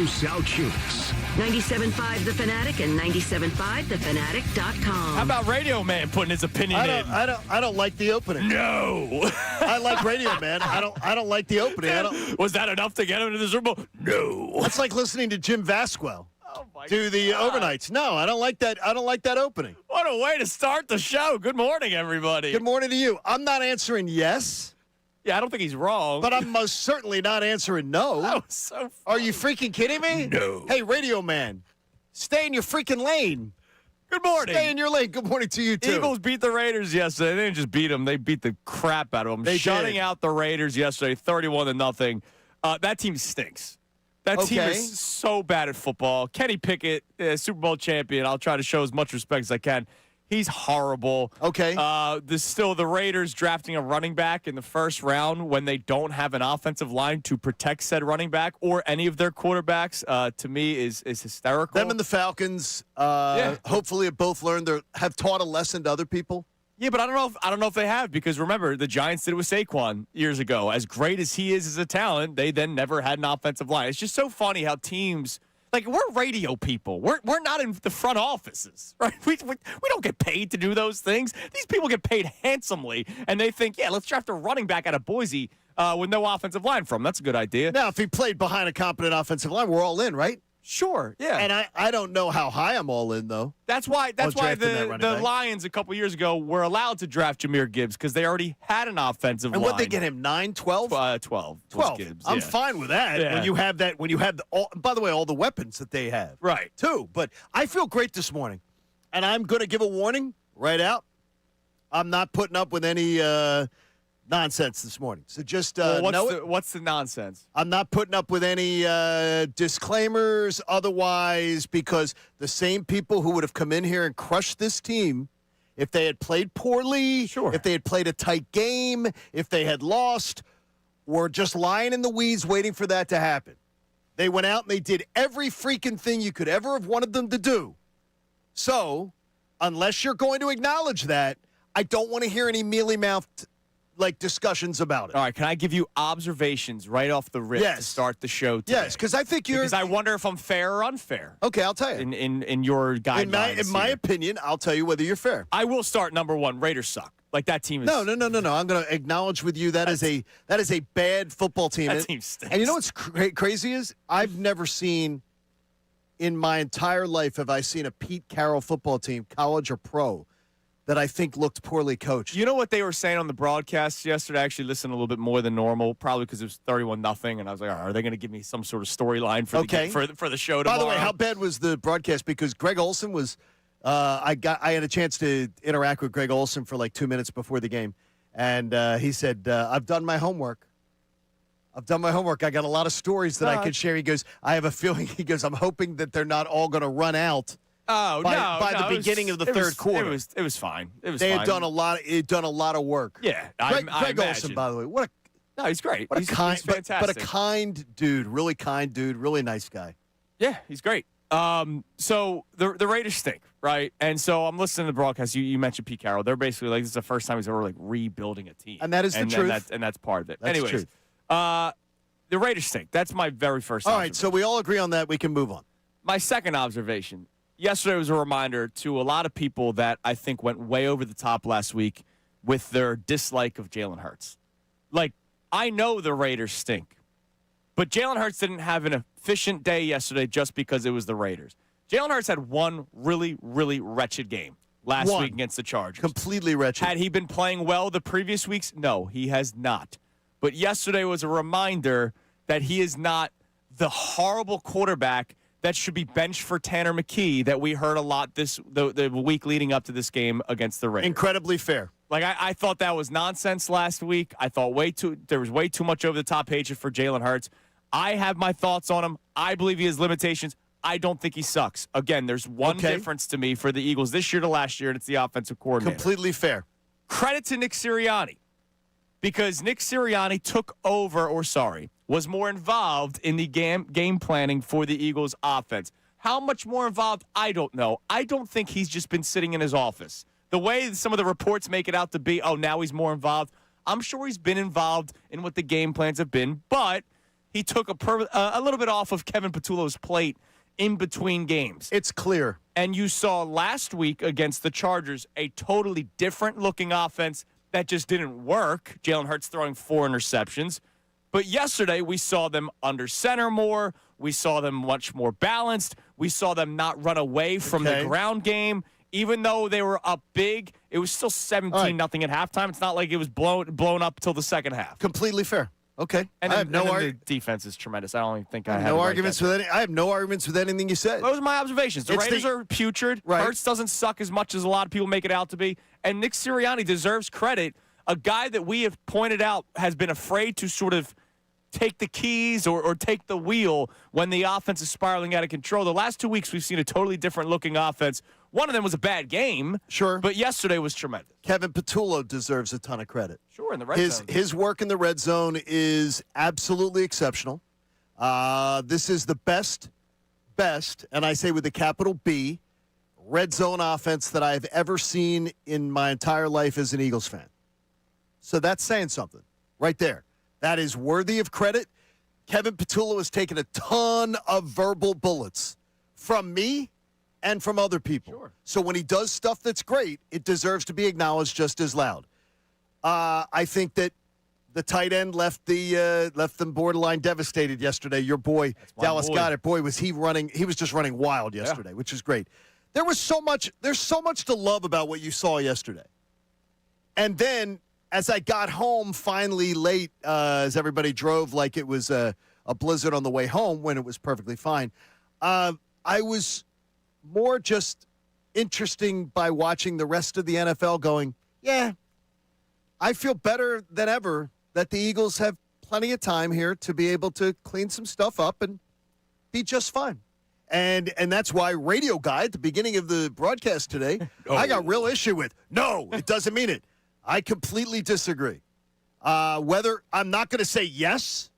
Salciunas. 97.5 The Fanatic and 97.5thefanatic.com. How about Radio Man putting his opinion in? I don't like the opening. No. I like Radio Man. I don't like the opening. Was that enough to get him into the Super Bowl? No. That's like listening to Jim Vasquez do the God. overnights. No, I don't like that. I don't like that opening. What a way to start the show. Good morning, everybody. Good morning to you. I'm not answering yes, Yeah, I don't think he's wrong. but I'm most certainly not answering no. That was so funny. Are you freaking kidding me? No. Hey, Radio Man, stay in your freaking lane. Good morning. Stay in your lane. Good morning to you, too. Eagles beat the Raiders yesterday. They didn't just beat them. They beat the crap out of them. They shutting did. out the Raiders yesterday, 31-0. That team stinks. That team Okay. is so bad at football. Kenny Pickett, Super Bowl champion. I'll try to show as much respect as I can. He's horrible. Okay. The Raiders drafting a running back in the first round when they don't have an offensive line to protect said running back or any of their quarterbacks, to me, is hysterical. Them and the Falcons, hopefully have both have taught a lesson to other people. Yeah, but I don't know if they have, because remember, the Giants did it with Saquon years ago. As great as he is as a talent, they then never had an offensive line. It's just so funny how teams, like, we're radio people. We're not in the front offices, right? We don't get paid to do those things. These people get paid handsomely, and they think, yeah, let's draft a running back out of Boise with no offensive line from. That's a good idea. Now, if he played behind a competent offensive line, we're all in, right? Sure, yeah. And I don't know how high I'm all in, though. That's why drafting that the running back. Lions a couple years ago were allowed to draft Jahmyr Gibbs because they already had an offensive line. And what they get him, 9, 12? 12. 12. Gibbs, I'm yeah. fine with that. Yeah. When you have by the way, all the weapons that they have. Right. Too. But I feel great this morning. And I'm going to give a warning right out. I'm not putting up with any nonsense this morning. So just know it. What's the nonsense? I'm not putting up with any disclaimers otherwise, because the same people who would have come in here and crushed this team if they had played poorly, Sure. if they had played a tight game, if they had lost, were just lying in the weeds waiting for that to happen. They went out and they did every freaking thing you could ever have wanted them to do. So, unless you're going to acknowledge that, I don't want to hear any mealy-mouthed discussions about it. All right, can I give you observations right off the rip to start the show today? Yes, because I think Because I wonder if I'm fair or unfair. Okay, I'll tell you. In your guidelines. In my opinion, I'll tell you whether you're fair. I will start number one. Raiders suck. Like, that team is. No. I'm going to acknowledge with you that is a bad football team. That team stinks. And you know what's crazy is I've never seen in my entire life have I seen a Pete Carroll football team, college or pro, that I think looked poorly coached. You know what they were saying on the broadcast yesterday? I actually listened a little bit more than normal, probably because it was 31-0, and I was like, are they going to give me some sort of storyline for the show tomorrow? By the way, how bad was the broadcast? Because Greg Olson was I had a chance to interact with Greg Olson for like 2 minutes before the game, and he said, I've done my homework. I got a lot of stories that I could share. He goes, I have a feeling, I'm hoping that they're not all going to run out. By the beginning of the third quarter. It was fine. They had done a lot of work. Yeah, Greg Olson, by the way, he's great. He's fantastic. but a kind dude, really nice guy. Yeah, he's great. So the Raiders stink, right? And so I'm listening to the broadcast. You mentioned Pete Carroll. They're basically like, this is the first time he's ever like rebuilding a team, and that is the truth. And that's part of it. That's Anyways, the truth. The Raiders stink. That's my very first. All right, so we all agree on that. We can move on. My second observation. Yesterday was a reminder to a lot of people that I think went way over the top last week with their dislike of Jalen Hurts. Like, I know the Raiders stink, but Jalen Hurts didn't have an efficient day yesterday just because it was the Raiders. Jalen Hurts had one really, really wretched game last week against the Chargers. Completely wretched. Had he been playing well the previous weeks? No, he has not. But yesterday was a reminder that he is not the horrible quarterback that should be benched for Tanner McKee that we heard a lot the week leading up to this game against the Raiders. Incredibly fair. Like, I thought that was nonsense last week. I thought there was way too much over the top hatred for Jalen Hurts. I have my thoughts on him. I believe he has limitations. I don't think he sucks. Again, there's one difference to me for the Eagles this year to last year, and it's the offensive coordinator. Completely fair. Credit to Nick Sirianni, because Nick Sirianni was more involved in the game planning for the Eagles offense. How much more involved? I don't know. I don't think he's just been sitting in his office. The way some of the reports make it out to be, now he's more involved. I'm sure he's been involved in what the game plans have been, but he took a little bit off of Kevin Patullo's plate in between games. It's clear. And you saw last week against the Chargers a totally different looking offense that just didn't work. Jalen Hurts throwing 4 interceptions. But yesterday we saw them under center more. We saw them much more balanced. We saw them not run away from the ground game. Even though they were up big, it was still 17-0 at halftime. It's not like it was blown up till the second half. Completely fair. Okay. And I have no the defense is tremendous. I don't even think I have no arguments with any. I have no arguments with anything you said. Those are my observations. The Raiders are putrid. Right. Hurts doesn't suck as much as a lot of people make it out to be. And Nick Sirianni deserves credit. A guy that we have pointed out has been afraid to sort of take the keys or take the wheel when the offense is spiraling out of control. The last 2 weeks, we've seen a totally different looking offense. One of them was a bad game. Sure. But yesterday was tremendous. Kevin Patullo deserves a ton of credit. Sure, in the red zone. His work in the red zone is absolutely exceptional. This is the best, and I say with a capital B, red zone offense that I've ever seen in my entire life as an Eagles fan. So that's saying something right there. That is worthy of credit. Kevin Patullo has taken a ton of verbal bullets from me and from other people. Sure. So when he does stuff that's great, it deserves to be acknowledged just as loud. I think that the tight end left them borderline devastated yesterday. Your boy, Dallas Goedert, boy, was he running. He was just running wild yesterday, which is great. There's so much to love about what you saw yesterday. And then as I got home finally late, as everybody drove like it was a blizzard on the way home when it was perfectly fine, I was more just interesting by watching the rest of the NFL going, yeah, I feel better than ever that the Eagles have plenty of time here to be able to clean some stuff up and be just fine. And that's why Radio Guy at the beginning of the broadcast today, I got real issue with. No, it doesn't mean it. I completely disagree. Whether I'm not going to say yes,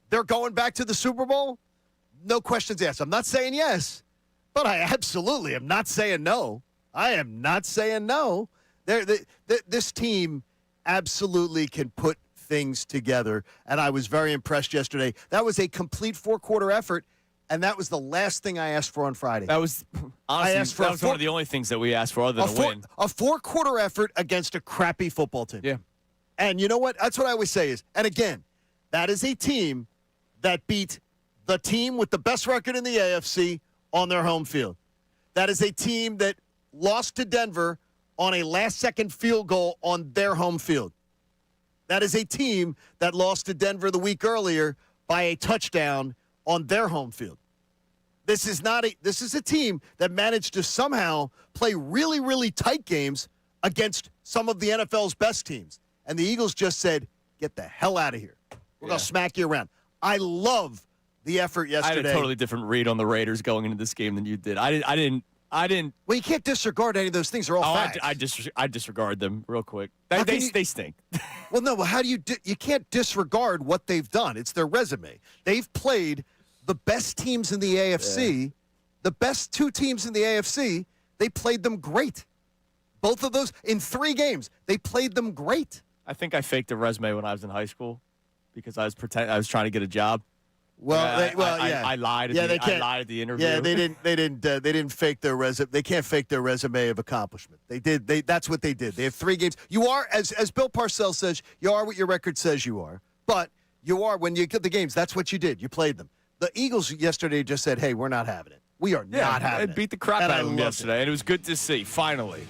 they're going back to the Super Bowl, no questions asked. I'm not saying yes, but I absolutely am not saying no. I am not saying no. This team absolutely can put things together, and I was very impressed yesterday. That was a complete 4-quarter effort, and that was the last thing I asked for on Friday. That was honestly that was one of the only things that we asked for other than a win. A 4-quarter effort against a crappy football team. Yeah. And you know what? That's what I always say is, and again, that is a team that beat the team with the best record in the AFC on their home field. That is a team that lost to Denver on a last-second field goal on their home field. That is a team that lost to Denver the week earlier by a touchdown on their home field. This is a team that managed to somehow play really, really tight games against some of the NFL's best teams. And the Eagles just said, get the hell out of here. We're going to smack you around. I love the effort yesterday. I had a totally different read on the Raiders going into this game than you did. I didn't. Well, you can't disregard any of those things. They're all facts. I disregard them real quick. They stink. Well, no, but how do you can't disregard what they've done. It's their resume. They've played the best teams in the AFC, the best 2 teams in the AFC. They played them great. Both of those in 3 games, they played them great. I think I faked a resume when I was in high school because I was trying to get a job. Well, I lied. I lied at the interview. Yeah, they didn't fake their resume. They can't fake their resume of accomplishment. They did. That's what they did. They have 3 games. You are, as Bill Parcells says, you are what your record says you are. But you are when you get the games. That's what you did. You played them. The Eagles yesterday just said, "Hey, we're not having it. We are not having it." Beat the crap out of them yesterday, and it was good to see. Finally.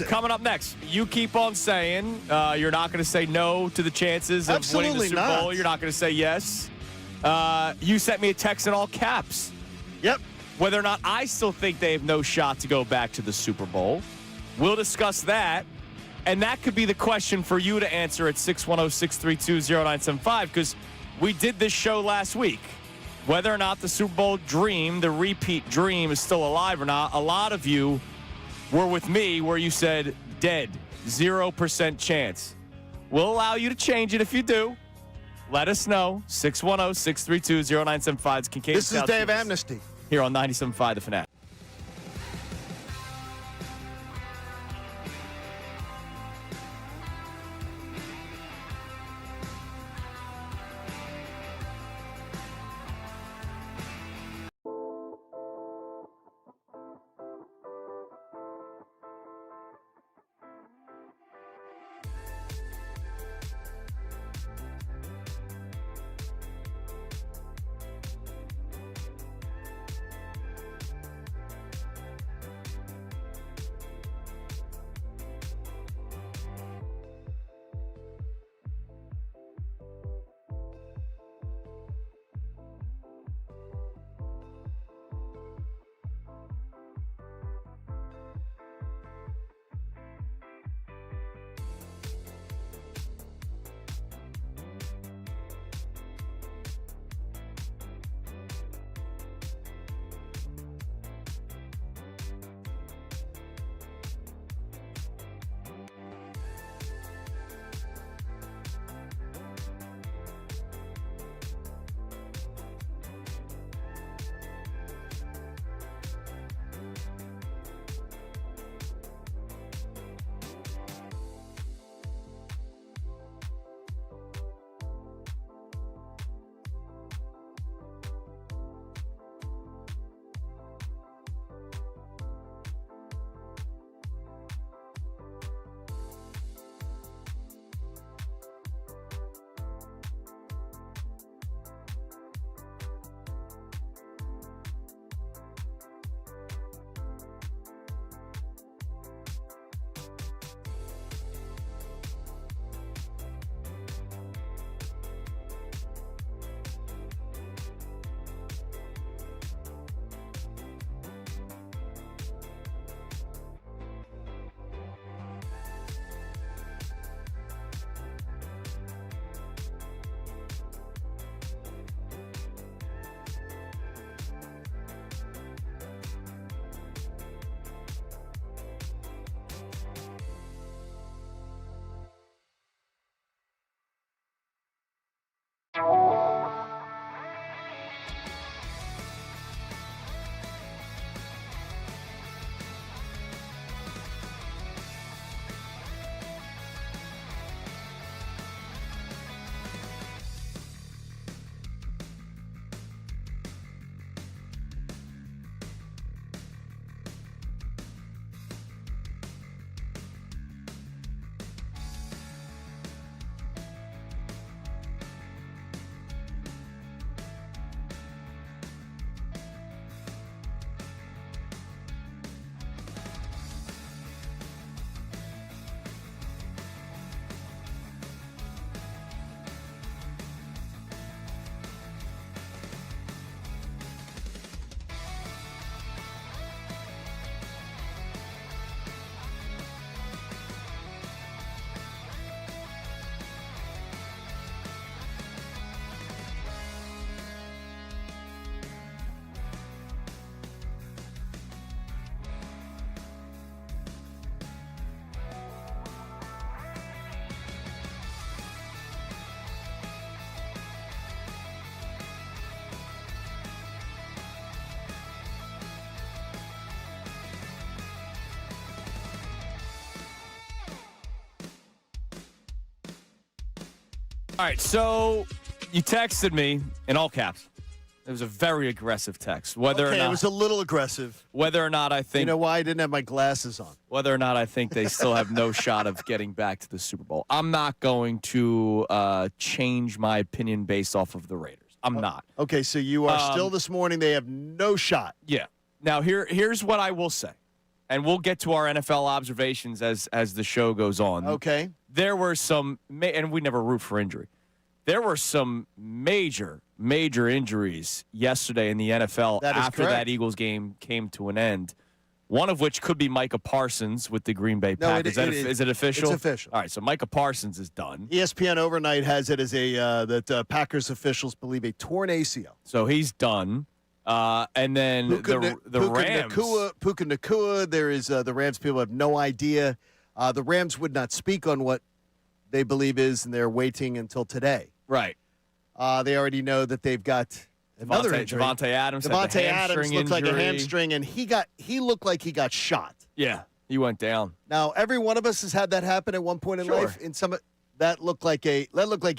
Coming up next, you keep on saying you're not going to say no to the chances of winning the Super Bowl. You're not going to say yes. You sent me a text in all caps. Yep. Whether or not I still think they have no shot to go back to the Super Bowl. We'll discuss that. And that could be the question for you to answer at 610-632-0975 because we did this show last week. Whether or not the Super Bowl dream, the repeat dream, is still alive or not, a lot of you were with me where you said dead, 0% chance. We'll allow you to change it if you do. Let us know. 610-632-0975. It's Kincade This is Salciunas Day of Amnesty. here on 97.5 The Fanatic. All right, so you texted me in all caps. It was a very aggressive text. Whether or not it was a little aggressive. Whether or not I think You know why I didn't have my glasses on? Whether or not I think they still have no shot of getting back to the Super Bowl. I'm not going to change my opinion based off of the Raiders. I'm not. Okay, so you are still this morning. They have no shot. Yeah. Now here's what I will say, and we'll get to our NFL observations as the show goes on. Okay. There were some, and we never root for injury. There were some major injuries yesterday in the NFL after correct. that Eagles game came to an end. One of which could be Micah Parsons with the Green Bay Packers. Is it official? It's official. All right, so Micah Parsons is done. ESPN overnight has it as that Packers officials believe a torn ACL. So he's done. And then the Rams. Puka Nacua. There is the Rams people have no idea. The Rams would not speak on what they believe is, and they're waiting until today. Right. They already know that they've got another injury. Davante Adams looked like a hamstring, and he looked like he got shot. Yeah, he went down. Now, every one of us has had that happen at one point in life. In some that looked like he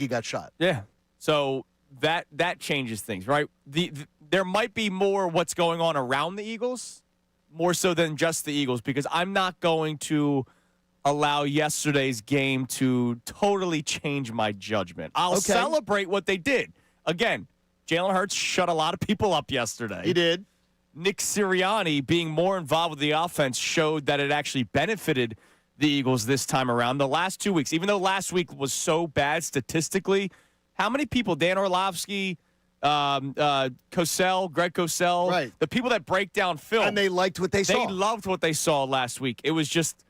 got shot. Yeah. So that changes things, right? There might be more what's going on around the Eagles, more so than just the Eagles, because I'm not going to allow yesterday's game to totally change my judgment. I'll celebrate what they did. Again, Jalen Hurts shut a lot of people up yesterday. He did. Nick Sirianni being more involved with the offense showed that it actually benefited the Eagles this time around. The last 2 weeks, even though last week was so bad statistically, how many people, Dan Orlovsky, Greg Cosell, right, the people that break down film. And they liked what they saw. They loved what they saw last week. It was just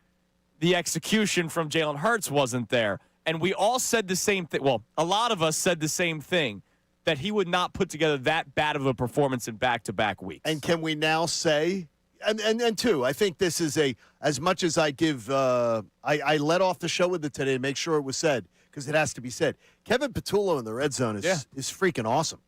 the execution from Jalen Hurts wasn't there. And we all said the same thing. Well, a lot of us said the same thing, that he would not put together that bad of a performance in back-to-back weeks. And can we now say, and two, I think this is as much as I give, I let off the show with it today to make sure it was said, because it has to be said. Kevin Patullo in the red zone is freaking awesome.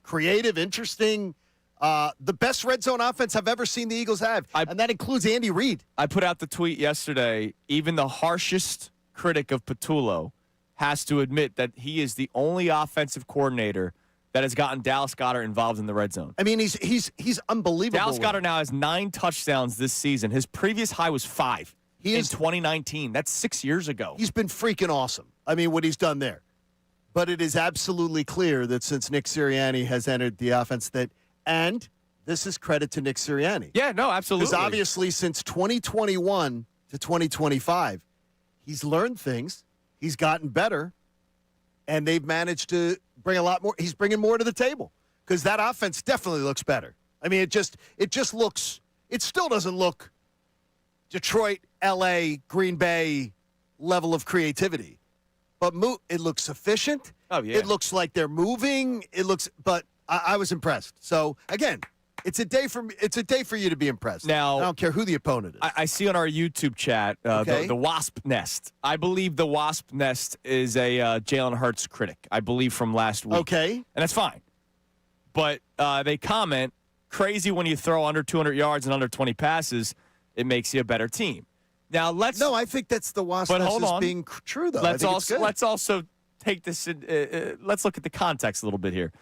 Creative, interesting, the best red zone offense I've ever seen the Eagles have, and that includes Andy Reid. I put out the tweet yesterday, even the harshest critic of Patullo has to admit that he is the only offensive coordinator that has gotten Dallas Goedert involved in the red zone. I mean, he's unbelievable. Dallas Goedert now has 9 touchdowns this season. His previous high was 5 in 2019. That's 6 years ago. He's been freaking awesome. I mean, what he's done there. But it is absolutely clear that since Nick Sirianni has entered the offense and this is credit to Nick Sirianni. Yeah, no, absolutely. Because obviously since 2021 to 2025, he's learned things. He's gotten better. And they've managed to bring a lot more. He's bringing more to the table because that offense definitely looks better. I mean, it just looks – it still doesn't look Detroit, L.A., Green Bay level of creativity. But it looks efficient. Oh, yeah. It looks like they're moving. But I was impressed. So, again – It's a day for you to be impressed. Now, I don't care who the opponent is. I see on our YouTube chat the Wasp Nest. I believe the Wasp Nest is a Jalen Hurts critic. I believe from last week. Okay, and that's fine. But they comment, crazy when you throw under 200 yards and under 20 passes, it makes you a better team. Now No, I think that's the Wasp Nest as being true though. Let's also take this. Let's look at the context a little bit here.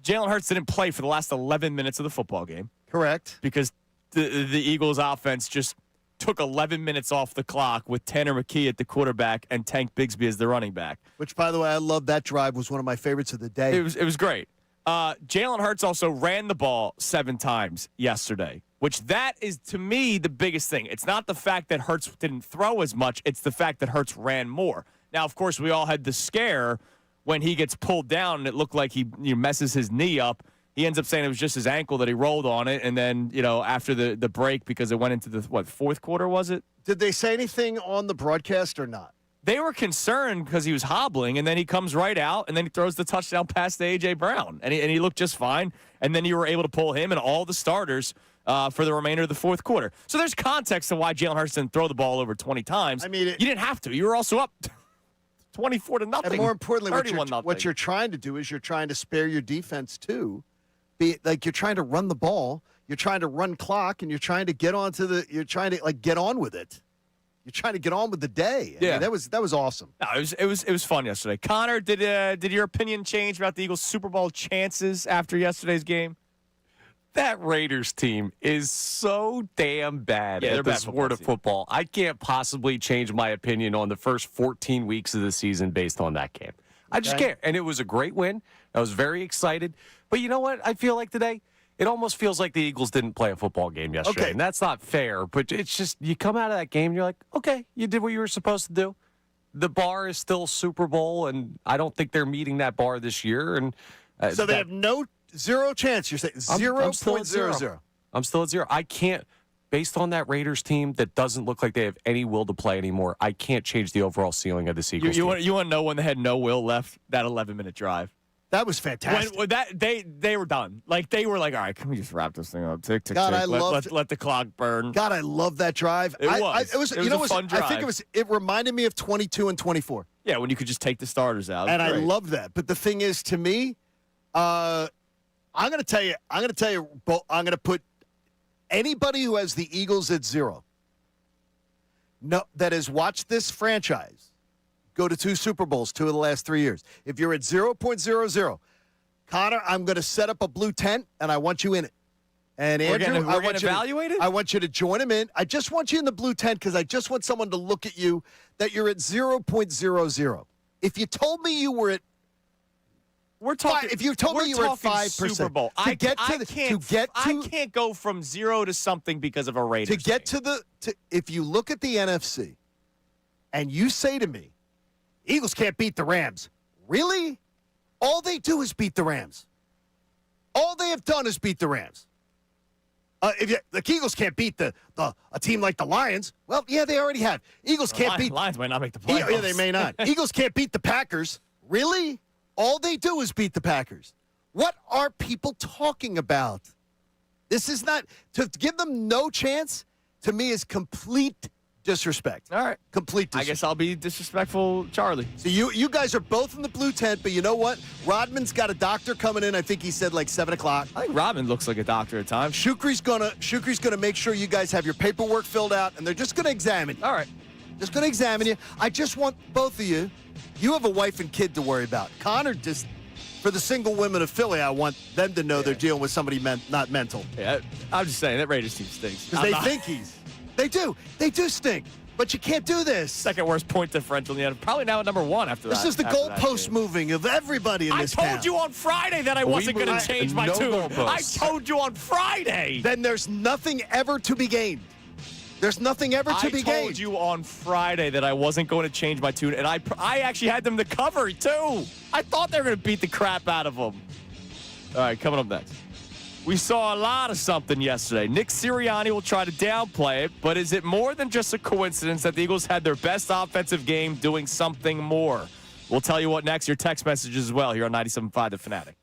Jalen Hurts didn't play for the last 11 minutes of the football game. Correct. Because the Eagles offense just took 11 minutes off the clock with Tanner McKee at the quarterback and Tank Bigsby as the running back. Which, by the way, I love that drive. Was one of my favorites of the day. It was great. Jalen Hurts also ran the ball 7 times yesterday, which that is, to me, the biggest thing. It's not the fact that Hurts didn't throw as much. It's the fact that Hurts ran more. Now, of course, we all had the scare when he gets pulled down and it looked like he messes his knee up. He ends up saying it was just his ankle that he rolled on it. And then, after the break, because it went into the, fourth quarter, was it? Did they say anything on the broadcast or not? They were concerned because he was hobbling, and then he comes right out, and then he throws the touchdown pass to A.J. Brown. And he looked just fine. And then you were able to pull him and all the starters for the remainder of the fourth quarter. So there's context to why Jalen Hurts didn't throw the ball over 20 times. I mean, you didn't have to. You were also up 24-0. And more importantly, what you're trying to do is you're trying to spare your defense too. You're trying to run the ball, you're trying to run clock, and you're trying to get on with it. You're trying to get on with the day. I Yeah. mean, that was awesome. No, it was fun yesterday. Connor, did your opinion change about the Eagles' Super Bowl chances after yesterday's game? That Raiders team is so damn bad Yeah, they're at bad the sport of team. football. I can't possibly change my opinion on the first 14 weeks of the season based on that game. I just can't. And it was a great win. I was very excited. But you know what I feel like today? It almost feels like the Eagles didn't play a football game yesterday. Okay. And that's not fair. But it's just, you come out of that game and you're like, okay, you did what you were supposed to do. The bar is still Super Bowl, and I don't think they're meeting that bar this year. And So they have zero chance. You're saying I'm 0.00. I'm still at 0. I can't, based on that Raiders team that doesn't look like they have any will to play anymore, I can't change the overall ceiling of this Eagles You team. want to know when they had no will left? That 11-minute drive. That was fantastic. When that they were done. Like they were like, all right, can we just wrap this thing up? Tick tick God, tick. I loved- Let the clock burn. God, I love that drive. It was. It was It was a fun I think drive. it reminded me of 22 and 24. Yeah, when you could just take the starters out. And I Great. love that. But the thing is, to me, I'm going to tell you, I'm going to put anybody who has the Eagles at 0, that has watched this franchise go to 2 Super Bowls, 2 of the last 3 years. If you're at 0.00, Connor, I'm going to set up a blue tent, and I want you in it. And Andrew, we're gonna evaluate it? I want you to join him in. I just want you in the blue tent because I just want someone to look at you that you're at 0.00. If you told me you were at We're talking. If you told me we're you were at talking 5%, Super Bowl. I can't go from 0 to something because of a Raiders. to get game. if you look at the NFC and you say to me, Eagles can't beat the Rams. Really? All they do is beat the Rams. All they have done is beat the Rams. The Eagles can't beat a team like the Lions. Well, yeah, they already have. Eagles can't beat Lions might not make the playoffs. Yeah, they may not. Eagles can't beat the Packers. Really? All they do is beat the Packers. What are people talking about? This is not to give them no chance. To me, is complete disrespect. All right. Complete I disrespect. guess I'll be disrespectful, Charlie. So you guys are both in the blue tent, but you know what? Rodman's got a doctor coming in. I think he said like 7 o'clock. I think Robin looks like a doctor at times. Shukri's gonna make sure you guys have your paperwork filled out, and they're just gonna examine you. All right. Just gonna examine you. I just want both of you. You have a wife and kid to worry about. Connor, just for the single women of Philly, I want them to know they're dealing with somebody not mental. Yeah, I'm just saying that Raiders team stinks. Because they think They do. They do stink. But you can't do this. second worst point differential in the end. Probably now at number 1 after This that. is the after that goalpost game. moving of everybody in I this told town. you on Friday that I wasn't going to change my no tune. goalposts. I told you on Friday. Then there's nothing ever to be gained. There's nothing ever to be I gained. told you on Friday that I wasn't going to change my tune, and I actually had them to cover, too. I thought they were going to beat the crap out of them. All right, coming up next. We saw a lot of something yesterday. Nick Sirianni will try to downplay it, but is it more than just a coincidence that the Eagles had their best offensive game doing something more? We'll tell you what next. Your text messages as well here on 97.5 The Fanatic.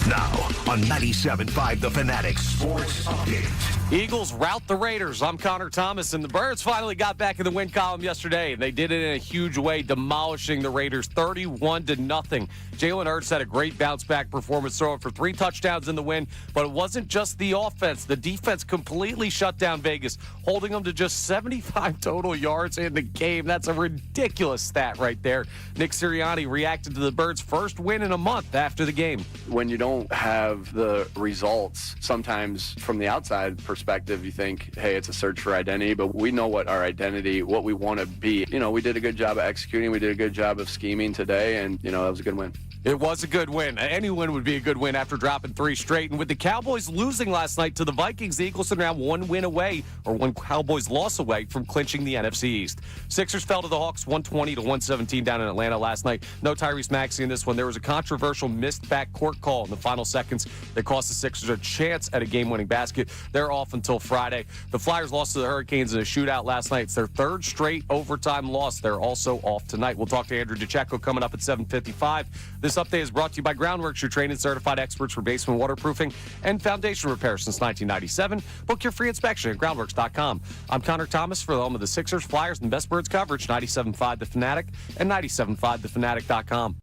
Now on 97.5 The Fanatic Sports Update. Eagles rout the Raiders. I'm Connor Thomas, and the Birds finally got back in the win column yesterday, and they did it in a huge way, demolishing the Raiders 31-0. Jalen Hurts had a great bounce-back performance, throwing for 3 touchdowns in the win, but it wasn't just the offense. The defense completely shut down Vegas, holding them to just 75 total yards in the game. That's a ridiculous stat right there. Nick Sirianni reacted to the Birds' first win in a month after the game. When you don't have the results, sometimes from the outside perspective, you think, hey, it's a search for identity, but we know what our identity, what we want to be. You know, we did a good job of executing. We did a good job of scheming today, and, you know, that was a good win. It was a good win. Any win would be a good win after dropping 3 straight. And with the Cowboys losing last night to the Vikings, the Eagles are now 1 win away, or 1 Cowboys loss away from clinching the NFC East. Sixers fell to the Hawks 120-117 down in Atlanta last night. No Tyrese Maxey in this one. There was a controversial missed backcourt call in the final seconds that cost the Sixers a chance at a game-winning basket. They're off until Friday. The Flyers lost to the Hurricanes in a shootout last night. It's their 3rd straight overtime loss. They're also off tonight. We'll talk to Andrew DeCecco coming up at 7:55. This update is brought to you by Groundworks, your trained and certified experts for basement waterproofing and foundation repair since 1997. Book your free inspection at groundworks.com. I'm Connor Thomas for the home of the Sixers, Flyers, and Best Birds coverage, 97.5 The Fanatic and 97.5thefanatic.com.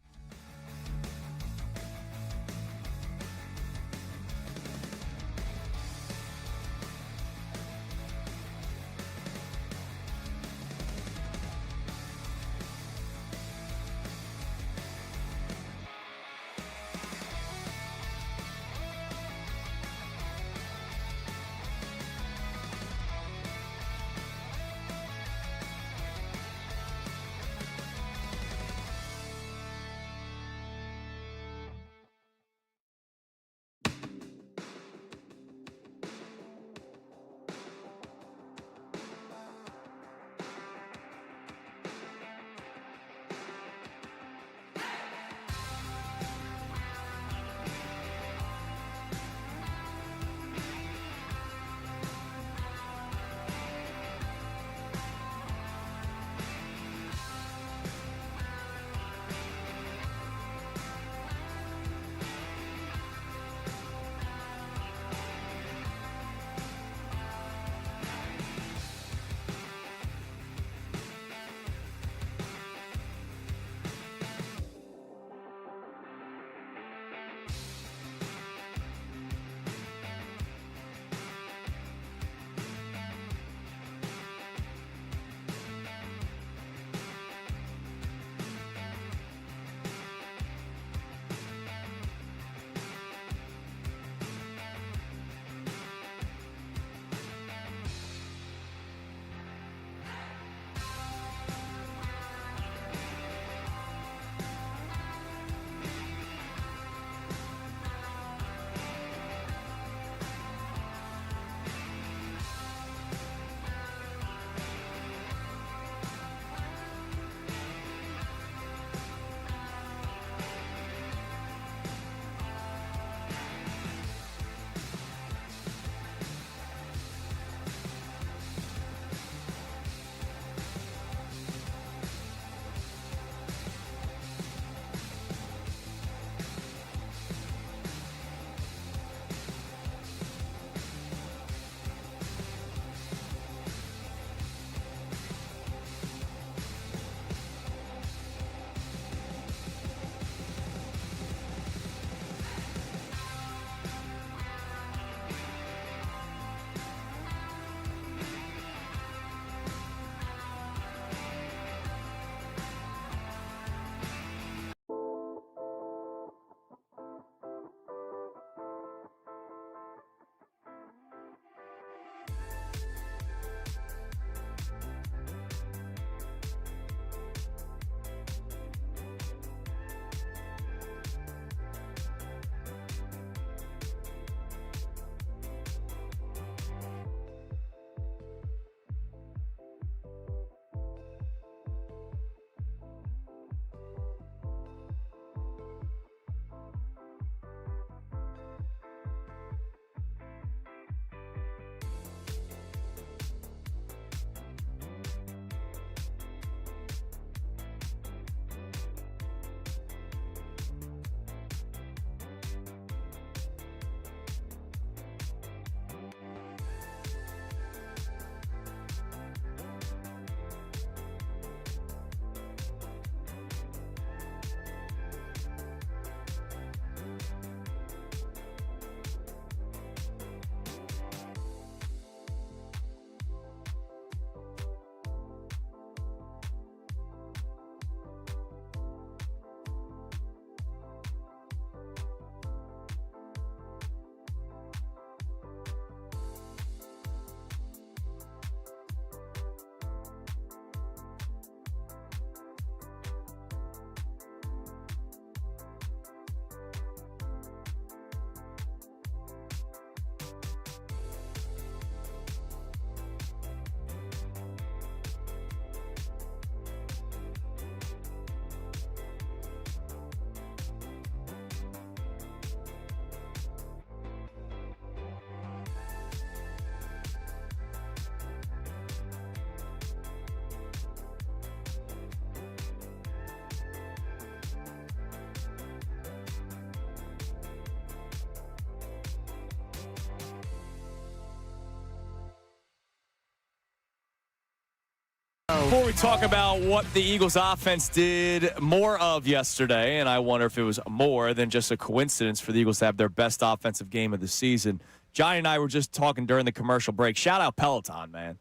Before we talk about what the Eagles offense did more of yesterday, and I wonder if it was more than just a coincidence for the Eagles to have their best offensive game of the season, Johnny and I were just talking during the commercial break. Shout out Peloton, man.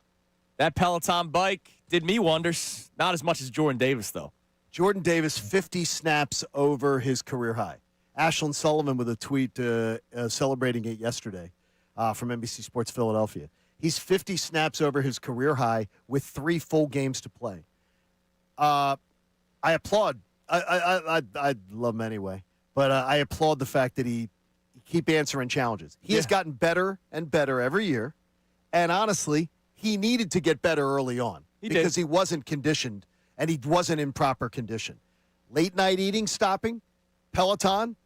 That Peloton bike did me wonders. Not as much as Jordan Davis, though. Jordan Davis, 50 snaps over his career high. Ashlyn Sullivan with a tweet celebrating it yesterday from NBC Sports Philadelphia. He's 50 snaps over his career high with 3 full games to play. I applaud. I love him anyway, but I applaud the fact that he keep answering challenges. He has gotten better and better every year, and honestly, he needed to get better early on because he wasn't conditioned and he wasn't in proper condition. Late night eating, stopping, Peloton,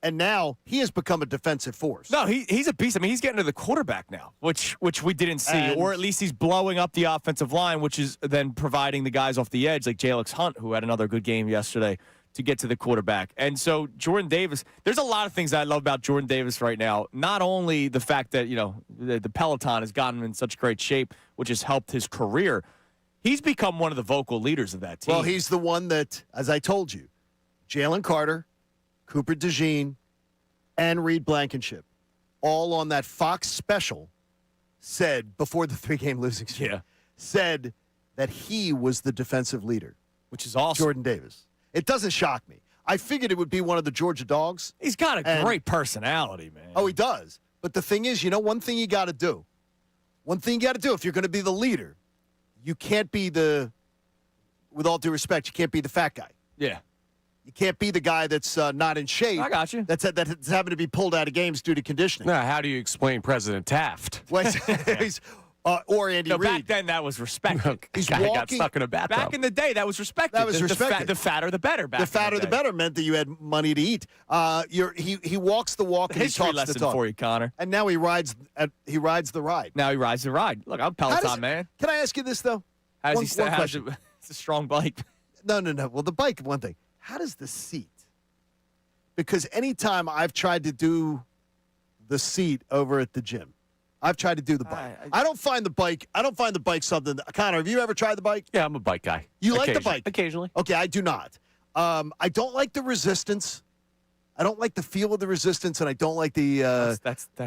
and now he has become a defensive force. No, he's a beast. I mean, he's getting to the quarterback now, which we didn't see, or at least he's blowing up the offensive line, which is then providing the guys off the edge like Jalix Hunt, who had another good game yesterday, to get to the quarterback. And so Jordan Davis, there's a lot of things that I love about Jordan Davis right now. Not only the fact that, the Peloton has gotten him in such great shape, which has helped his career. He's become one of the vocal leaders of that team. Well, he's the one that, as I told you, Jalen Carter, Cooper DeJean, and Reed Blankenship, all on that Fox special, said, before the 3-game losing streak, said that he was the defensive leader. Which is awesome. Jordan Davis. It doesn't shock me. I figured it would be one of the Georgia Dogs. He's got a great personality, man. Oh, he does. But the thing is, one thing you got to do. One thing you got to do if you're going to be the leader, you can't be with all due respect, you can't be the fat guy. Yeah. You can't be the guy that's not in shape. I got you. That's having to be pulled out of games due to conditioning. Now, how do you explain President Taft? Or Andy Reid. Back then, that was respected. He's guy walking. got stuck in a bathtub. Back in the day, that was respected. That was respected. The fatter, the better. The fatter, the better meant that you had money to eat. He walks the walk and he History talks lesson the talk. for you, Connor. And now he rides the ride. Now he rides the ride. Look, I'm Peloton, man. Can I ask you this, though? It's a strong bike. No. Well, the bike, one thing. How does the seat? Because anytime I've tried to do the seat over at the gym, I've tried to do the bike. I don't find the bike something. Connor, have you ever tried the bike? Yeah, I'm a bike guy. You like the bike? Occasionally. Okay, I do not. I don't like the resistance. I don't like the feel of the resistance, and I don't like the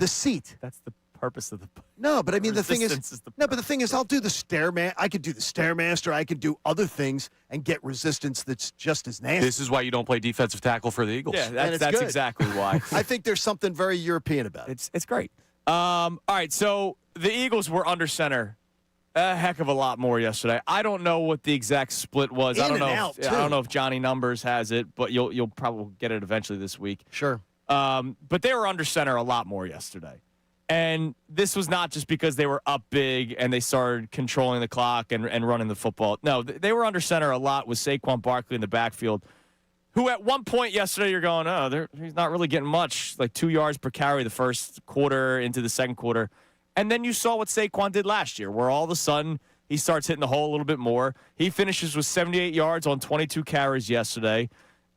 seat. That's the purpose of the bike. No, but I mean, the thing is, the thing is, I'll do the Stairmaster. I could do the Stairmaster. I could do other things and get resistance that's just as nasty. This is why you don't play defensive tackle for the Eagles. Yeah, that's good. exactly why. I think there's something very European about it. It's great. All right, so the Eagles were under center a heck of a lot more yesterday. I don't know what the exact split was. I don't know if Johnny Numbers has it, but you'll probably get it eventually this week. Sure. But they were under center a lot more yesterday. And this was not just because they were up big and they started controlling the clock and running the football. No, they were under center a lot with Saquon Barkley in the backfield, who at one point yesterday you're going, he's not really getting much, like 2 yards per carry the first quarter into the second quarter. And then you saw what Saquon did last year, where all of a sudden he starts hitting the hole a little bit more. He finishes with 78 yards on 22 carries yesterday.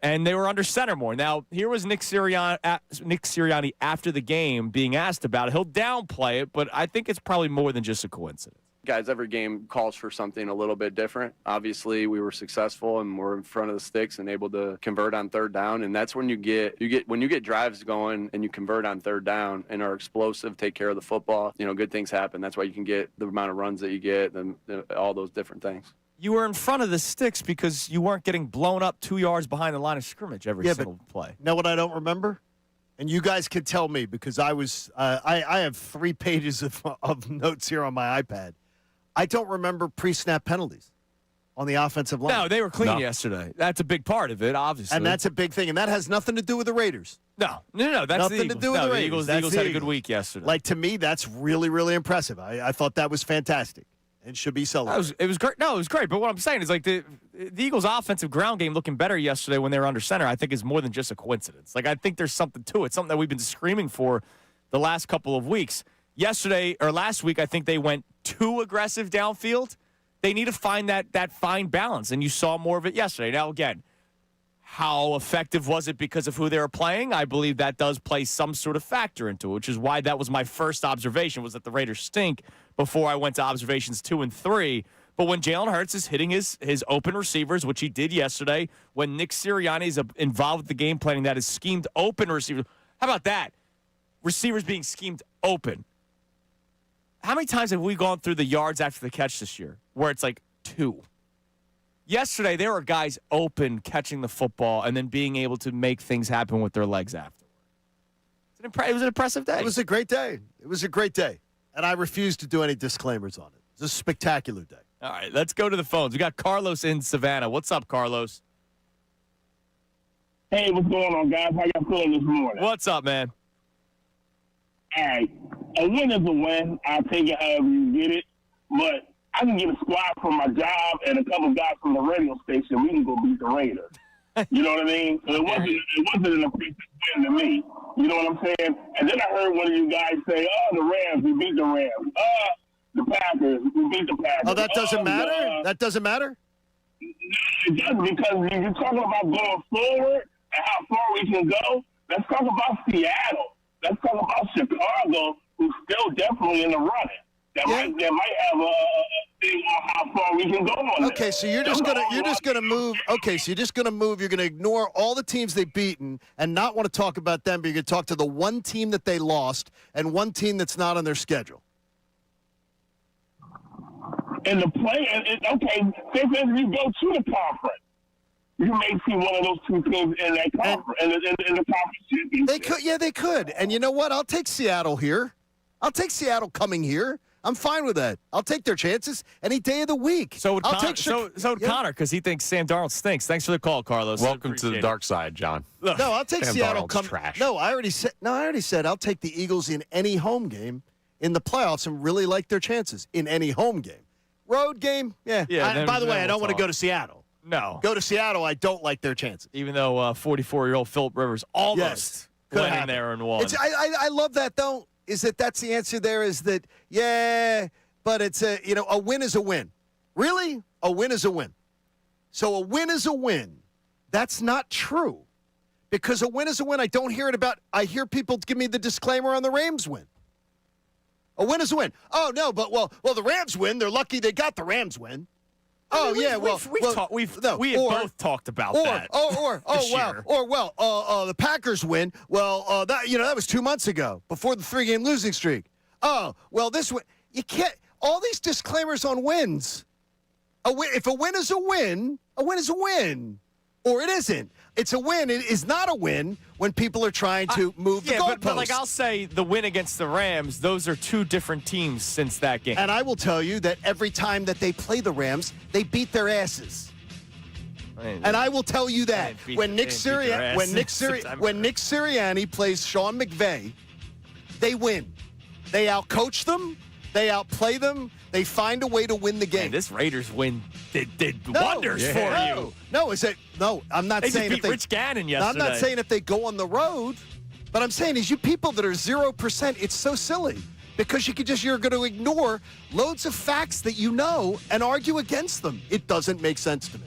And they were under center more. Now, here was Nick Sirianni after the game being asked about it. He'll downplay it, but I think it's probably more than just a coincidence. Guys, every game calls for something a little bit different. Obviously, we were successful and we're in front of the sticks and able to convert on third down. And that's when you get drives going and you convert on third down and are explosive, take care of the football. Good things happen. That's why you can get the amount of runs that you get and all those different things. You were in front of the sticks because you weren't getting blown up 2 yards behind the line of scrimmage every single play. Know what I don't remember? And you guys could tell me because I have 3 pages of notes here on my iPad. I don't remember pre-snap penalties on the offensive line. No, they were clean yesterday. That's a big part of it, obviously. And that's a big thing. And that has nothing to do with the Raiders. No. That's nothing to do with the Raiders. The Eagles had a good week yesterday. Like, to me, that's really, really impressive. I thought that was fantastic. And should be celebrated. It was great. No, it was great. But what I'm saying is, like, the Eagles' offensive ground game looking better yesterday when they were under center, I think is more than just a coincidence. Like, I think there's something to it, something that we've been screaming for the last couple of weeks. Last week, I think they went too aggressive downfield. They need to find that fine balance, and you saw more of it yesterday. Now, again, how effective was it because of who they were playing? I believe that does play some sort of factor into it, which is why that was my first observation, was that the Raiders stink before I went to observations 2 and 3. But when Jalen Hurts is hitting his open receivers, which he did yesterday, when Nick Sirianni is involved with the game planning, that is schemed open receivers. How about that? Receivers being schemed open. How many times have we gone through the yards after the catch this year where it's like 2? Yesterday, there were guys open catching the football and then being able to make things happen with their legs afterward. It was an impressive day. It was a great day. It was a great day. And I refuse to do any disclaimers on it. It was a spectacular day. All right, let's go to the phones. We got Carlos in Savannah. What's up, Carlos? Hey, what's going on, guys? How y'all feeling this morning? What's up, man? All right. A win is a win. I'll take it however you get it. But I can get a squad from my job and a couple guys from the radio station. We can go beat the Raiders. You know what I mean? So it wasn't an impressive win to me. You know what I'm saying? And then I heard one of you guys say, the Rams, we beat the Rams. The Packers, we beat the Packers. Oh, that doesn't matter? That doesn't matter? It does, because you're talking about going forward and how far we can go. Let's talk about Seattle. Let's talk about Chicago, who's still definitely in the running. That might have a thing on how far we can go on. Okay, so you're just gonna move. Okay, so you're just gonna move. You're gonna ignore all the teams they've beaten and not want to talk about them, but you're gonna talk to the one team that they lost and one team that's not on their schedule. And the play, okay, say for instance, you go to the conference, you may see one of those two teams in that conference, in the conference championship. They could, yeah, they could. And you know what? I'll take Seattle here. I'll take Seattle coming here. I'm fine with that. I'll take their chances any day of the week. So would Connor, because he thinks Sam Darnold stinks. Thanks for the call, Carlos. Welcome to the dark side, John. No, I'll take Sam Seattle Darnold's coming. trash. No, I already said I'll take the Eagles in any home game in the playoffs and really like their chances in any home game. Road game, yeah. By the way, I don't want to go to Seattle. No. Go to Seattle, I don't like their chances. Even though 44-year-old Philip Rivers almost went in there and won. I love that, though, is that's the answer there is that, yeah, but it's a win is a win. Really? A win is a win. So a win is a win. That's not true. Because a win is a win. I don't hear it about – I hear people give me the disclaimer on the Rams win. A win is a win. Oh, no, but, well, the Rams win. They're lucky they got the Rams win. We have both talked about that. The Packers win. Well, that was 2 months ago before the 3-game losing streak. Oh, well, this win. You can't – all these disclaimers on wins. If a win is a win is a win. Or it isn't. It's a win. It is not a win when people are trying to move the goalposts. But like I'll say the win against the Rams, those are two different teams since that game. And I will tell you that every time that they play the Rams, they beat their asses. And I will tell you that when Nick Sirianni plays Sean McVay, they win. They outcoach them. They outplay them. They find a way to win the game. Man, this Raiders win did wonders for you. No, I'm not saying beat Rich Gannon yesterday. I'm not saying if they go on the road, but I'm saying is you people that are 0%, it's so silly because you're going to ignore loads of facts that you know and argue against them. It doesn't make sense to me.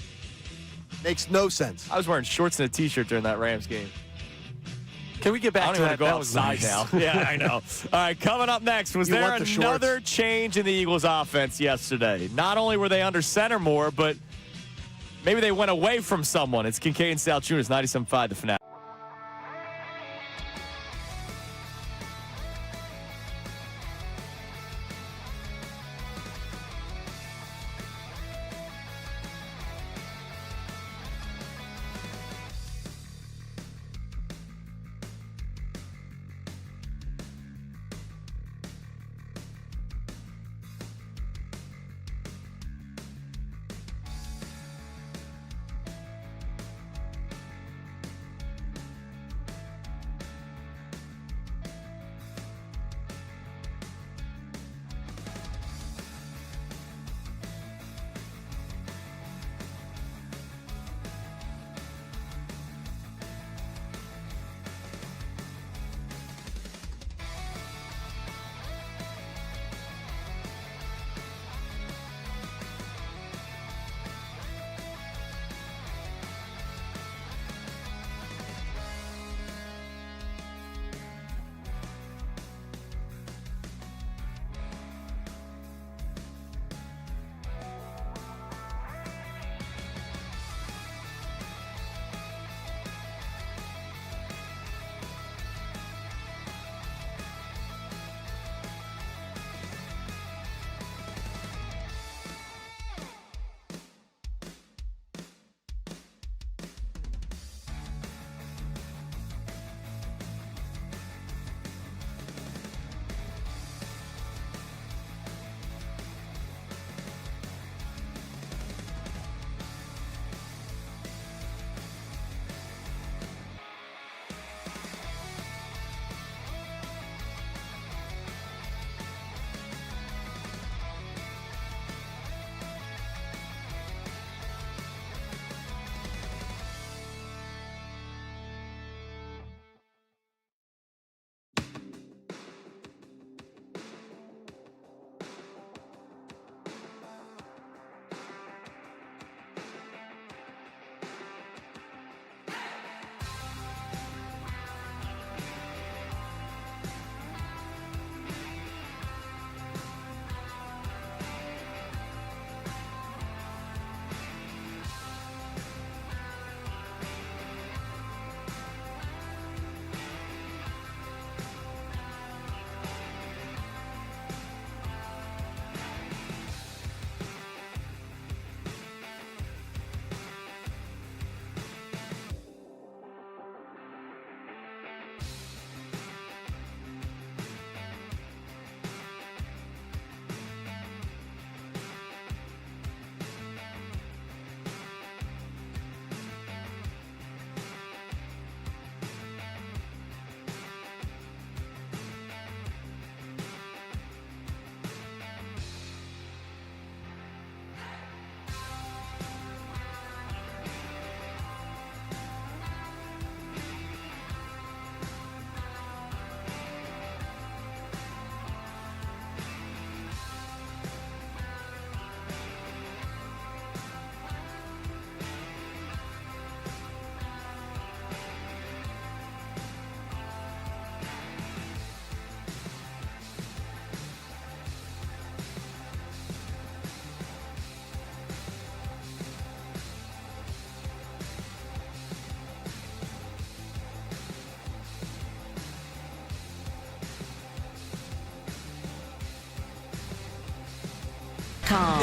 Makes no sense. I was wearing shorts and a T-shirt during that Rams game. Can we get back to that? Go outside now. Yeah, I know. All right, coming up next, was there another change in the Eagles' offense yesterday? Not only were they under center more, but maybe they went away from someone. It's Kincade Salciunas, 97.5 The Fanatic.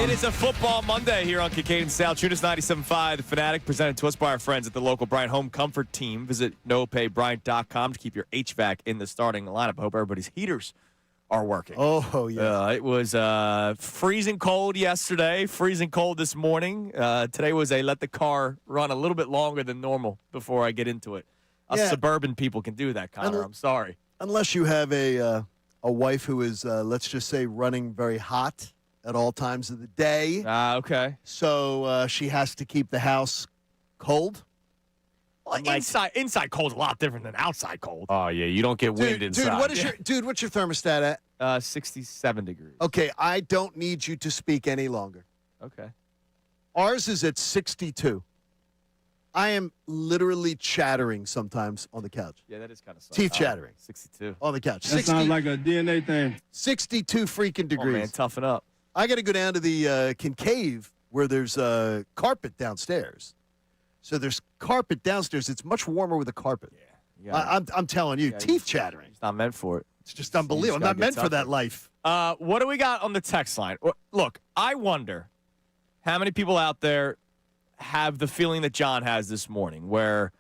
It is a football Monday here on Kincade Salciunas 97.5. The Fanatic, presented to us by our friends at the local Bryant Home Comfort Team. Visit nopayBryant.com to keep your HVAC in the starting lineup. I hope everybody's heaters are working. Oh, yeah. It was freezing cold yesterday, freezing cold this morning. Today was a let the car run a little bit longer than normal before I get into it. Us suburban people can do that, Connor. I'm sorry. Unless you have a wife who is, let's just say, running very hot at all times of the day. Okay. So she has to keep the house cold. Well, inside cold's a lot different than outside cold. Oh, yeah, you don't get wind inside. What's your thermostat at? 67 degrees. Okay, I don't need you to speak any longer. Okay. Ours is at 62. I am literally chattering sometimes on the couch. Yeah, that is kind of Teeth chattering. 62. On the couch. That sounds like a DNA thing. 62 freaking degrees. Oh, man, toughen up. I got to go down to the Kincade where there's carpet downstairs. So there's carpet downstairs. It's much warmer with a carpet. Yeah. I'm telling you, teeth chattering. It's not meant for it. It's just unbelievable. I'm not meant for that life. What do we got on the text line? Look, I wonder how many people out there have the feeling that John has this morning where,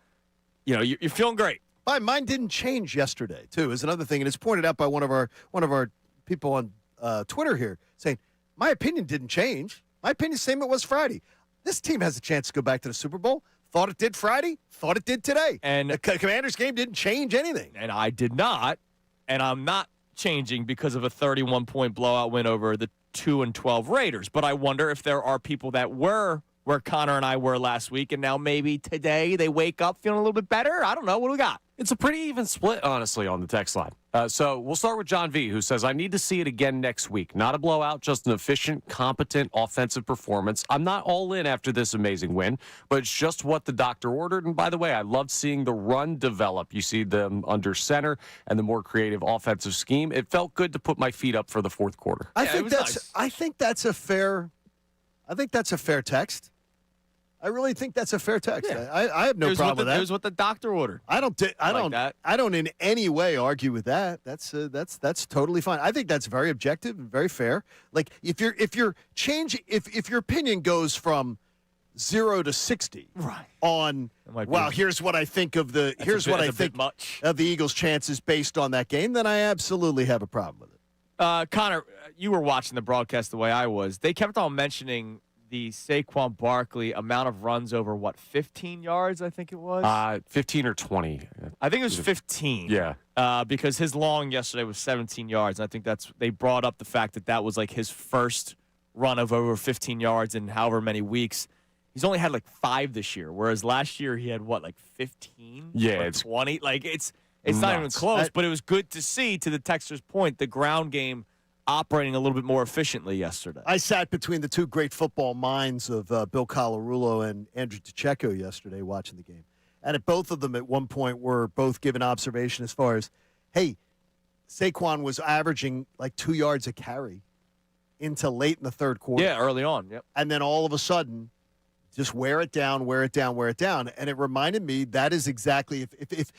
you're feeling great. Mine didn't change yesterday, too, is another thing. And it's pointed out by one of our people on Twitter here saying, my opinion didn't change. My opinion's the same it was Friday. This team has a chance to go back to the Super Bowl. Thought it did Friday. Thought it did today. And the Commanders game didn't change anything. And I did not. And I'm not changing because of a 31-point blowout win over the 2-12 Raiders. But I wonder if there are people that were where Connor and I were last week, and now maybe today they wake up feeling a little bit better. I don't know. What do we got? It's a pretty even split, honestly, on the text line. So we'll start with John V., who says, I need to see it again next week. Not a blowout, just an efficient, competent, offensive performance. I'm not all in after this amazing win, but it's just what the doctor ordered. And by the way, I loved seeing the run develop. You see them under center and the more creative offensive scheme. It felt good to put my feet up for the fourth quarter. I think that's a fair text. I really think that's a fair text. Yeah. I have no problem with that. It was what the doctor ordered. I don't in any way argue with that. That's totally fine. I think that's very objective and very fair. Like if your opinion goes from 0 to 60 on here's what I think of the of the Eagles' chances based on that game, then I absolutely have a problem with it. Connor, you were watching the broadcast the way I was. They kept on mentioning the Saquon Barkley amount of runs over, 15 yards, I think it was? 15 or 20. I think it was 15. Yeah. Because his long yesterday was 17 yards. And I think they brought up the fact that was like his first run of over 15 yards in however many weeks. He's only had 5 this year, whereas last year he had 15? Yeah. Or 20? It's not even close, but it was good to see, to the texter's point, the ground game operating a little bit more efficiently yesterday. I sat between the two great football minds of Bill Colarulo and Andrew DeCecco yesterday watching the game. And at both of them at one point were both given observation as far as, hey, Saquon was averaging 2 yards a carry into late in the third quarter. Yeah, early on. Yep. And then all of a sudden, just wear it down. And it reminded me that is exactly, if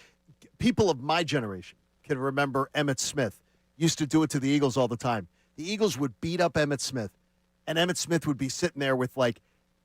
people of my generation can remember Emmitt Smith, used to do it to the Eagles all the time. The Eagles would beat up Emmitt Smith, and Emmitt Smith would be sitting there with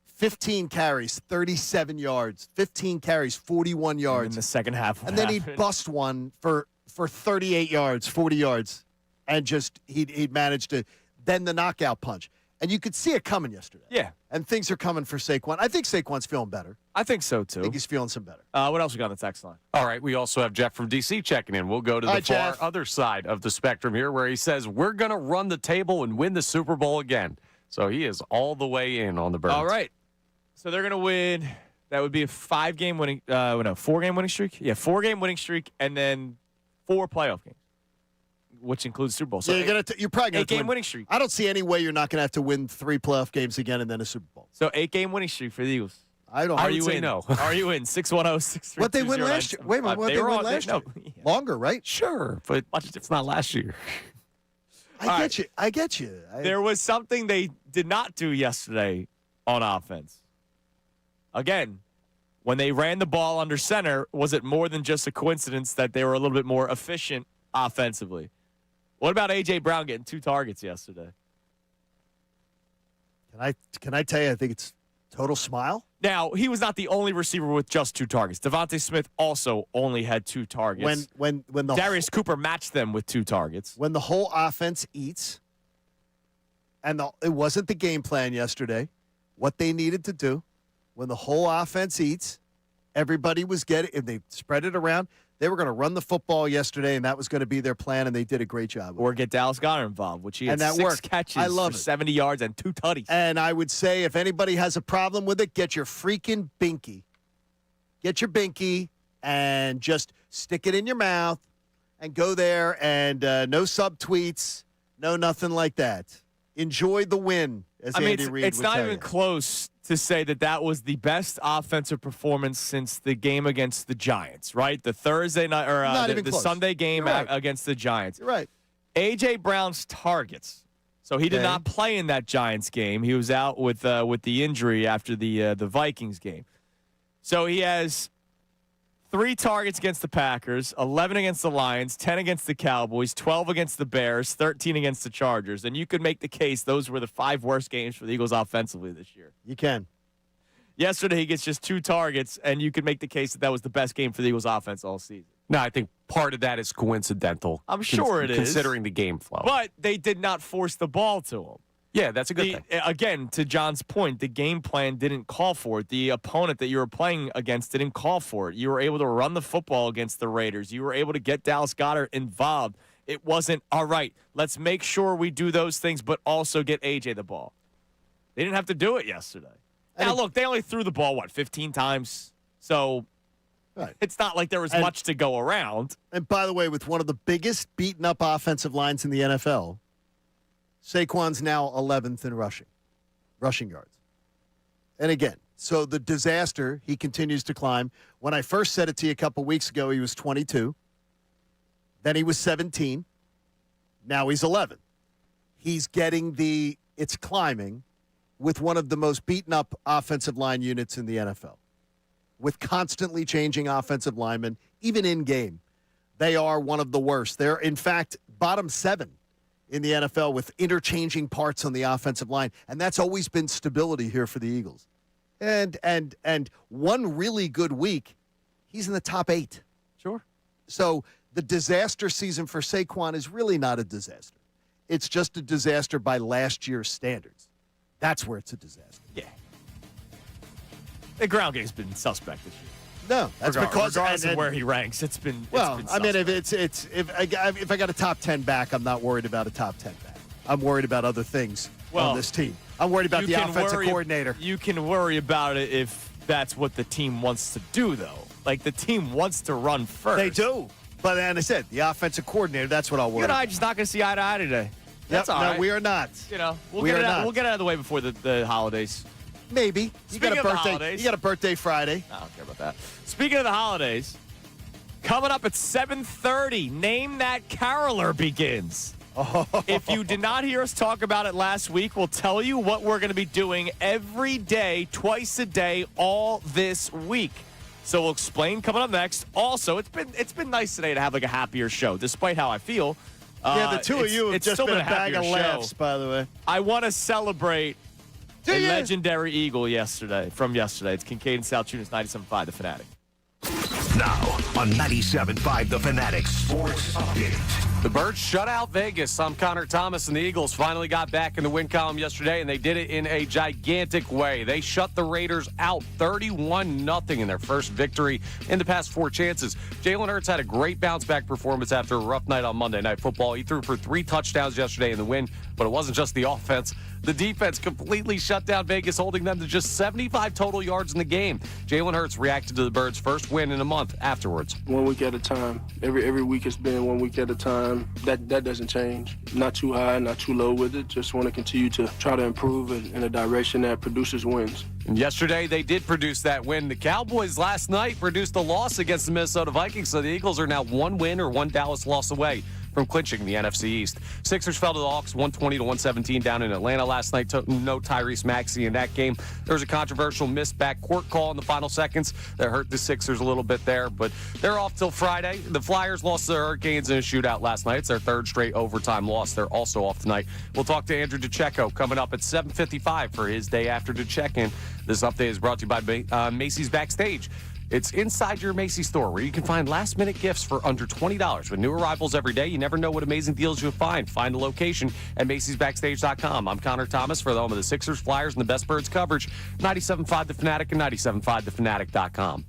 15 carries, 37 yards, 15 carries, 41 yards. In the second half. And then he'd bust one for 38 yards, 40 yards, and just he'd manage to then the knockout punch. And you could see it coming yesterday. Yeah. And things are coming for Saquon. I think Saquon's feeling better. I think so, too. I think he's feeling some better. What else we got on the text line? All right, we also have Jeff from D.C. checking in. We'll go to the far other side of the spectrum here where he says, we're going to run the table and win the Super Bowl again. So he is all the way in on the Birds. All right. So they're going to win. That would be a 4-game winning streak. Yeah, 4-game winning streak and then 4 playoff games, which includes Super Bowl. So yeah, you're probably going to 8-game winning streak. I don't see any way you're not going to have to win 3 playoff games again and then a Super Bowl. So 8-game winning streak for the Eagles. I don't. Are you in? No. Are you in? 610-632-0975. What they win last year? Wait a minute. What they won last year? Yeah. Longer, right? Sure, but it's not last year. I get you. There was something they did not do yesterday on offense. Again, when they ran the ball under center, was it more than just a coincidence that they were a little bit more efficient offensively? What about A.J. Brown getting 2 targets yesterday? Can I tell you, I think it's total smile. Now, he was not the only receiver with just 2 targets. Devontae Smith also only had 2 targets. When the Darius Cooper matched them with 2 targets. when the whole offense eats, and it wasn't the game plan yesterday, what they needed to do, when the whole offense eats, everybody was getting, if they spread it around, they were going to run the football yesterday, and that was going to be their plan, and they did a great job. Or get Dallas Goedert involved, which he had And that 6 worked. catches I love for it. 70 yards and 2 tutties. And I would say if anybody has a problem with it, get your freaking binky. Get your binky and just stick it in your mouth and go there and no subtweets, no nothing like that. Enjoy the win, as Andy Reid it's would not tell even you. close to say that was the best offensive performance since the game against the Giants, right? The Thursday night or Not even the close. Sunday game You're right. against the Giants. You're right. A.J. Brown's targets. So he did Okay. not play in that Giants game. He was out with the injury after the Vikings game. So he has 3 targets against the Packers, 11 against the Lions, 10 against the Cowboys, 12 against the Bears, 13 against the Chargers. And you could make the case those were the 5 worst games for the Eagles offensively this year. You can. Yesterday, he gets just 2 targets, and you could make the case that was the best game for the Eagles offense all season. No, I think part of that is coincidental. I'm sure it is. Considering the game flow. But they did not force the ball to him. Yeah, that's a good thing. Again, to John's point, the game plan didn't call for it. The opponent that you were playing against didn't call for it. You were able to run the football against the Raiders. You were able to get Dallas Goedert involved. It wasn't, all right, let's make sure we do those things, but also get A.J. the ball. They didn't have to do it yesterday. Now, look, they only threw the ball, 15 times? So Right. it's not like there was much to go around. And by the way, with one of the biggest beaten up offensive lines in the NFL, Saquon's now 11th in rushing yards. And again, so the disaster, he continues to climb. When I first said it to you a couple weeks ago, he was 22. Then he was 17. Now he's 11. He's getting it's climbing with one of the most beaten up offensive line units in the NFL. With constantly changing offensive linemen, even in game, they are one of the worst. They're, in fact, bottom 7 in the NFL with interchanging parts on the offensive line, and that's always been stability here for the Eagles. And one really good week, he's in the top 8. Sure. So the disaster season for Saquon is really not a disaster. It's just a disaster by last year's standards. That's where it's a disaster. Yeah. The ground game's been suspect this year. No, that's because regardless of where he ranks, it's been. Well, it's been I mean, suspect. if I got a top 10 back, I'm not worried about a top 10 back. I'm worried about other things on this team. I'm worried about the offensive coordinator. You can worry about it if that's what the team wants to do, though. Like, the team wants to run first. They do. But as I said, the offensive coordinator, that's what I'll worry You and I about. just not going to see eye to eye today. That's Yep, all no, right. we are not. You know, we'll We get are it out, not. we'll get it out of the way before the holidays. Maybe. You Speaking got a of the birthday. holidays- You got a birthday Friday. I don't care about that. Speaking of the holidays, coming up at 7:30, Name That Caroler begins. If you did not hear us talk about it last week, we'll tell you what we're going to be doing every day, twice a day, all this week. So we'll explain coming up next. Also, it's been nice today to have like a happier show, despite how I feel. Yeah, the two of you have it's just still been a happier bag of show. laughs, by the way. I want to celebrate Do a you? legendary Eagle from yesterday. It's Kincade Salciunas, 97.5, The Fanatic. Now on 97.5 The Fanatic Sports Update. The Birds shut out Vegas. I'm Connor Thomas, and the Eagles finally got back in the win column yesterday, and they did it in a gigantic way. They shut the Raiders out 31-0 in their first victory in the past 4 chances. Jalen Hurts had a great bounce-back performance after a rough night on Monday Night Football. He threw for 3 touchdowns yesterday in the win, but it wasn't just the offense. The defense completely shut down Vegas, holding them to just 75 total yards in the game. Jalen Hurts reacted to the Birds' first win in a month afterwards. 1 week at a time. Every week it's been 1 week at a time. That doesn't change. Not too high, not too low with it. Just want to continue to try to improve in a direction that produces wins. And yesterday, they did produce that win. The Cowboys last night produced a loss against the Minnesota Vikings, so the Eagles are now 1 win or 1 Dallas loss away from clinching the NFC East. Sixers fell to the Hawks 120-117 down in Atlanta last night. No Tyrese Maxey in that game. There was a controversial missed backcourt call in the final seconds that hurt the Sixers a little bit there, but they're off till Friday. The Flyers lost to the Hurricanes in a shootout last night. It's their third straight overtime loss. They're also off tonight. We'll talk to Andrew DeCecco coming up at 7:55 for his day after to check in. This update is brought to you by Macy's Backstage. It's inside your Macy's store where you can find last-minute gifts for under $20. With new arrivals every day, you never know what amazing deals you'll find. Find the location at Macy'sBackstage.com. I'm Connor Thomas for the home of the Sixers, Flyers, and the Best Birds coverage. 97.5 The Fanatic and 97.5TheFanatic.com.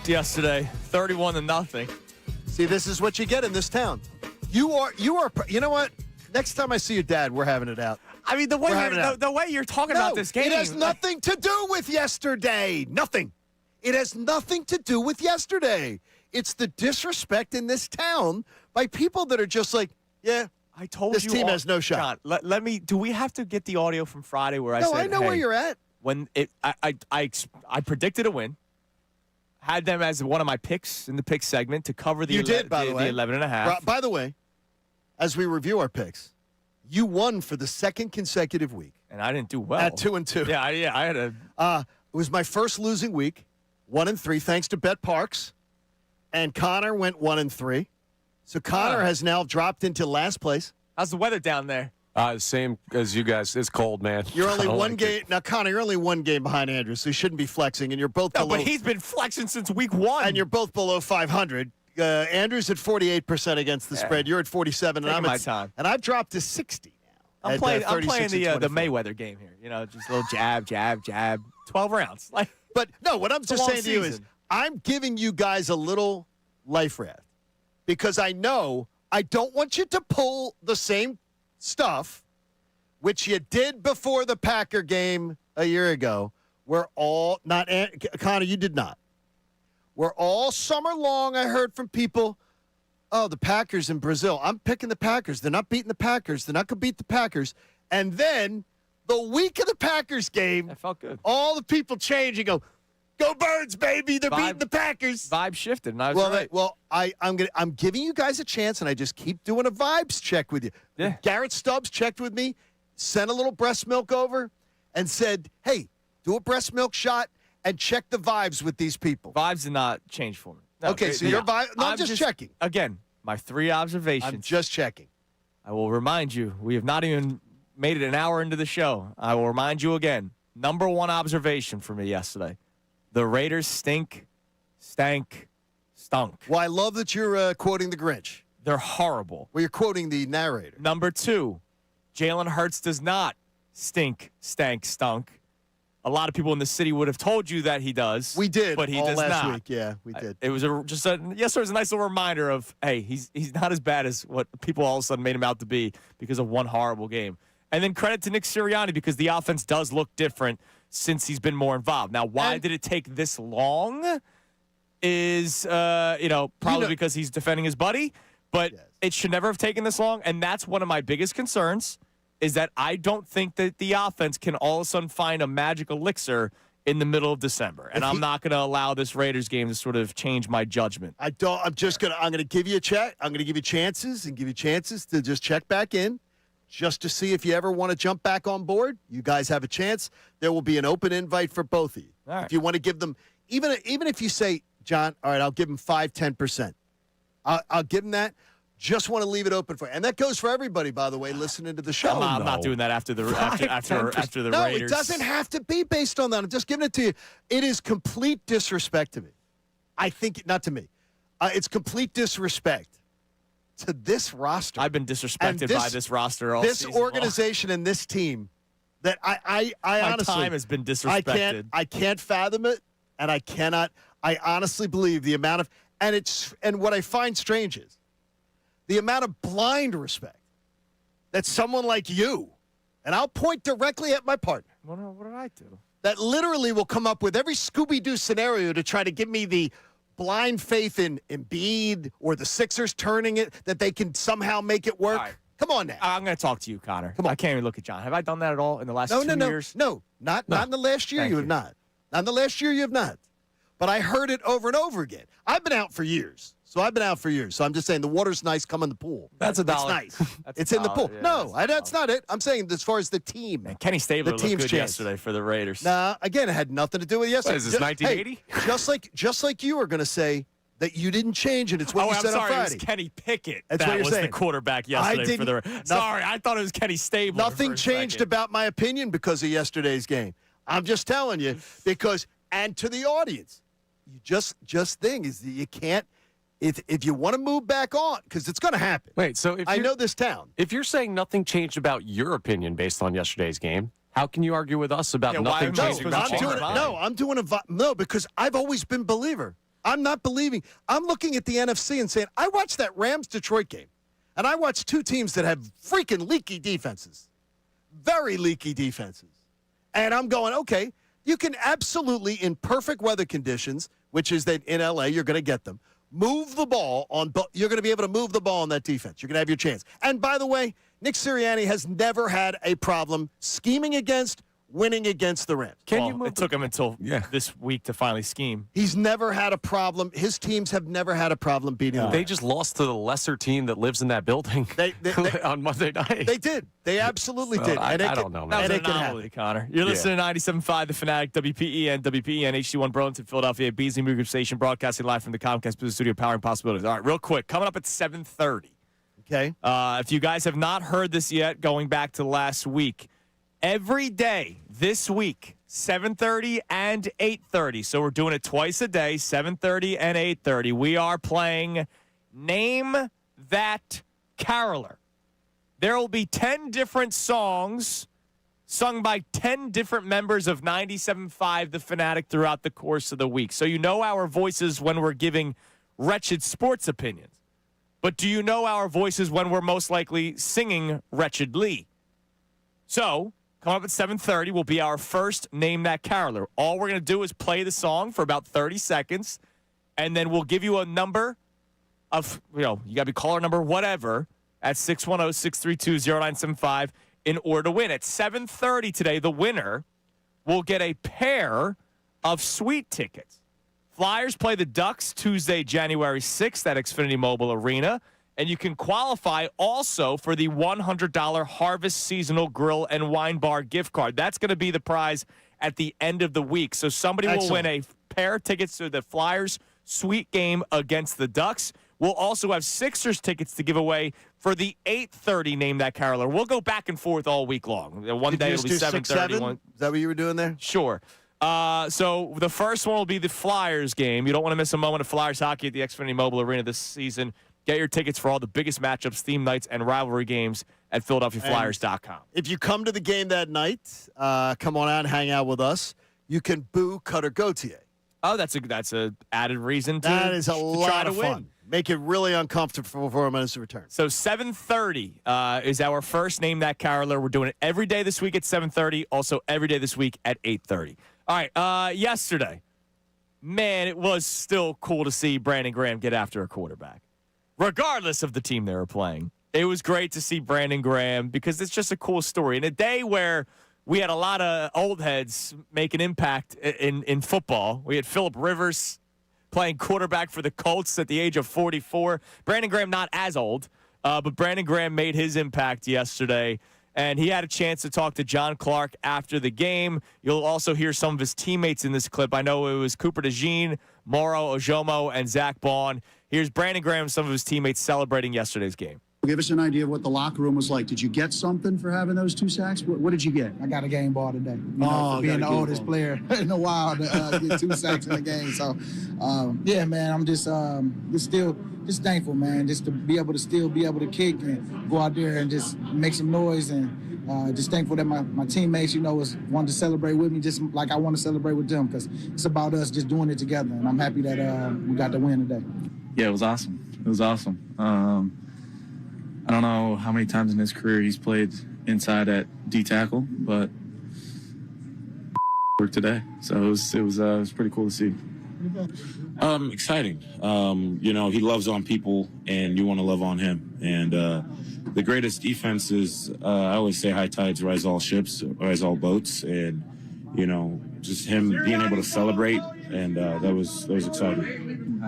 yesterday, 31-0. See, this is what you get in this town. You know what? Next time I see your dad, we're having it out. I mean, the way you're talking about this game. It has nothing to do with yesterday. Nothing. It has nothing to do with yesterday. It's the disrespect in this town by people that are just like, yeah, I told this you team all, has no shot. John, let me. Do we have to get the audio from Friday where I said, I know where you're at. When I predicted a win, had them as one of my picks in the pick segment to cover the 11.5. By the way, as we review our picks, you won for the second consecutive week. And I didn't do well. At 2-2. Yeah, I had a. It was my first losing week, 1-3, thanks to Bet Parks. And Connor went 1-3. So Connor has now dropped into last place. How's the weather down there? Same as you guys. It's cold, man. You're only one game. Now, Connor, you're only one game behind Andrew, so you shouldn't be flexing. And you're both below. But he's been flexing since week 1. And you're both below 500. Andrew's at 48% against the spread. You're at 47, and I'm my time. And I've dropped to 60 now. I'm playing the Mayweather game here. You know, just a little jab, jab, jab. 12 rounds. But no, what I'm just saying to you is, season. I'm giving you guys a little life raft because I know I don't want you to pull the same stuff which you did before the Packer game a year ago. We're all not Connor, you did not. We're all summer long. I heard from people, oh, the Packers in Brazil. I'm picking the Packers. They're not beating the Packers. They're not going to beat the Packers. And then the week of the Packers game, that felt good. All the people change and go Birds, baby! They're beating the Packers. Vibe shifted, and I was right. I'm giving you guys a chance, and I just keep doing a vibes check with you. Yeah. Garrett Stubbs checked with me, sent a little breast milk over, and said, "Hey, do a breast milk shot and check the vibes with these people." Vibes did not change for me. No, okay, so your vibe. No, I'm just checking. Again, my 3 observations. I'm just checking. I will remind you, we have not even made it an hour into the show. I will remind you again. Number 1 observation for me yesterday. The Raiders stank. Well, I love that you're quoting the Grinch. They're horrible. Well, you're quoting the narrator. Number 2, Jalen Hurts does not stunk. A lot of people in the city would have told you that he does. We did, but he all does last not. week. Yeah, we did. It was it was a nice little reminder of, hey, he's not as bad as what people all of a sudden made him out to be because of one horrible game. And then credit to Nick Sirianni because the offense does look different since he's been more involved. Now, why did it take this long? Is probably because he's defending his buddy, but it should never have taken this long. And that's one of my biggest concerns. Is that I don't think that the offense can all of a sudden find a magic elixir in the middle of December. And I'm not going to allow this Raiders game to sort of change my judgment. I'm going to give you a check. I'm going to give you chances to just check back in just to see if you ever want to jump back on board. You guys have a chance. There will be an open invite for both of you. All right. If you want to give them, even if you say, John, all right, I'll give him 5-10%. I'll give him that. Just want to leave it open for you. And that goes for everybody, by the way, listening to the show. I'm not doing that after the Raiders. No, it doesn't have to be based on that. I'm just giving it to you. It is complete disrespect to me. I think, not to me. It's complete disrespect to this roster. I've been disrespected by this roster all season this organization long. And this team that I honestly. My time has been disrespected. I can't fathom it, and I honestly believe the amount of, and what I find strange is, the amount of blind respect that someone like you, and I'll point directly at my partner. What did I do? That literally will come up with every Scooby-Doo scenario to try to give me the blind faith in Embiid or the Sixers turning it, that they can somehow make it work. Right. Come on now. I'm going to talk to you, Connor. Come on. I can't even look at John. Have I done that at all in the last 2 years? No, not in the last year. Thank You have not. Not in the last year. You have not. But I heard it over and over again. I've been out for years. So I'm just saying the water's nice. Come in the pool. That's $1. It's nice. It's in the pool. Yeah, no, that's not it. I'm saying as far as the team. Man, Kenny Stabler looked good yesterday for the Raiders. Nah, again, it had nothing to do with yesterday. What is this, 1980? Hey, just like you were going to say that you didn't change it. It's what you said on Friday. It was Kenny Pickett. That's that what you're was saying. The quarterback yesterday for the Raiders. Sorry, I thought it was Kenny Stabler. Nothing changed about my opinion because of yesterday's game. I'm just telling you and to the audience, you just thing is that you can't. If you want to move back on, because it's going to happen. Wait, so I know this town. If you're saying nothing changed about your opinion based on yesterday's game, how can you argue with us about nothing changing about I'm doing a because I've always been believer. I'm not believing. I'm looking at the NFC and saying, I watched that Rams-Detroit game, and I watched two teams that have freaking leaky defenses, very leaky defenses. And I'm going, okay, you can absolutely, in perfect weather conditions, which is that in L.A. you're going to get them, move the ball on. You're going to be able to move the ball on that defense. You're going to have your chance. And by the way, Nick Sirianni has never had a problem scheming against, winning against the Rams. It took him until this week to finally scheme. He's never had a problem. His teams have never had a problem beating them. They just lost to the lesser team that lives in that building on Monday night. They did. They absolutely did. I don't know, man. That was an anomaly, Connor. You're listening to 97.5 The Fanatic, WPEN, HD1 Burlington, Philadelphia, Beasley Media Group Station, broadcasting live from the Comcast Business Studio, powering possibilities. All right, real quick, coming up at 7:30. Okay. If you guys have not heard this yet, going back to last week, every day this week, 7:30 and 8:30. So we're doing it twice a day, 7:30 and 8:30. We are playing Name That Caroler. There will be 10 different songs sung by 10 different members of 97.5 The Fanatic throughout the course of the week. So you know our voices when we're giving wretched sports opinions. But do you know our voices when we're most likely singing wretchedly? So, coming up at 7:30 will be our first Name That Caroler. All we're going to do is play the song for about 30 seconds, and then we'll give you a number of, you got to be caller number whatever at 610-632-0975 in order to win. At 7:30 today, the winner will get a pair of suite tickets. Flyers play the Ducks Tuesday, January 6th at Xfinity Mobile Arena. And you can qualify also for the $100 Harvest Seasonal Grill and Wine Bar gift card. That's going to be the prize at the end of the week. So somebody will win a pair of tickets to the Flyers suite game against the Ducks. We'll also have Sixers tickets to give away for the 8:30 Name That Caroler. We'll go back and forth all week long. One day it'll be 7:30. Is that what you were doing there? Sure. So the first one will be the Flyers game. You don't want to miss a moment of Flyers hockey at the Xfinity Mobile Arena this season. Get your tickets for all the biggest matchups, theme nights, and rivalry games at PhiladelphiaFlyers.com. If you come to the game that night, come on out and hang out with us. You can boo Cutter Gauthier. Oh, that's a added reason to That is a to lot try to of win. fun. Make it really uncomfortable for him on his return. So 7:30 is our first Name That Caroler. We're doing it every day this week at 7:30. Also every day this week at 8:30. All right. Yesterday, man, it was still cool to see Brandon Graham get after a quarterback, regardless of the team they were playing. It was great to see Brandon Graham because it's just a cool story. In a day where we had a lot of old heads make an impact in football, we had Phillip Rivers playing quarterback for the Colts at the age of 44. Brandon Graham not as old, but Brandon Graham made his impact yesterday. And he had a chance to talk to John Clark after the game. You'll also hear some of his teammates in this clip. I know it was Cooper DeJean, Mauro Ojomo, and Zach Baun. Here's Brandon Graham and some of his teammates celebrating yesterday's game. Give us an idea of what the locker room was like. Did you get something for having those 2 sacks? What did you get? I got a game ball today. For being the oldest player in a while to get 2 sacks in the game. So, yeah, man, I'm just thankful, man, just to be able to kick and go out there and just make some noise, and just thankful that my teammates, wanted to celebrate with me just like I want to celebrate with them, because it's about us just doing it together, and I'm happy that we got the win today. Yeah, it was awesome. It was awesome. I don't know how many times in his career he's played inside at D tackle, but worked today, so it was pretty cool to see. Exciting. He loves on people, and you want to love on him. And the greatest defense is, I always say, high tides rise all ships, rise all boats, and just him being able to celebrate, and that was exciting.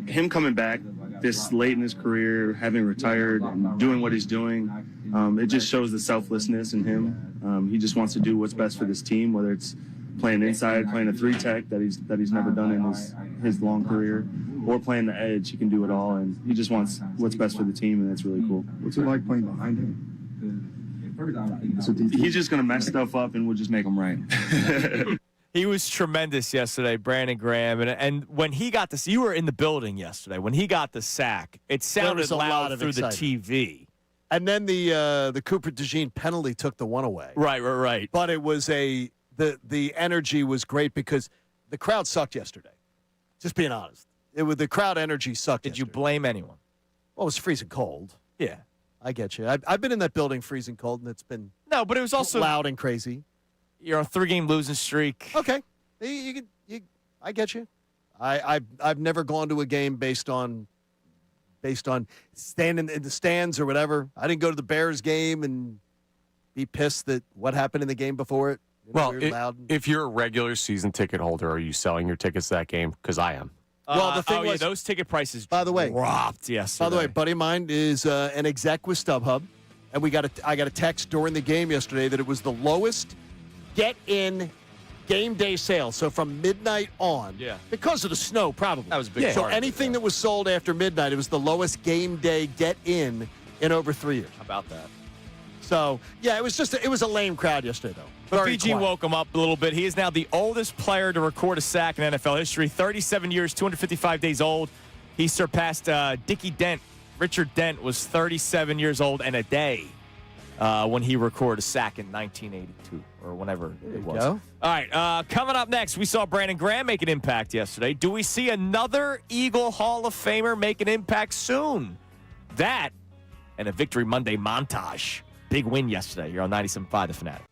Him coming back this late in his career, having retired, and doing what he's doing, it just shows the selflessness in him. He just wants to do what's best for this team, whether it's playing inside, playing a 3-tech that he's never done in his long career, or playing the edge. He can do it all, and he just wants what's best for the team, and that's really cool. What's it like playing behind him? He's just going to mess stuff up, and we'll just make him right. He was tremendous yesterday, Brandon Graham. And when he got this, you were in the building yesterday. When he got the sack, it sounded loud through the TV. And then the Cooper DeJean penalty took the one away. Right. But it was the energy was great because the crowd sucked yesterday. Just being honest. The crowd energy sucked. Did you blame anyone? Well, it was freezing cold. Yeah. I get you. I've been in that building freezing cold, and it's been No, but it was also loud and crazy. You're on a 3-game losing streak. Okay. I get you. I've never gone to a game based on standing in the stands or whatever. I didn't go to the Bears game and be pissed that what happened in the game before it. Well, we were loud. if you're a regular season ticket holder, are you selling your tickets to that game? Because I am. Well, the thing was, those ticket prices by the way, dropped yesterday. By the way, a buddy of mine is an exec with StubHub, and I got a text during the game yesterday that it was the lowest get-in game day sale. So from midnight on, because of the snow, probably. That was a big So part of it, anything that was sold after midnight, it was the lowest game day get-in in over 3 years. How about that? So, yeah, it was a lame crowd yesterday, though. But Very BG quiet. woke him up a little bit. He is now the oldest player to record a sack in NFL history. 37 years, 255 days old. He surpassed Dickie Dent. Richard Dent was 37 years old and a day when he recorded a sack in 1982 or whenever it was. Go. All right, coming up next, we saw Brandon Graham make an impact yesterday. Do we see another Eagle Hall of Famer make an impact soon? That and a Victory Monday montage. Big win yesterday here on 97.5 The Fanatic.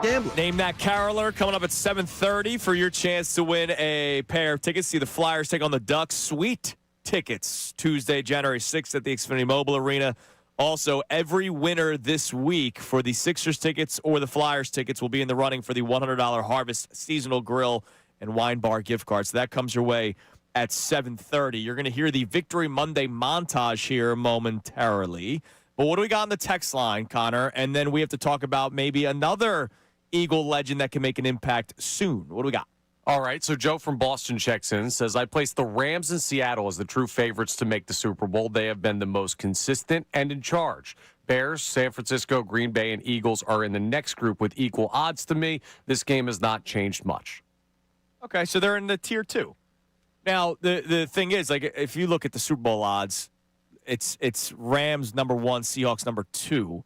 gambling. Name That Caroler coming up at 7:30 for your chance to win a pair of tickets. See the Flyers take on the Ducks. Sweet tickets Tuesday, January 6th at the Xfinity Mobile Arena. Also, every winner this week for the Sixers tickets or the Flyers tickets will be in the running for the $100 Harvest Seasonal Grill and Wine Bar gift card. So that comes your way at 7:30. You're going to hear the Victory Monday montage here momentarily. But what do we got on the text line, Connor? And then we have to talk about maybe another Eagle legend that can make an impact soon. What do we got? All right, so Joe from Boston checks in, says, I place the Rams in Seattle as the true favorites to make the Super Bowl. They have been the most consistent and in charge. Bears, San Francisco, Green Bay, and Eagles are in the next group with equal odds to me. This game has not changed much. Okay, so they're in the tier 2. Now, the thing is, like, if you look at the Super Bowl odds, it's Rams number 1, Seahawks number 2.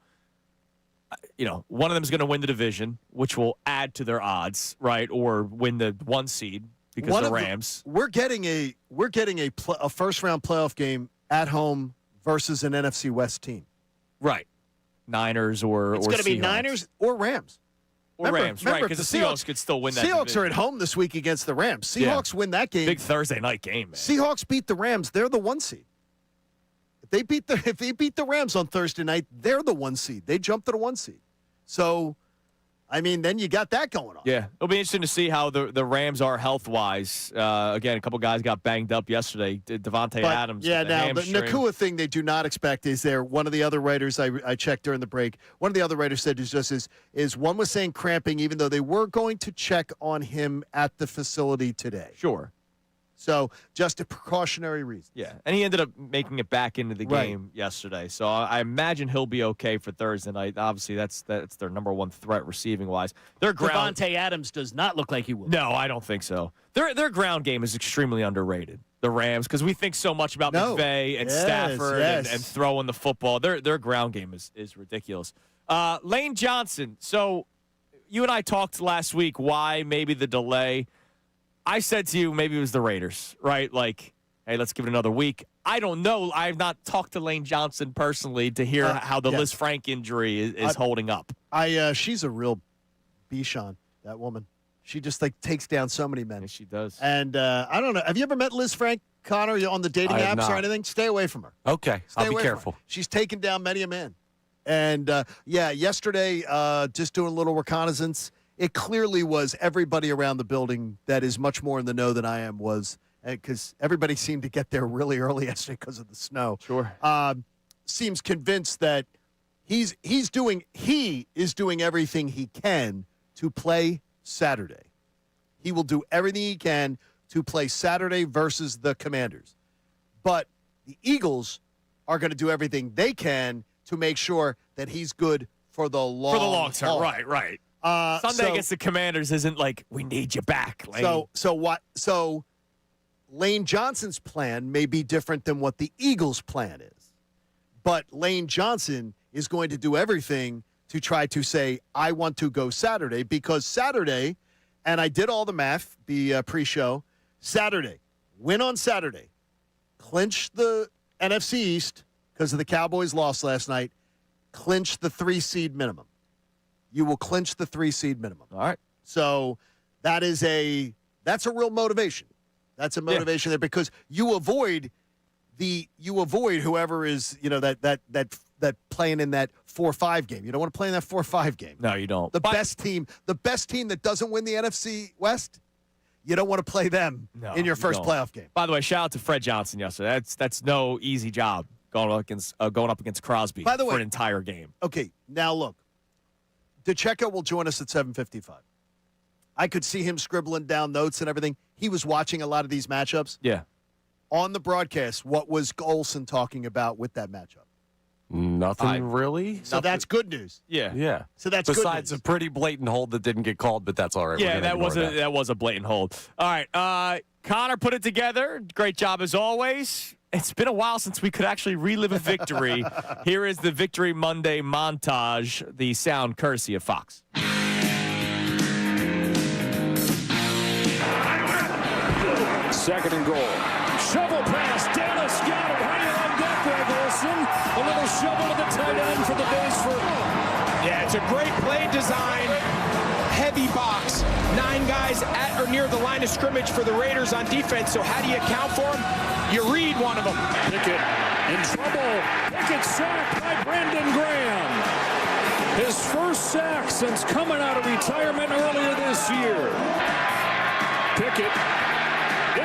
One of them is going to win the division, which will add to their odds, right? Or win the 1 seed because the Rams. We're getting a first round playoff game at home versus an NFC West team, right? Niners or it's going to be Niners or Rams. Rams, right? Because the Seahawks could still win that. Seahawks division. are at home this week against the Rams. Seahawks win that game. Big Thursday night game, man. Seahawks beat the Rams. They're the 1 seed. If they beat the Rams on Thursday night, they're the 1 seed. They jump to the 1 seed. So, I mean, then you got that going on. Yeah, it'll be interesting to see how the Rams are health-wise. Again, a couple guys got banged up yesterday. Devontae Adams. Yeah, now hamstring. the Nakua thing they do not expect is there. One of the other writers I checked during the break, one of the other writers said is one was saying cramping, even though they were going to check on him at the facility today. Sure. So just a precautionary reason. Yeah, and he ended up making it back into the game yesterday. So I imagine he'll be okay for Thursday night. Obviously, that's their number 1 threat receiving-wise. Their ground Devontae Adams does not look like he will. No, I don't think so. Their ground game is extremely underrated, the Rams, because we think so much about McVay and Stafford and throwing the football. Their ground game is ridiculous. Lane Johnson. So you and I talked last week why maybe the delay. I said to you, maybe it was the Raiders, right? Like, hey, let's give it another week. I don't know. I have not talked to Lane Johnson personally to hear how the Liz Frank injury is holding up. She's a real Bichon, that woman. She just takes down so many men. Yes, she does. And I don't know. Have you ever met Liz Frank, Connor, on the dating apps or anything? Stay away from her. Okay, I'll be careful. She's taken down many a man. And, yesterday, just doing a little reconnaissance, it clearly was everybody around the building that is much more in the know than I am was, because everybody seemed to get there really early yesterday because of the snow. Sure. Seems convinced that he is doing everything he can to play Saturday. He will do everything he can to play Saturday versus the Commanders. But the Eagles are going to do everything they can to make sure that he's good for the long term. haul. Right. Sunday against the Commanders isn't like we need you back, Lane. So Lane Johnson's plan may be different than what the Eagles' plan is. But Lane Johnson is going to do everything to try to say, I want to go Saturday, because Saturday, and I did all the math, the pre-show, Saturday, win on Saturday, clinch the NFC East because of the Cowboys' loss last night, clinch the 3-seed minimum. You will clinch the 3-seed minimum. All right. So that's a real motivation. That's a motivation there, because you avoid whoever is, that playing in that 4-5 game. You don't want to play in that 4-5 game. No, you don't. The best team that doesn't win the NFC West, you don't want to play them in your first playoff game. By the way, shout out to Fred Johnson yesterday. That's no easy job going up against Crosby for an entire game. Okay, now look. DeCecco will join us at 7:55. I could see him scribbling down notes and everything. He was watching a lot of these matchups. Yeah. On the broadcast, what was Olsen talking about with that matchup? Nothing really. So that's good news. Yeah. So that's besides good news. a pretty blatant hold that didn't get called, but that's all right. Yeah, that was a blatant hold. All right, Connor put it together. Great job as always. It's been a while since we could actually relive a victory. Here is the Victory Monday montage, the sound courtesy of Fox. Second and goal. Shovel pass. Dennis got it. Right on deck, Greg Olsen. A little shovel to the tight end for the base for. Yeah, it's a great play design. heavy box. 9 guys at or near the line of scrimmage for the Raiders on defense. So how do you account for them? You read one of them. Pickett in trouble. Pickett sacked by Brandon Graham. His first sack since coming out of retirement earlier this year. Pickett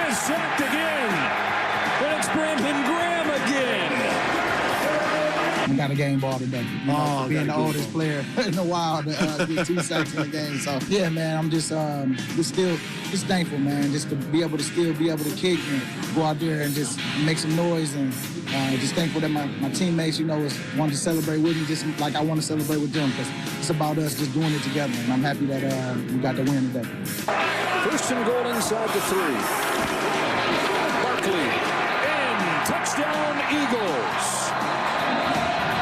is sacked again. And it's Brandon Graham again. I got a game ball today. Being the oldest player in a while to get 2 sacks in the game. So yeah, man, I'm just still thankful, man, just to be able to still be able to kick and go out there and just make some noise, and just thankful that my teammates, wanted to celebrate with me just like I want to celebrate with them, because it's about us just doing it together, and I'm happy that we got the win today. First and goal inside the 3. Barkley in, touchdown Eagles.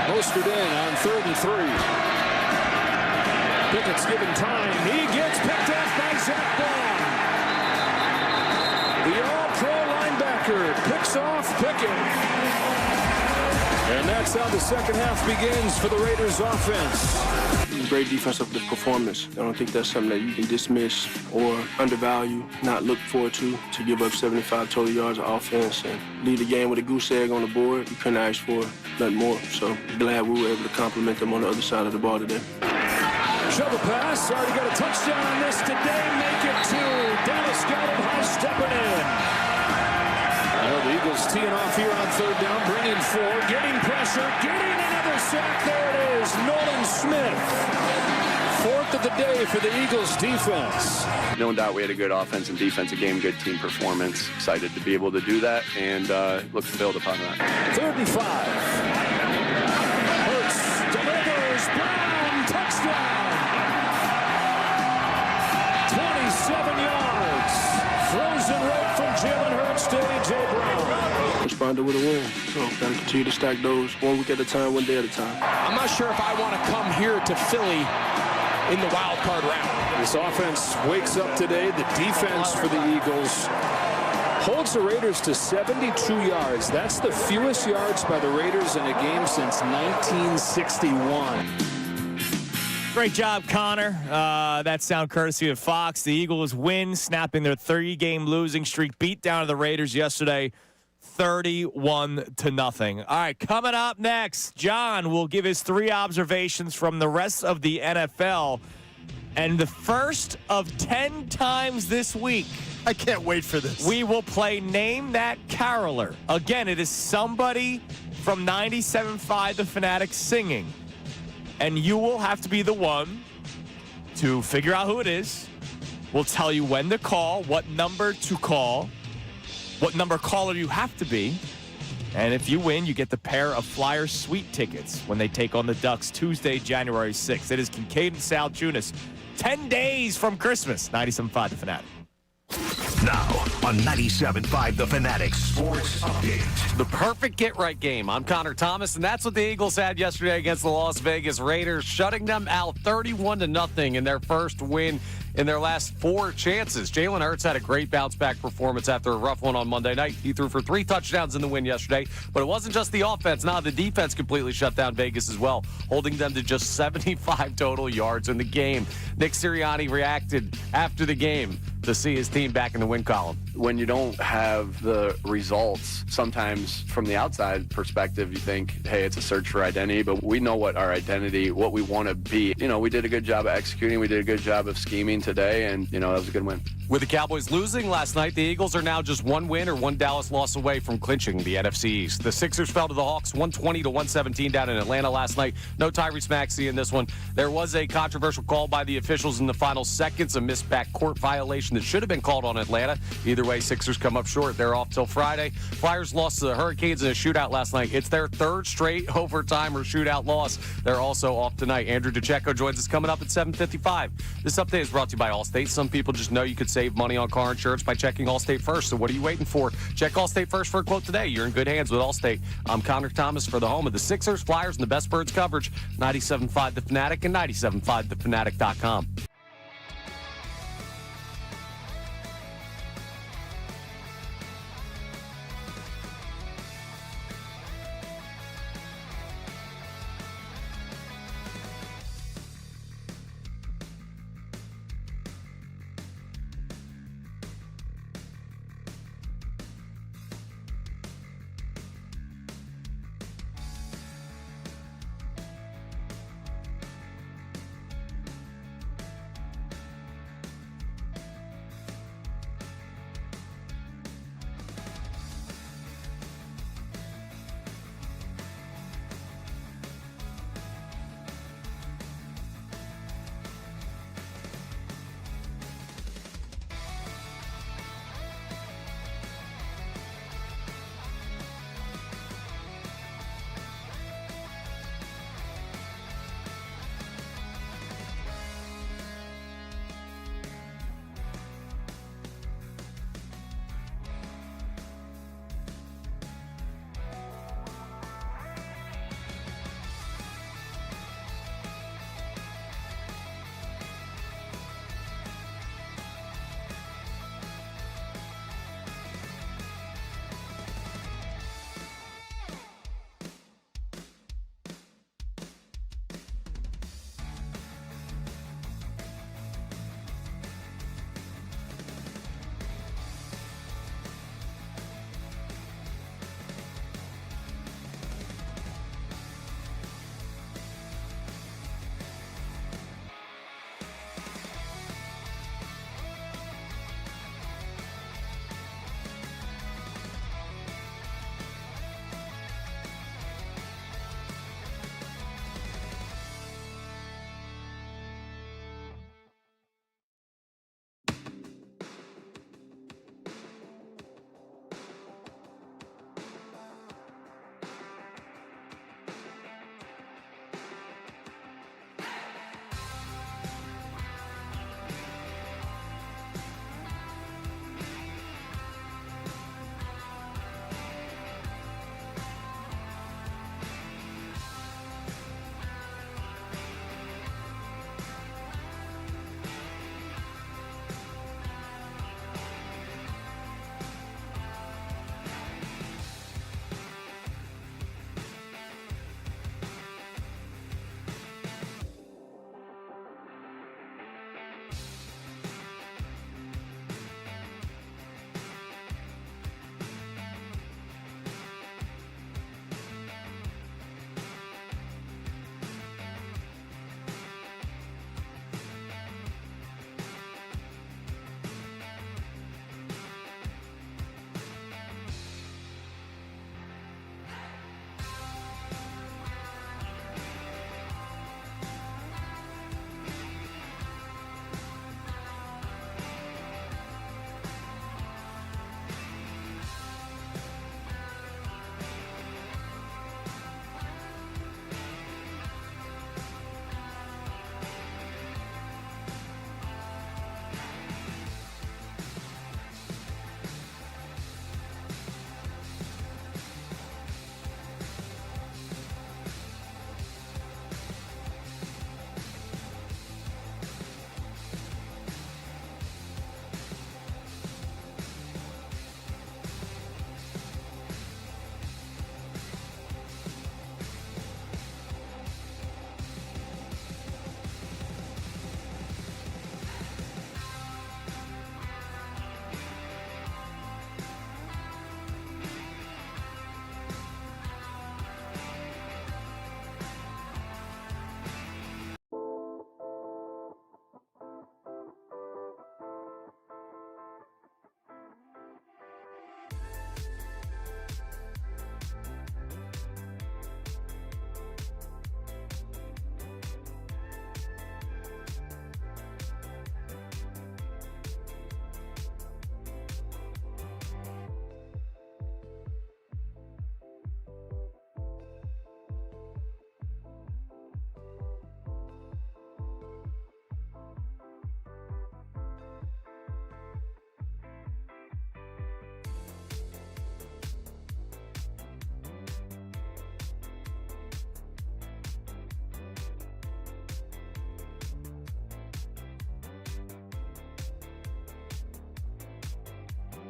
Posted in on 3rd and 3. Pickett's given time. He gets picked off by Zach Bond. The all-pro linebacker picks off Pickett. And that's how the second half begins for the Raiders offense. Great defensive performance. I don't think that's something that you can dismiss or undervalue, not look forward to give up 75 total yards of offense and lead the game with a goose egg on the board. We couldn't ask for nothing more. So glad we were able to compliment them on the other side of the ball today. Shovel pass. Already got a touchdown on this today. Make it 2. Dallas Goedert high stepping in. The Eagles teeing off here on 3rd down, bringing 4, getting pressure, getting another sack. There it is, Nolan Smith. 4th of the day for the Eagles defense. No doubt we had a good offense and defensive game, good team performance. Excited to be able to do that and look to build upon that. 3rd and 5. Hurts delivers, Brown, touchdown. 27 yards. Frozen right from Jalen Hurts to A.J. Brown. Responded with a win. So got to continue to stack those 1 week at a time, 1 day at a time. I'm not sure if I want to come here to Philly in the wild card round. This offense wakes up today. The defense for the Eagles holds the Raiders to 72 yards. That's the fewest yards by the Raiders in a game since 1961. Great job, Connor. That sound courtesy of Fox. The Eagles win, snapping their 30-game losing streak. Beat down to the Raiders yesterday, 31-0. All right, coming up next, John will give his 3 observations from the rest of the NFL. And the first of 10 times this week, I can't wait for this. we will play Name That Caroler. Again, it is somebody from 97.5 The Fanatic singing. And you will have to be the one to figure out who it is. We'll tell you when to call, what number to call, what number caller you have to be. And if you win, you get the pair of Flyers Suite tickets when they take on the Ducks Tuesday, January 6th. It is Kincade Salciunas. 10 days from Christmas. 97.5 The Fanatic. Now on 97.5 The Fanatic Sports Update. The perfect get-right game. I'm Connor Thomas, and that's what the Eagles had yesterday against the Las Vegas Raiders, shutting them out 31-0 in their first win in their last 4 chances. Jalen Hurts had a great bounce-back performance after a rough one on Monday night. He threw for 3 touchdowns in the win yesterday, but it wasn't just the offense. Now the defense completely shut down Vegas as well, holding them to just 75 total yards in the game. Nick Sirianni reacted after the game to see his team back in the win column. When you don't have the results, sometimes from the outside perspective, you think, hey, it's a search for identity, but we know what our identity, what we want to be. We did a good job of executing. We did a good job of scheming today, and, that was a good win. With the Cowboys losing last night, the Eagles are now just 1 win or 1 Dallas loss away from clinching the NFC East. The Sixers fell to the Hawks 120-117 down in Atlanta last night. No Tyrese Maxey in this one. There was a controversial call by the officials in the final seconds, a missed backcourt violation that should have been called on Atlanta. Either way, Sixers come up short. They're off till Friday. Flyers lost to the Hurricanes in a shootout last night. It's their 3rd straight overtime or shootout loss. They're also off tonight. Andrew DeCecco joins us coming up at 7:55. This update is brought to you by Allstate. Some people just know you could save money on car insurance by checking Allstate first. So what are you waiting for? Check Allstate first for a quote today. You're in good hands with Allstate. I'm Connor Thomas for the home of the Sixers, Flyers, and the best birds coverage. 97.5 The Fanatic and 97.5thefanatic.com.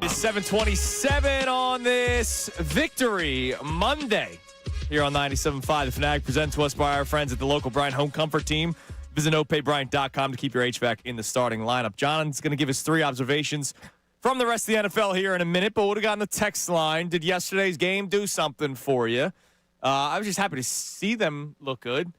It's 7:27 on this Victory Monday here on 97.5. The Fanatic presented to us by our friends at the local Bryant Home Comfort Team. Visit nopayBryant.com to keep your HVAC in the starting lineup. John's going to give us 3 observations from the rest of the NFL here in a minute, but would have gotten the text line. Did yesterday's game do something for you? I was just happy to see them look good.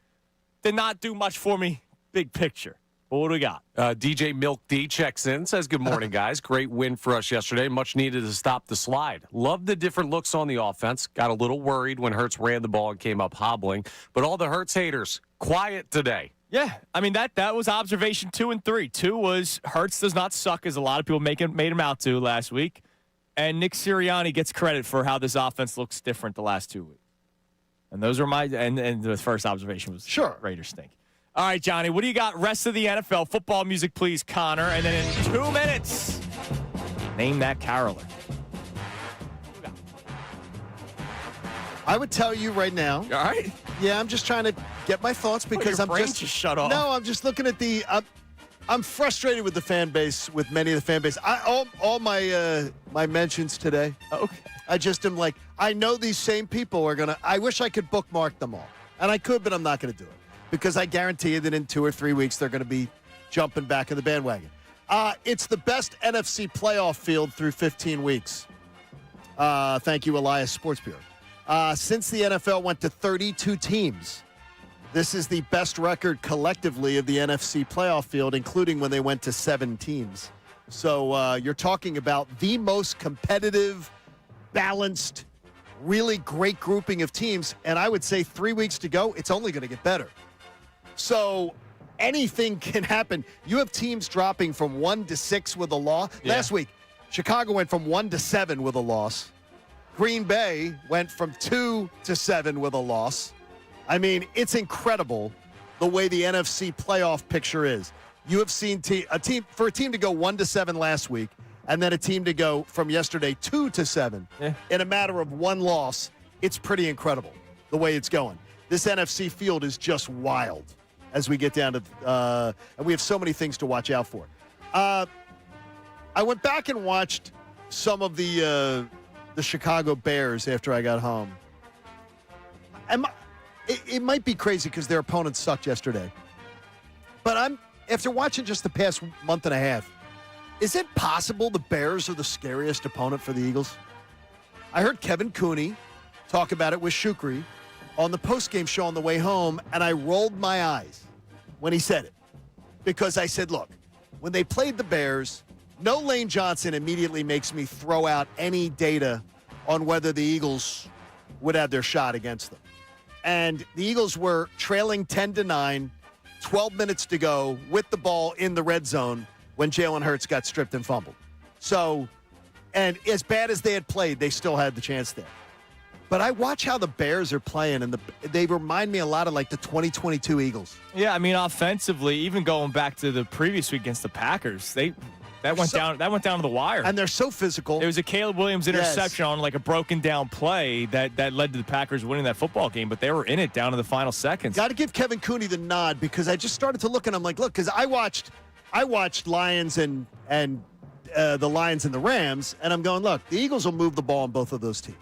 Did not do much for me, big picture. What do we got? DJ Milk D checks in, says, good morning, guys. Great win for us yesterday. Much needed to stop the slide. Love the different looks on the offense. Got a little worried when Hurts ran the ball and came up hobbling. But all the Hurts haters, quiet today. Yeah, I mean, that was observation 2 and 3. 2 was Hurts does not suck, as a lot of people made him out to last week. And Nick Sirianni gets credit for how this offense looks different the last 2 weeks. And those are and the first observation was Raiders stink. All right, Johnny, what do you got? Rest of the NFL. Football music, please, Connor. And then in 2 minutes, name that caroler. I would tell you right now. All right. Yeah, I'm just trying to get my thoughts because your I'm brain just shut off. No, I'm just looking at the. I'm frustrated with the fan base, with many of the fan base. All my my mentions today. Okay. I just am like, I know these same people are gonna. I wish I could bookmark them all, and I could, but I'm not gonna do it because I guarantee you that in 2 or 3 weeks they're gonna be jumping back in the bandwagon. It's the best NFC playoff field through 15 weeks. Thank you, Elias Sports Bureau. Since the NFL went to 32 teams, this is the best record collectively of the NFC playoff field, including when they went to 7 teams. So you're talking about the most competitive, balanced, really great grouping of teams. And I would say 3 weeks to go, it's only going to get better. So anything can happen. You have teams dropping from 1 to 6 with a loss. Yeah. Last week, Chicago went from 1 to 7 with a loss. Green Bay went from 2 to 7 with a loss. I mean, it's incredible the way the NFC playoff picture is. You have seen a team to go 1 to 7 last week, and then a team to go from yesterday 2 to 7 in a matter of 1 loss. It's pretty incredible the way it's going. This NFC field is just wild as we get down to, and we have so many things to watch out for. I went back and watched some of the Chicago Bears after I got home. It might be crazy because their opponents sucked yesterday. But after watching just the past month and a half, is it possible the Bears are the scariest opponent for the Eagles? I heard Kevin Cooney talk about it with Shukri on the postgame show on the way home, and I rolled my eyes when he said it. Because I said, look, when they played the Bears, no Lane Johnson immediately makes me throw out any data on whether the Eagles would have their shot against them. And the Eagles were trailing 10-9, 12 minutes to go with the ball in the red zone when Jalen Hurts got stripped and fumbled. So, and as bad as they had played, they still had the chance there. But I watch how the Bears are playing, and they remind me a lot of like the 2022 Eagles. Yeah, I mean, offensively, even going back to the previous week against the Packers, that went down to the wire. And they're so physical. It was a Caleb Williams interception on like a broken down play that led to the Packers winning that football game, but they were in it down to the final seconds. Got to give Kevin Cooney the nod because I just started to look and I'm like, look, because I watched Lions and the Lions and the Rams, and I'm going, look, the Eagles will move the ball on both of those teams.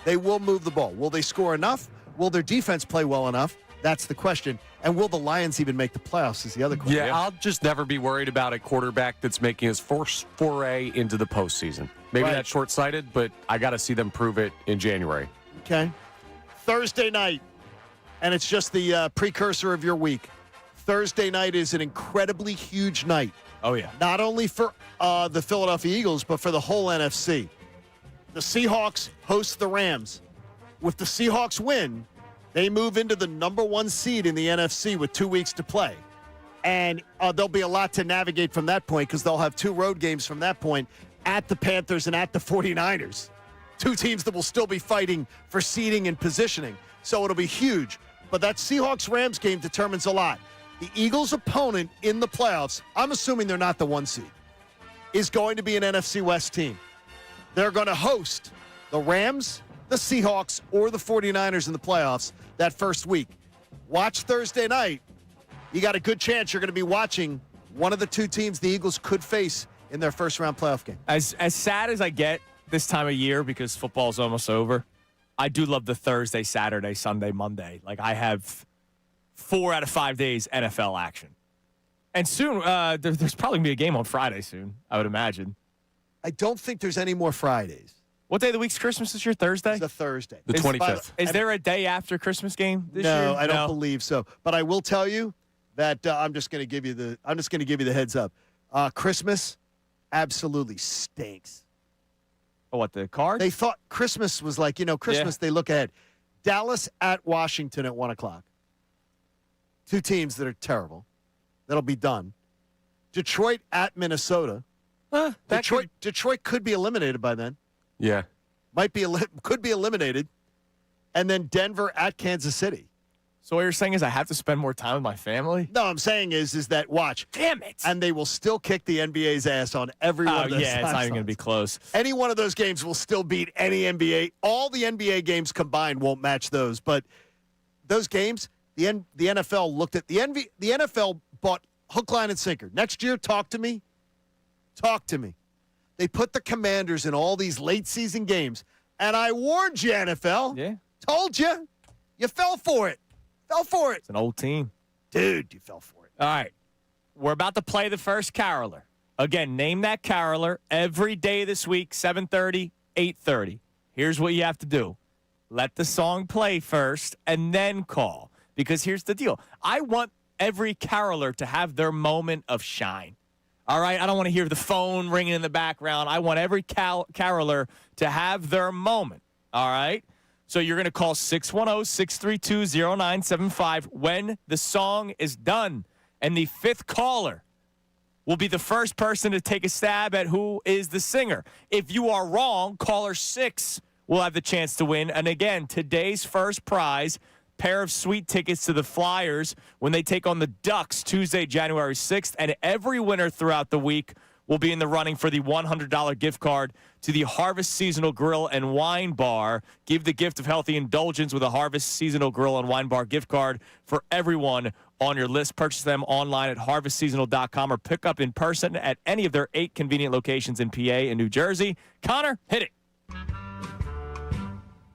They will move the ball. Will they score enough? Will their defense play well enough? That's the question. And will the Lions even make the playoffs is the other question. Yeah, I'll just never be worried about a quarterback that's making his first foray into the postseason. Maybe that's short-sighted, but I got to see them prove it in January. Okay. Thursday night, and it's just the precursor of your week. Thursday night is an incredibly huge night. Oh, yeah. Not only for the Philadelphia Eagles, but for the whole NFC. The Seahawks host the Rams. With the Seahawks win, they move into the number 1 seed in the NFC with 2 weeks to play. And there'll be a lot to navigate from that point because they'll have 2 road games from that point at the Panthers and at the 49ers. 2 teams that will still be fighting for seeding and positioning. So it'll be huge. But that Seahawks-Rams game determines a lot. The Eagles' opponent in the playoffs, I'm assuming they're not the 1 seed, is going to be an NFC West team. They're going to host the Rams, the Seahawks, or the 49ers in the playoffs that first week. Watch Thursday night. You got a good chance you're going to be watching one of the 2 teams the Eagles could face in their first-round playoff game. As sad as I get this time of year because football's almost over, I do love the Thursday, Saturday, Sunday, Monday. Like, I have 4 out of 5 days NFL action. And soon, there's probably going to be a game on Friday soon, I would imagine. I don't think there's any more Fridays. What day of the week's Christmas this year? Thursday? It's a Thursday. The 25th. Is there a day after Christmas game this year? No, I don't believe so. But I will tell you that I'm just going to give you the heads up. Christmas absolutely stinks. Oh, what, the card? They thought Christmas was like, Christmas, They look ahead. Dallas at Washington at 1 o'clock. 2 teams that are terrible. That'll be done. Detroit at Minnesota. Detroit could be eliminated by then. Yeah. Could be eliminated. And then Denver at Kansas City. So what you're saying is I have to spend more time with my family? No, I'm saying is that watch. Damn it. And they will still kick the NBA's ass on every one of those. Yeah, it's not even going to be close. Any one of those games will still beat any NBA. All the NBA games combined won't match those. But those games, the NFL looked at the NFL bought hook, line, and sinker. Next year, talk to me. Talk to me. They put the Commanders in all these late season games. And I warned you, NFL. Yeah. Told you. You fell for it. It's an old team. Dude, you fell for it. All right. We're about to play the first caroler. Again, name that caroler every day this week, 7:30, 8:30. Here's what you have to do. Let the song play first and then call. Because here's the deal. I want every caroler to have their moment of shine. All right? I don't want to hear the phone ringing in the background. I want every caroler to have their moment. All right? So you're going to call 610-632-0975 when the song is done. And the 5th caller will be the first person to take a stab at who is the singer. If you are wrong, caller 6 will have the chance to win. And again, today's first prize, pair of sweet tickets to the Flyers when they take on the Ducks Tuesday, January 6th. And every winner throughout the week will be in the running for the $100 gift card to the Harvest Seasonal Grill and Wine Bar. Give the gift of healthy indulgence with a Harvest Seasonal Grill and Wine Bar gift card for everyone on your list. Purchase them online at harvestseasonal.com or pick up in person at any of their 8 convenient locations in PA and New Jersey. Connor, hit it.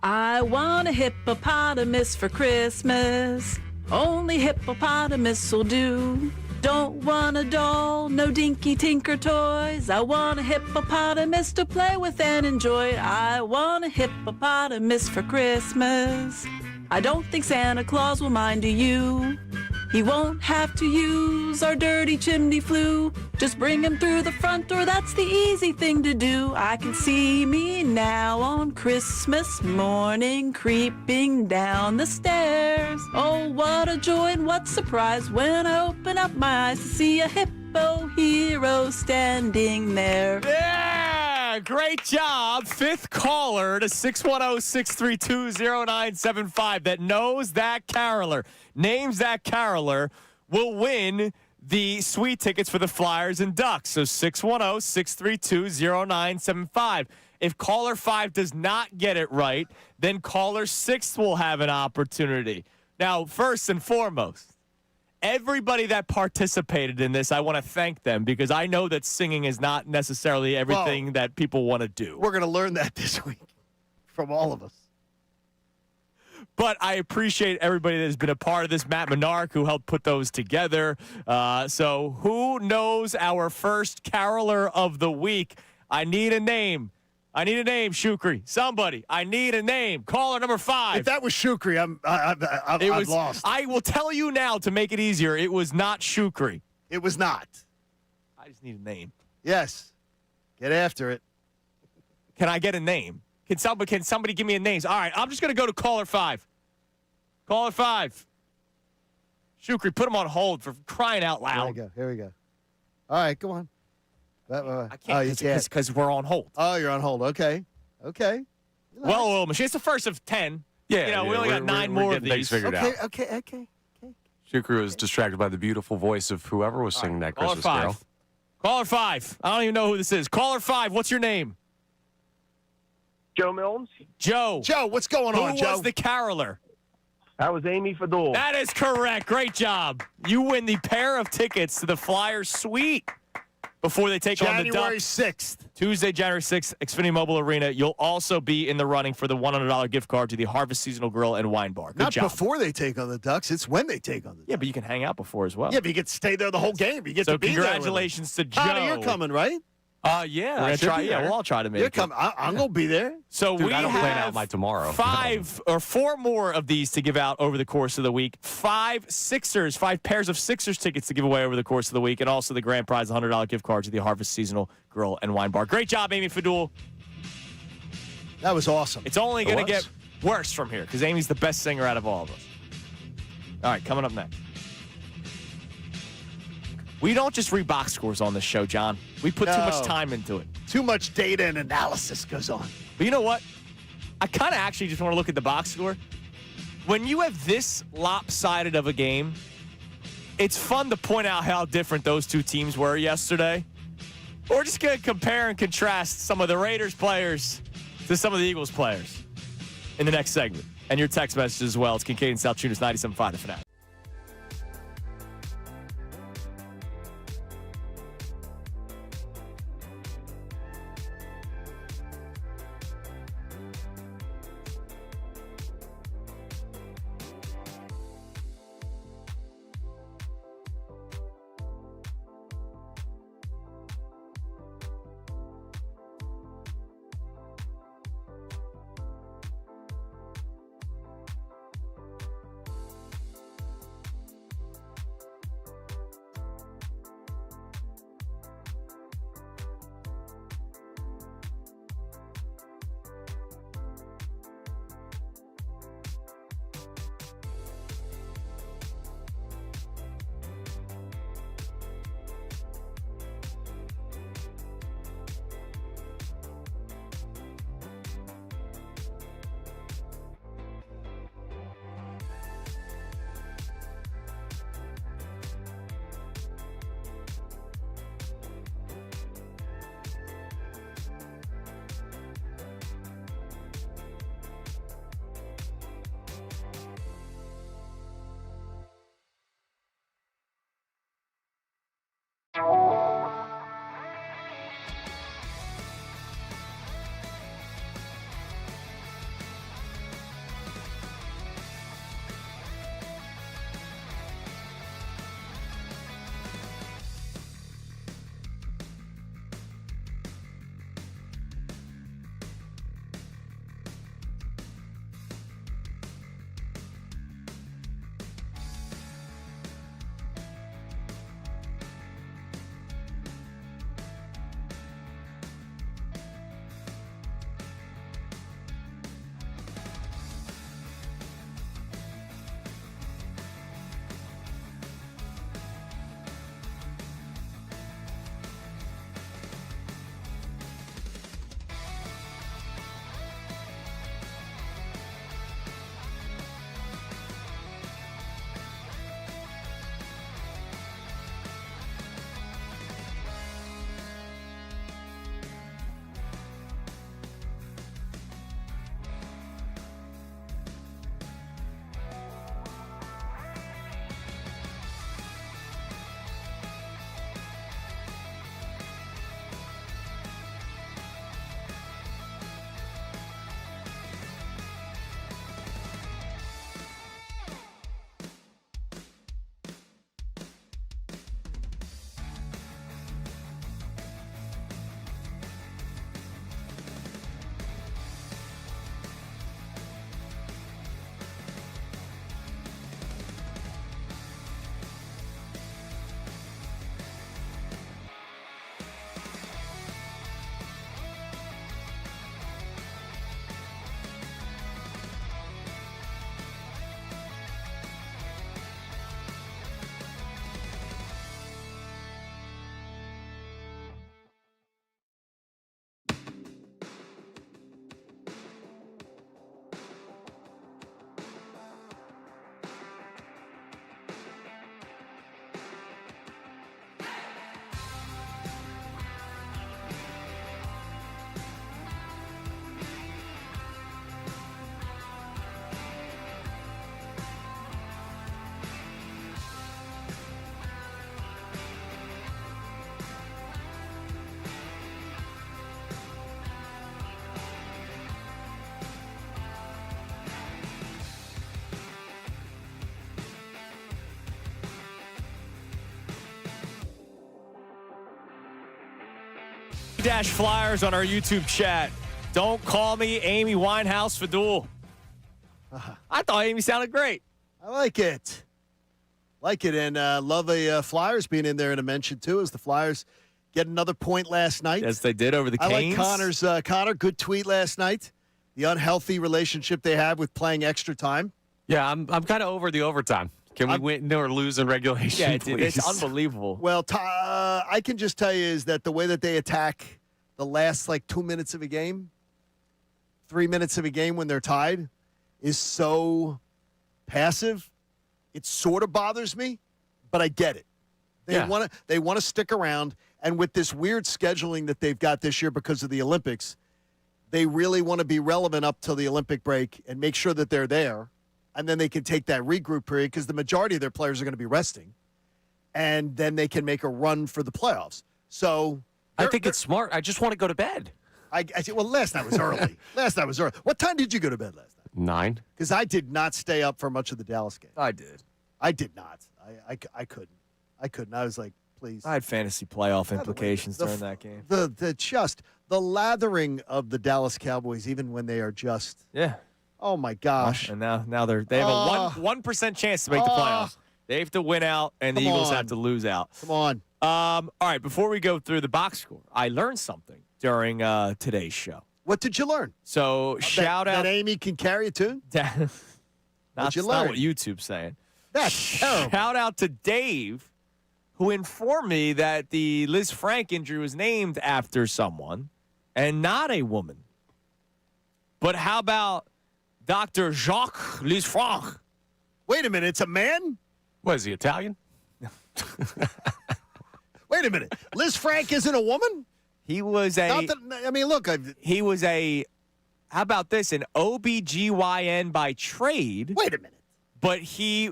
I want a hippopotamus for Christmas. Only hippopotamus will do. Don't want a doll, no dinky tinker toys. I want a hippopotamus to play with and enjoy. I want a hippopotamus for Christmas. I don't think Santa Claus will mind, do you? He won't have to use our dirty chimney flue. Just bring him through the front door, that's the easy thing to do. I can see me now on Christmas morning, creeping down the stairs. Oh, what a joy and what surprise when I open up my eyes to see a hippo hero standing there. Yeah, great job. 5th caller to 610-632-0975 that knows that caroler, names that caroler, will win the sweet tickets for the Flyers and Ducks. So 610-632-0975. If caller 5 does not get it right, then caller 6 will have an opportunity. Now, first and foremost, everybody that participated in this, I want to thank them because I know that singing is not necessarily everything that people want to do. We're going to learn that this week from all of us. But I appreciate everybody that has been a part of this. Matt Menark, who helped put those together. So who knows our first caroler of the week? I need a name. Shukri. Somebody. I need a name. Caller number 5. If that was Shukri, I'm lost. I will tell you now to make it easier. It was not Shukri. It was not. I just need a name. Yes. Get after it. Can I get a name? Can somebody give me a name? All right, I'm just going to go to caller 5. Caller 5. Shukri, put him on hold for crying out loud. Here we go. All right, come on. I can't because we're on hold. Oh, you're on hold. Okay. Well, machine. It's the first of 10. Yeah, we only got 9 more of these. Figured out. Okay. Shukri was distracted by the beautiful voice of whoever was singing that Christmas Carol. Caller 5. I don't even know who this is. Caller 5, what's your name? Joe Milnes. Joe, what's going on, Joe? Who was the caroler? That was Amy Fadul. That is correct. Great job. You win the pair of tickets to the Flyers suite. before they take on the January Ducks. 6th. Tuesday, January 6th, Xfinity Mobile Arena. You'll also be in the running for the $100 gift card to the Harvest Seasonal Grill and Wine Bar. Good Not job. before they take on the Ducks. It's when they take on the Ducks. Yeah, but you can hang out before as well. Yeah, but you get to stay there the whole game. You get So to be congratulations to Joe. Joe. You're coming, right? Yeah. We're gonna try. Yeah, we'll all try to make You're it. coming. I'm going to be there. So Dude, we I don't have plan out my tomorrow. 5 or 4 more of these to give out over the course of the week. 5 pairs of Sixers tickets to give away over the course of the week, and also the grand prize, $100 gift card to the Harvest Seasonal Grill and Wine Bar. Great job, Amy Fadul. That was awesome. It's only going to get worse from here because Amy's the best singer out of all of us. All right, coming up next. We don't just read box scores on this show, John. We put too much time into it. Too much data and analysis goes on. But you know what? I kind of actually just want to look at the box score. When you have this lopsided of a game, it's fun to point out how different those two teams were yesterday. We're just going to compare and contrast some of the Raiders players to some of the Eagles players in the next segment. And your text message as well. It's Kincade Salciunas, 97.5 The Fanatic. r-flyers on our YouTube chat. Don't call me Amy Winehouse Fadul. I thought Amy sounded great. I like it. And love the Flyers being in there in a mention, too, as the Flyers get another point last night. Yes, they did over the Canes. I like Connor, good tweet last night. The unhealthy relationship they have with playing extra time. Yeah, I'm kind of over the overtime. Can we win or lose in regulation? Yeah, please? it's unbelievable. Well, I can just tell you is that the way that they attack the last 2 minutes of a game, 3 minutes of a game when they're tied, is so passive. It sort of bothers me, but I get it. They want to stick around, and with this weird scheduling that they've got this year because of the Olympics, they really want to be relevant up till the Olympic break and make sure that they're there, and then they can take that regroup period because the majority of their players are going to be resting, and then they can make a run for the playoffs. So I think it's smart. I just want to go to bed. I said, well, last night was early. What time did you go to bed last night? 9. Because I did not stay up for much of the Dallas game. I did. I did not. I couldn't. I was like, please. I had fantasy playoff implications during that game. The lathering of the Dallas Cowboys, even when they are just. Yeah. Oh my gosh. And now they have a 1% chance to make the playoffs. They have to win out, and the Eagles have to lose out. Come on. All right, before we go through the box score, I learned something during today's show. What did you learn? So shout out that Amy can carry a tune. That's not what YouTube's saying. That's terrible. Shout out to Dave, who informed me that the Liz Frank injury was named after someone and not a woman. But how about Dr. Jacques Liz Frank? Wait a minute, it's a man? What, is he Italian? Wait a minute. Liz Frank isn't a woman? He was He was how about this? An OBGYN by trade. Wait a minute. But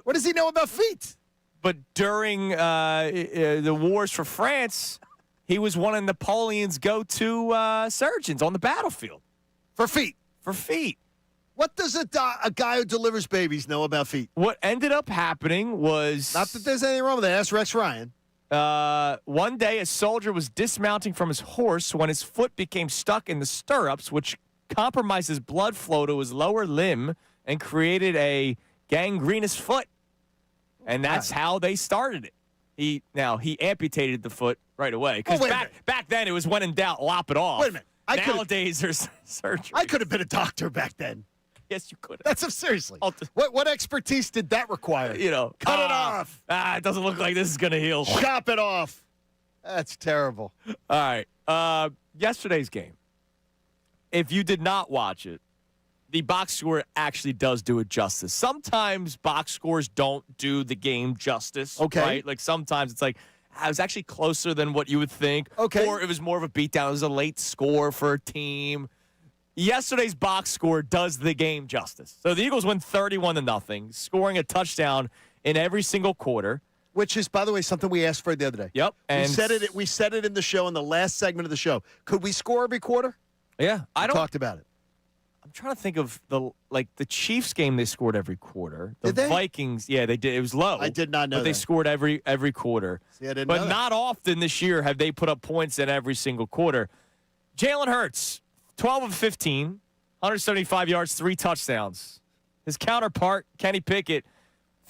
what does he know about feet? But during the wars for France, he was one of Napoleon's go-to surgeons on the battlefield. For feet? For feet. What does a guy who delivers babies know about feet? What ended up happening was... Not that there's anything wrong with that. Ask Rex Ryan. One day, a soldier was dismounting from his horse when his foot became stuck in the stirrups, which compromised his blood flow to his lower limb and created a gangrenous foot. And that's how they started it. He amputated the foot right away. Because back then, it was when in doubt, lop it off. Wait a minute. Nowadays, there's surgery. I could have been a doctor back then. Yes, you could have. That's seriously. What expertise did that require? Cut it off. It doesn't look like this is going to heal. Chop it off. That's terrible. All right. Yesterday's game. If you did not watch it, the box score actually does do it justice. Sometimes box scores don't do the game justice. Okay. Right? Like sometimes it's like, it was actually closer than what you would think. Okay. Or it was more of a beatdown. It was a late score for a team. Yesterday's box score does the game justice. So the Eagles win 31-0, scoring a touchdown in every single quarter. Which is, by the way, something we asked for the other day. Yep. And we said it in the show, in the last segment of the show. Could we score every quarter? Yeah. We talked about it. I'm trying to think of the Chiefs game. They scored every quarter. The Did they? Vikings, yeah, they did. It was low. I did not know but they that. scored every quarter. See, I didn't but know that. not often this year have they put up points in every single quarter. Jalen Hurts, 12 of 15, 175 yards, 3 touchdowns. His counterpart, Kenny Pickett,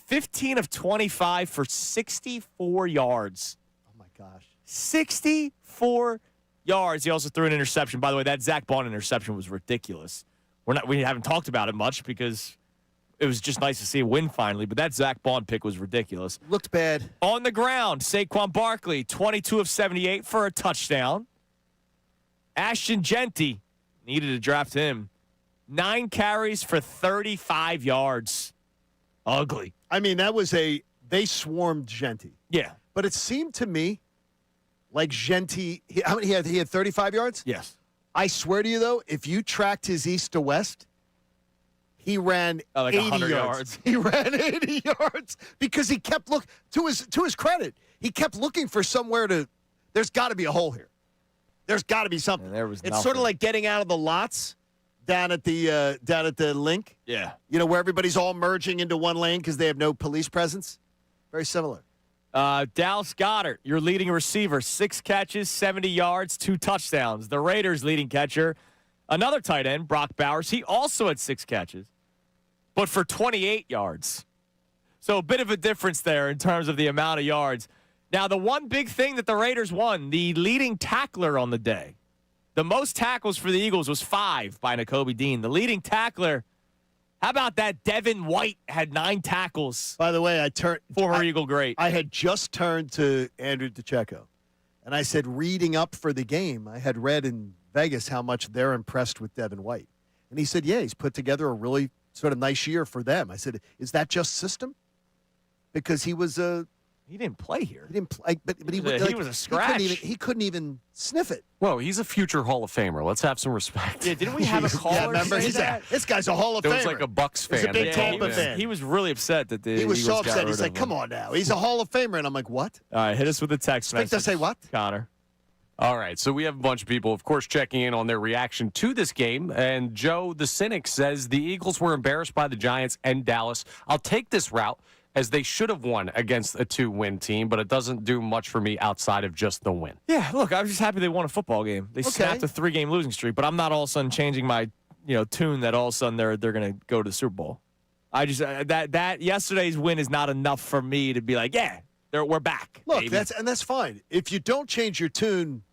15 of 25 for 64 yards. Oh my gosh, 64 yards. He also threw an interception. By the way, that Zach Bond interception was ridiculous. We haven't talked about it much because it was just nice to see a win finally, but that Zach Bond pick was ridiculous. Looked bad. On the ground, Saquon Barkley, 22 of 78 for a touchdown. Ashton Genty, needed to draft him, 9 carries for 35 yards. Ugly. I mean, they swarmed Genty. Yeah. But it seemed to me like Genty, how many he had? He had 35 yards? Yes. I swear to you, though, if you tracked his east to west, he ran 80 yards. He ran 80 yards because he kept looking. To his credit, he kept looking for somewhere to. There's got to be a hole here. There's got to be something. There was. It's sort of like getting out of the lots down at the link. Yeah. Where everybody's all merging into one lane because they have no police presence. Very similar. Dallas Goedert, your leading receiver, 6 catches, 70 yards, 2 touchdowns. The Raiders' leading catcher, another tight end, Brock Bowers, he also had 6 catches, but for 28 yards. So a bit of a difference there in terms of the amount of yards. Now, the one big thing that the Raiders won, the leading tackler on the day. The most tackles for the Eagles was 5 by Nakobe Dean. The leading tackler, how about that? Devin White had 9 tackles. By the way, former Eagle great. I had just turned to Andrew DeCecco, and I said, reading up for the game, I had read in Vegas how much they're impressed with Devin White. And he said, yeah, he's put together a really sort of nice year for them. I said, is that just system? Because he was he didn't play here. He didn't play, but he was a scratch. He couldn't even sniff it. Whoa, he's a future Hall of Famer. Let's have some respect. Yeah, didn't we have a caller? Yeah, remember? Say This guy's a Hall of There Famer. was like a Bucks fan. He's a big that called Tampa him. fan. He was really upset that the He was so Eagles got upset. rid He's of like, him. come on now. He's a Hall of Famer. And I'm like, what? All right, hit us with a text Expect message. to say what? Connor. All right, so we have a bunch of people, of course, checking in on their reaction to this game. And Joe the Cynic says the Eagles were embarrassed by the Giants and Dallas. I'll take this route, as they should have won against a 2-win team, but it doesn't do much for me outside of just the win. Yeah, look, I was just happy they won a football game. They snapped a 3-game losing streak, but I'm not all of a sudden changing my tune that all of a sudden they're going to go to the Super Bowl. I just that yesterday's win is not enough for me to be like, yeah, we're back. Look, baby. that's fine. If you don't change your tune,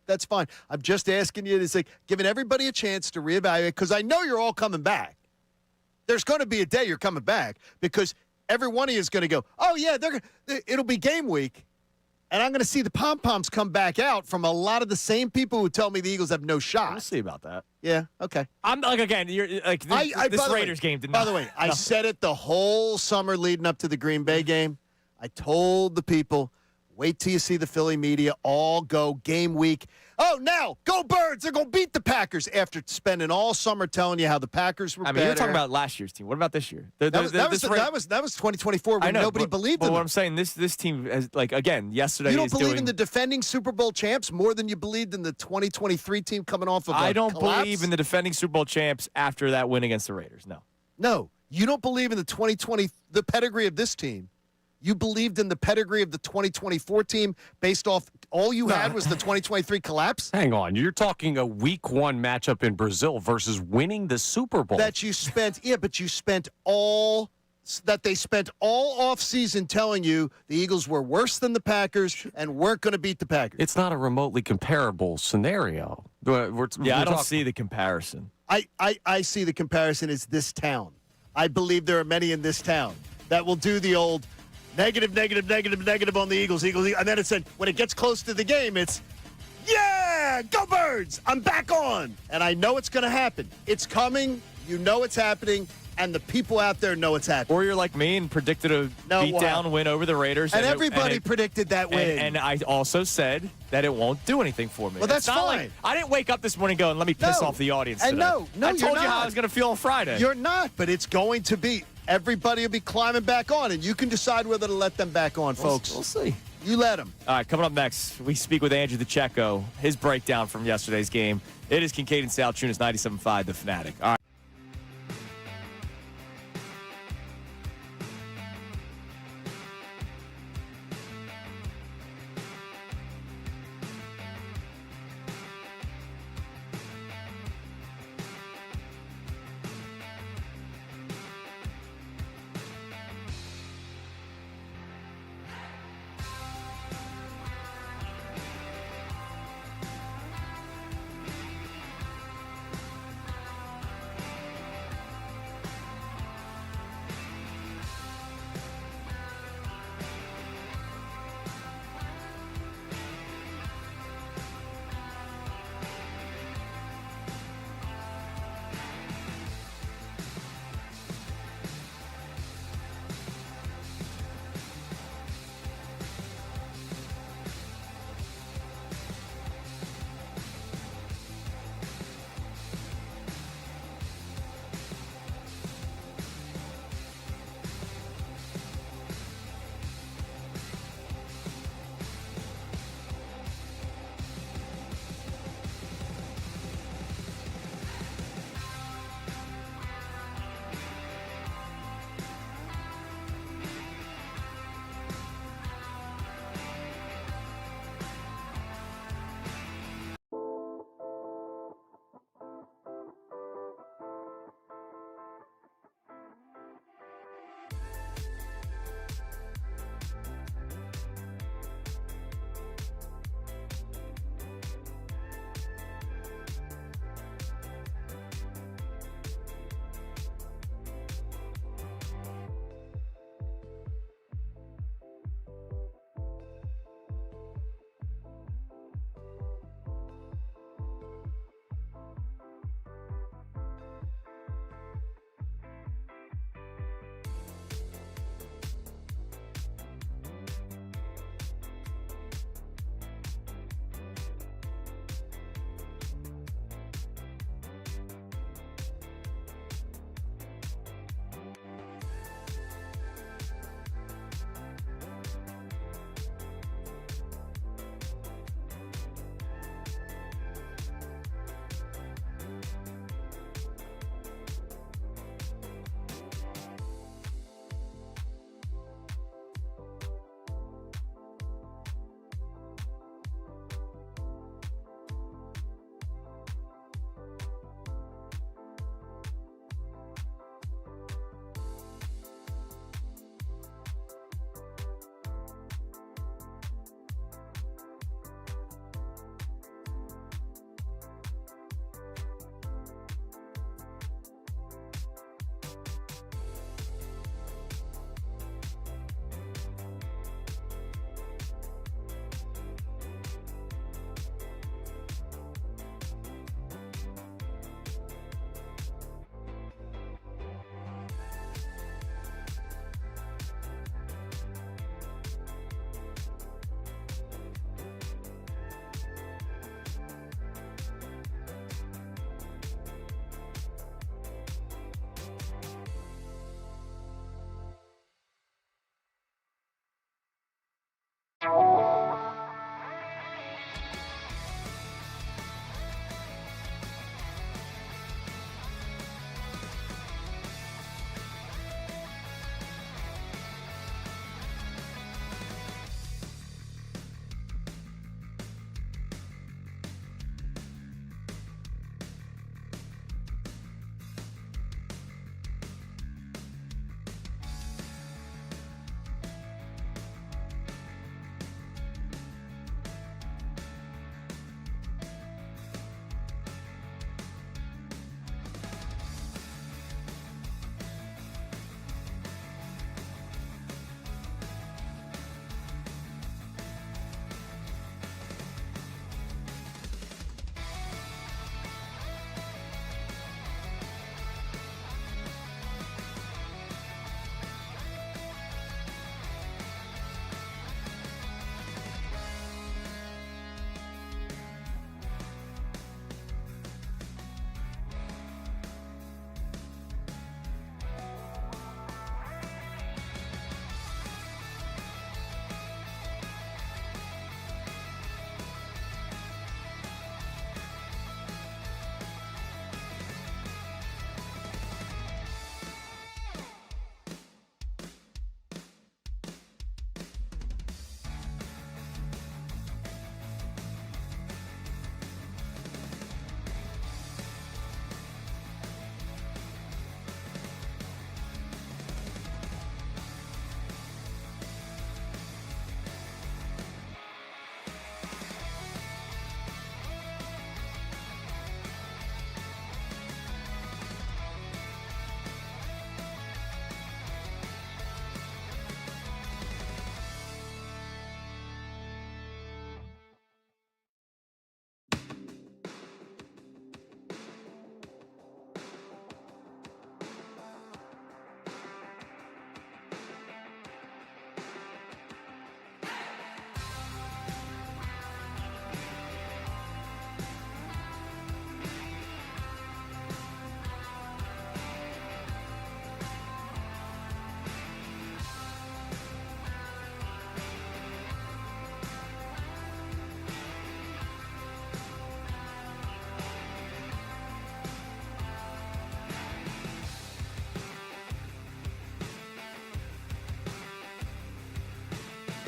that's fine. I'm just asking you to giving everybody a chance to reevaluate, because I know you're all coming back. There's going to be a day you're coming back, because every one of you is going to go, oh, yeah, it'll be game week, and I'm going to see the pom-poms come back out from a lot of the same people who tell me the Eagles have no shot. We'll see about that. Yeah, okay. I'm like, again, you're like this Raiders game did not. By the way, I said it the whole summer leading up to the Green Bay game. I told the people, wait till you see the Philly media all go game week. Oh, now, go Birds. They're going to beat the Packers after spending all summer telling you how the Packers were better. You're talking about last year's team. What about this year? That was 2024 when nobody believed in them. But what I'm saying, this team, has, again, yesterday You don't believe in the defending Super Bowl champs more than you believed in the 2023 team coming off of I don't collapse? believe in the defending Super Bowl champs after that win against the Raiders, no. No, you don't believe in the pedigree of this team. You believed in the pedigree of the 2024 team based off all you had was the 2023 collapse? Hang on. You're talking a week 1 matchup in Brazil versus winning the Super Bowl. That you spent, but you spent all offseason telling you the Eagles were worse than the Packers and weren't going to beat the Packers. It's not a remotely comparable scenario. I don't see the comparison. I see the comparison as this town. I believe there are many in this town that will do the old negative on the Eagles. And then it said, when it gets close to the game, it's, yeah, go Birds, I'm back on. And I know it's going to happen. It's coming. You know it's happening. And the people out there know it's happening. Or you're like me and predicted a beatdown win over the Raiders. And everybody predicted that win. And I also said that it won't do anything for me. Well, that's fine. Like, I didn't wake up this morning going, let me piss off the audience and today. I told you're you how not. I was going to feel on Friday. You're not, but it's going to be. Everybody will be climbing back on, and you can decide whether to let them back on, folks. We'll see. You let them. All right, coming up next, we speak with Andrew DeCecco, his breakdown from yesterday's game. It is Kincade Salciunas, 97.5 The Fanatic. All right.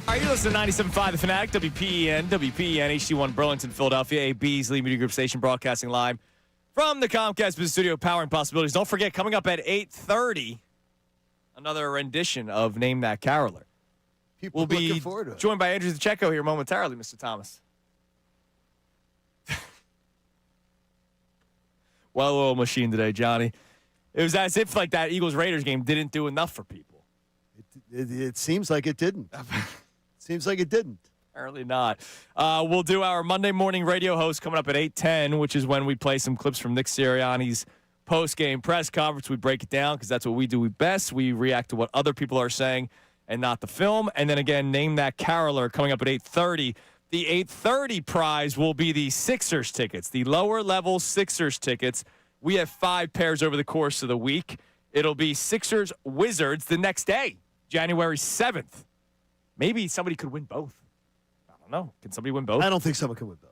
All right, you're listening to 97.5 The Fanatic, WPEN, HD1 Burlington, Philadelphia, AB's Lead Media Group station, broadcasting live from the Comcast Business Studio, powering possibilities. Don't forget, coming up at 8:30, another rendition of Name That Caroler. We'll be looking forward to it. Joined by Andrew DeCecco here momentarily, Mr. Thomas. Well-oiled machine today, Johnny. It was as if like that Eagles-Raiders game didn't do enough for people. It seems like it didn't. Seems like it didn't. Apparently not. We'll do our Monday morning radio host coming up at 8:10, which is when we play some clips from Nick Sirianni's post-game press conference. We break it down because that's what we do best. We react to what other people are saying and not the film. And then again, Name That Caroler coming up at 8:30. The 8:30 prize will be the Sixers tickets, the lower-level Sixers tickets. We have 5 pairs over the course of the week. It'll be Sixers Wizards the next day, January 7th. Maybe somebody could win both. I don't know. Can somebody win both? I don't think someone can win both.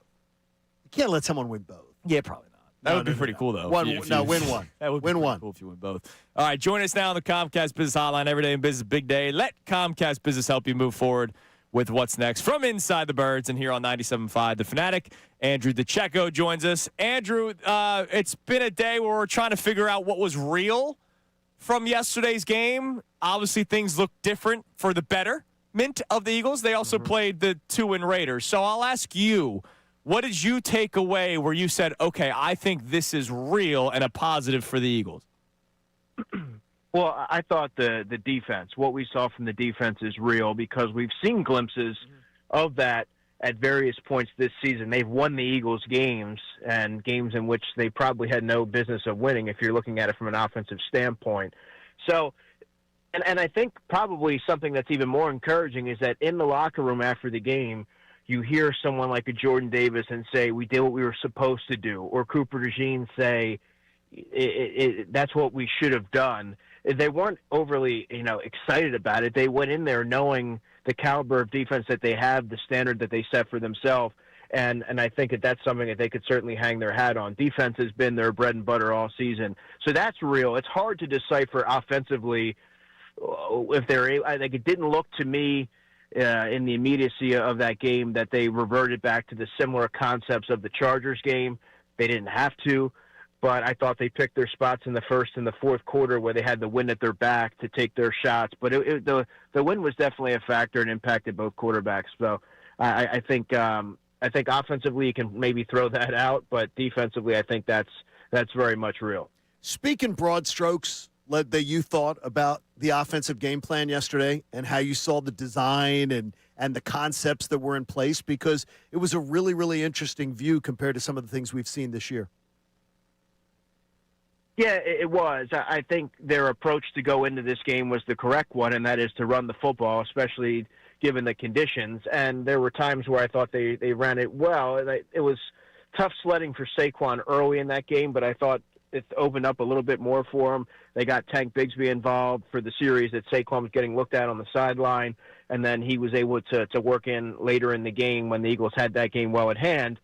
You can't let someone win both. Yeah, probably not. That would be pretty cool, though. Win one. That would win be one. Cool if you win both. All right, join us now on the Comcast Business Hotline. Every day in business, big day. Let Comcast Business help you move forward with what's next from inside the Birds and here on 97.5 The Fanatic. Andrew DeCecco joins us. Andrew, it's been a day where we're trying to figure out what was real from yesterday's game. Obviously, things look different for the betterment of the Eagles. They also played the 2-win Raiders. So I'll ask you, what did you take away where you said, okay, I think this is real and a positive for the Eagles? Well, I thought the defense, what we saw from the defense is real because we've seen glimpses of that at various points this season. They've won the Eagles games and games in which they probably had no business of winning if you're looking at it from an offensive standpoint. So, and I think probably something that's even more encouraging is that in the locker room after the game, you hear someone like a Jordan Davis and say, we did what we were supposed to do, or Cooper DeJean say, that's what we should have done. They weren't overly, excited about it. They went in there knowing the caliber of defense that they have, the standard that they set for themselves, and I think that's something that they could certainly hang their hat on. Defense has been their bread and butter all season, so that's real. It's hard to decipher offensively if they're like it didn't look to me in the immediacy of that game that they reverted back to the similar concepts of the Chargers game. They didn't have to. But I thought they picked their spots in the first and the fourth quarter where they had the wind at their back to take their shots. But the wind was definitely a factor and impacted both quarterbacks. So I think offensively you can maybe throw that out, but defensively I think that's very much real. Speak in broad strokes that you thought about the offensive game plan yesterday and how you saw the design and the concepts that were in place, because it was a really, really interesting view compared to some of the things we've seen this year. Yeah, it was. I think their approach to go into this game was the correct one, and that is to run the football, especially given the conditions. And there were times where I thought they ran it well. It was tough sledding for Saquon early in that game, but I thought it opened up a little bit more for them. They got Tank Bigsby involved for the series that Saquon was getting looked at on the sideline, and then he was able to work in later in the game when the Eagles had that game well at hand.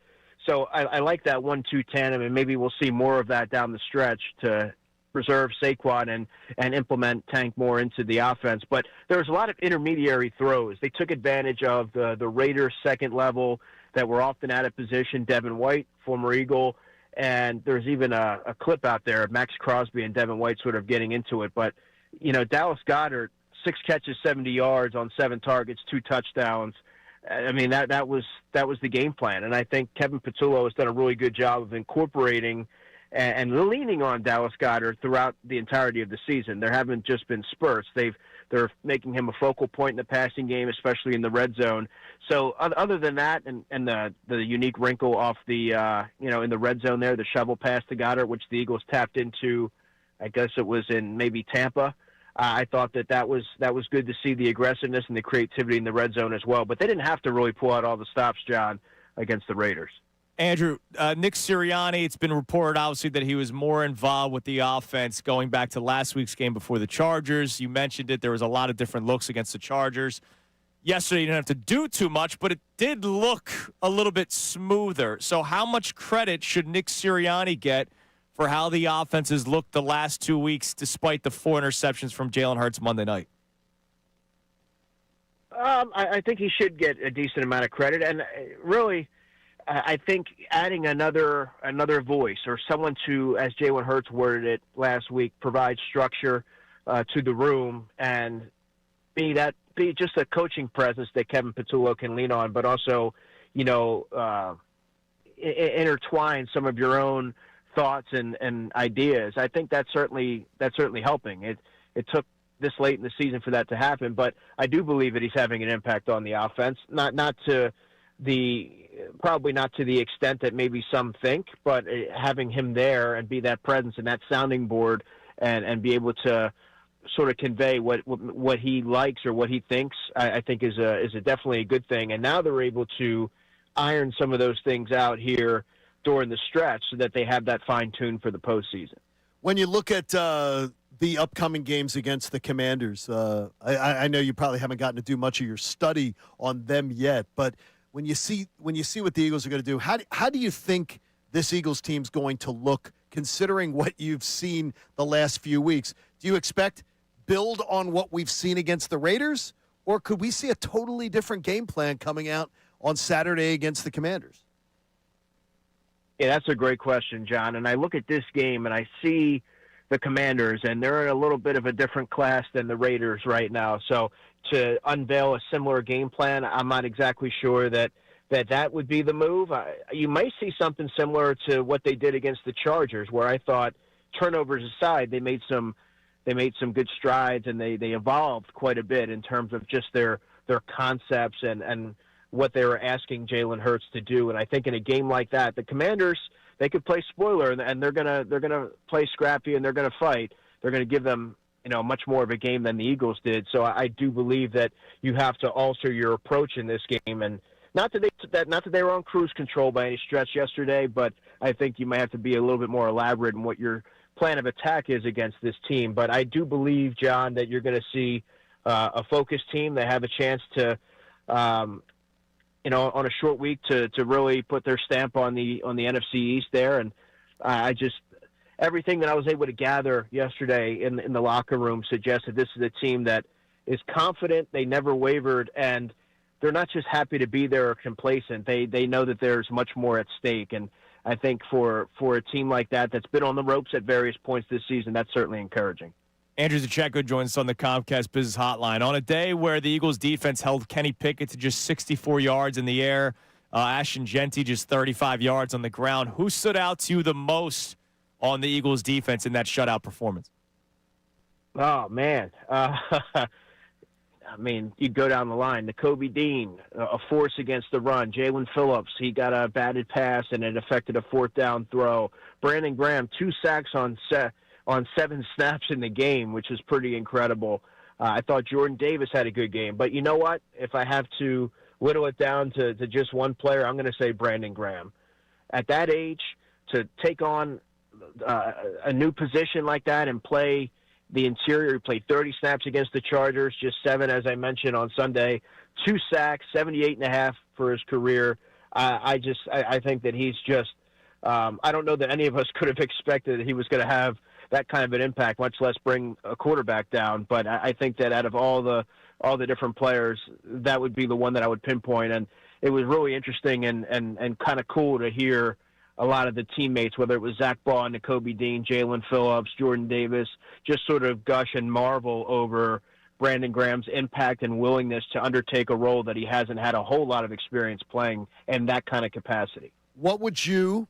So I like that 1-2 tandem, and maybe we'll see more of that down the stretch to preserve Saquon and implement Tank more into the offense. But there was a lot of intermediary throws. They took advantage of the Raiders' second level that were often out of position. Devin White, former Eagle, and there's even a clip out there of Max Crosby and Devin White sort of getting into it. But, Dallas Goedert, 6 catches, 70 yards on 7 targets, 2 touchdowns. I mean, that was the game plan. And I think Kevin Patullo has done a really good job of incorporating and leaning on Dallas Goedert throughout the entirety of the season. There haven't just been spurts. They're making him a focal point in the passing game, especially in the red zone. So other than that, and the unique wrinkle off the in the red zone there, the shovel pass to Goddard, which the Eagles tapped into, I guess it was in maybe Tampa. I thought that was good to see the aggressiveness and the creativity in the red zone as well. But they didn't have to really pull out all the stops, John, against the Raiders. Andrew, Nick Sirianni, it's been reported, obviously, that he was more involved with the offense going back to last week's game before the Chargers. You mentioned it. There was a lot of different looks against the Chargers. Yesterday, you didn't have to do too much, but it did look a little bit smoother. So how much credit should Nick Sirianni get for how the offense has looked the last 2 weeks despite the 4 interceptions from Jalen Hurts Monday night? I think he should get a decent amount of credit, and really, I think adding another voice or someone to, as Jalen Hurts worded it last week, provide structure to the room and be just a coaching presence that Kevin Patullo can lean on, but also, intertwine some of your own thoughts and ideas. I think that's certainly helping. It took this late in the season for that to happen, but I do believe that he's having an impact on the offense. Probably not to the extent that maybe some think, but having him there and be that presence and that sounding board and be able to sort of convey what he likes or what he thinks, I think is definitely a good thing. And now they're able to iron some of those things out here during the stretch so that they have that fine tune for the postseason. When you look at the upcoming games against the Commanders, I know you probably haven't gotten to do much of your study on them yet, but when you see what the Eagles are going to do, how do you think this Eagles team's going to look, considering what you've seen the last few weeks? Do you expect build on what we've seen against the Raiders, or could we see a totally different game plan coming out on Saturday against the Commanders? Yeah, that's a great question, John. And I look at this game and I see the Commanders, and they're in a little bit of a different class than the Raiders right now. So to unveil a similar game plan, I'm not exactly sure that would be the move. You might see something similar to what they did against the Chargers, where I thought, turnovers aside, they made some good strides, and they evolved quite a bit in terms of just their concepts and what they were asking Jalen Hurts to do. And I think in a game like that, the Commanders, they could play spoiler, and they're gonna play scrappy, and they're gonna fight. They're gonna give them much more of a game than the Eagles did. So I do believe that you have to alter your approach in this game, and not that they were on cruise control by any stretch yesterday, but I think you might have to be a little bit more elaborate in what your plan of attack is against this team. But I do believe, John, that you're going to see a focused team that have a chance to, on a short week to really put their stamp on the NFC East there. And everything that I was able to gather yesterday in the locker room suggested this is a team that is confident. They never wavered, and they're not just happy to be there or complacent. They know that there's much more at stake. And I think for a team like that that's been on the ropes at various points this season, that's certainly encouraging. Andrew Zaccheko joins us on the Comcast Business Hotline. On a day where the Eagles defense held Kenny Pickett to just 64 yards in the air, Ashton Genty just 35 yards on the ground, who stood out to you the most on the Eagles defense in that shutout performance? Oh, man. You go down the line. Nakobe Dean, a force against the run. Jalen Phillips, he got a batted pass, and it affected a fourth down throw. Brandon Graham, 2 sacks on 7 snaps in the game, which is pretty incredible. I thought Jordan Davis had a good game. But you know what? If I have to whittle it down to just one player, I'm going to say Brandon Graham. At that age, to take on a new position like that and play the interior, he played 30 snaps against the Chargers, just 7, as I mentioned, on Sunday, 2 sacks, 78.5 for his career. I think that he's just I don't know that any of us could have expected that he was going to have that kind of an impact, much less bring a quarterback down. But I think that out of all the different players, that would be the one that I would pinpoint. And it was really interesting and kind of cool to hear a lot of the teammates, whether it was Zach Baugh, Nakobe Dean, Jalen Phillips, Jordan Davis, just sort of gush and marvel over Brandon Graham's impact and willingness to undertake a role that he hasn't had a whole lot of experience playing in that kind of capacity. What would you,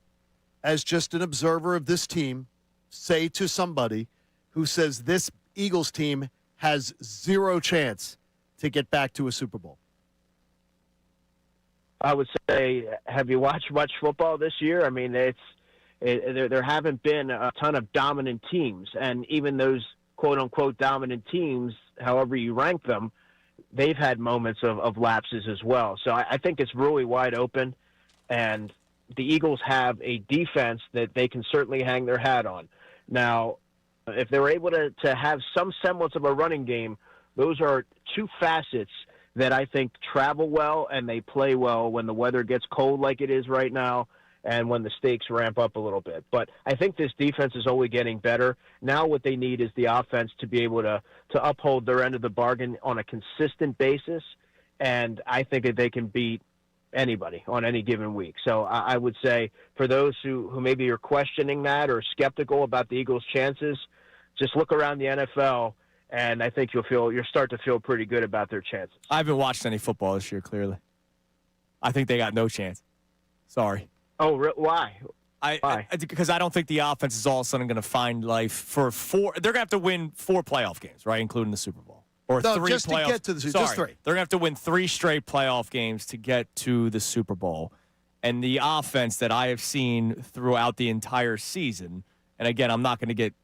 as just an observer of this team, say to somebody who says this Eagles team has 0 chance to get back to a Super Bowl? I would say, have you watched much football this year? I mean, there haven't been a ton of dominant teams, and even those quote-unquote dominant teams, however you rank them, they've had moments of lapses as well. So I think it's really wide open, and the Eagles have a defense that they can certainly hang their hat on. Now, if they're able to have some semblance of a running game, those are 2 facets that I think travel well and they play well when the weather gets cold like it is right now and when the stakes ramp up a little bit. But I think this defense is only getting better. Now what they need is the offense to be able to uphold their end of the bargain on a consistent basis and I think that they can beat anybody on any given week. So I would say for those who maybe are questioning that or skeptical about the Eagles' chances, just look around the NFL, and I think you'll start to feel pretty good about their chances. I haven't watched any football this year, clearly. I think they got no chance. Sorry. Oh, why? Because I don't think the offense is all of a sudden going to find life for 4. They're going to have to win 4 playoff games, right, including the Super Bowl. Or no, 3 just playoff. to get to the Super Bowl. Just 3. They're going to have to win 3 straight playoff games to get to the Super Bowl. And the offense that I have seen throughout the entire season, and again, I'm not going to get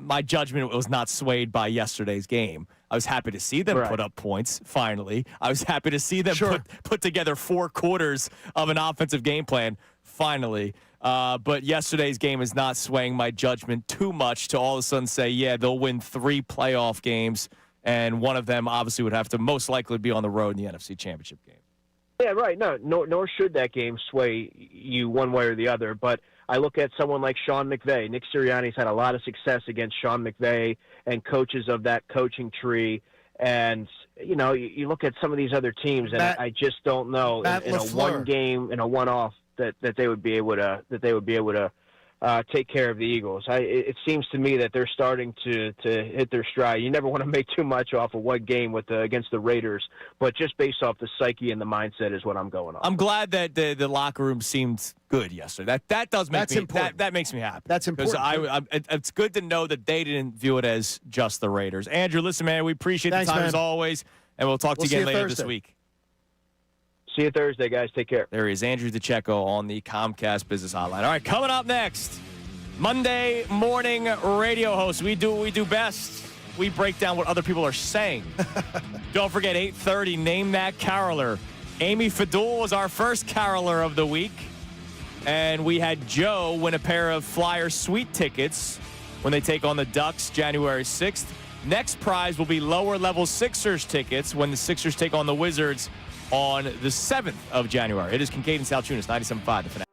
my judgment was not swayed by yesterday's game. I was happy to see them put up points, finally. I was happy to see them put together 4 quarters of an offensive game plan, finally. But yesterday's game is not swaying my judgment too much to all of a sudden say, yeah, they'll win 3 playoff games, and one of them obviously would have to most likely be on the road in the NFC Championship game. Yeah, right. No, nor should that game sway you one way or the other. But I look at someone like Sean McVay. Nick Sirianni's had a lot of success against Sean McVay and coaches of that coaching tree. And, you know, you look at some of these other teams, and I just don't know in a one game, in a one-off, that they would be able to take care of the Eagles. It seems to me that they're starting to hit their stride. You never want to make too much off of one game against the Raiders, but just based off the psyche and the mindset is what I'm going on. I'm glad that the locker room seemed good yesterday. That does make me important. That makes me happy. That's important. Because it's good to know that they didn't view it as just the Raiders. Andrew, listen, man, we appreciate the time as always, and we'll talk to you again later this week. See you Thursday, guys. Take care. There he is, Andrew DeCecco on the Comcast Business Hotline. All right, coming up next, Monday morning radio host. We do what we do best. We break down what other people are saying. Don't forget, 8:30, Name That Caroler. Amy Fadul was our first caroler of the week. And we had Joe win a pair of Flyer Suite tickets when they take on the Ducks January 6th. Next prize will be lower-level Sixers tickets when the Sixers take on the Wizards on the 7th of January. It is Kincade Salciunas, 97.5, the Fanatic.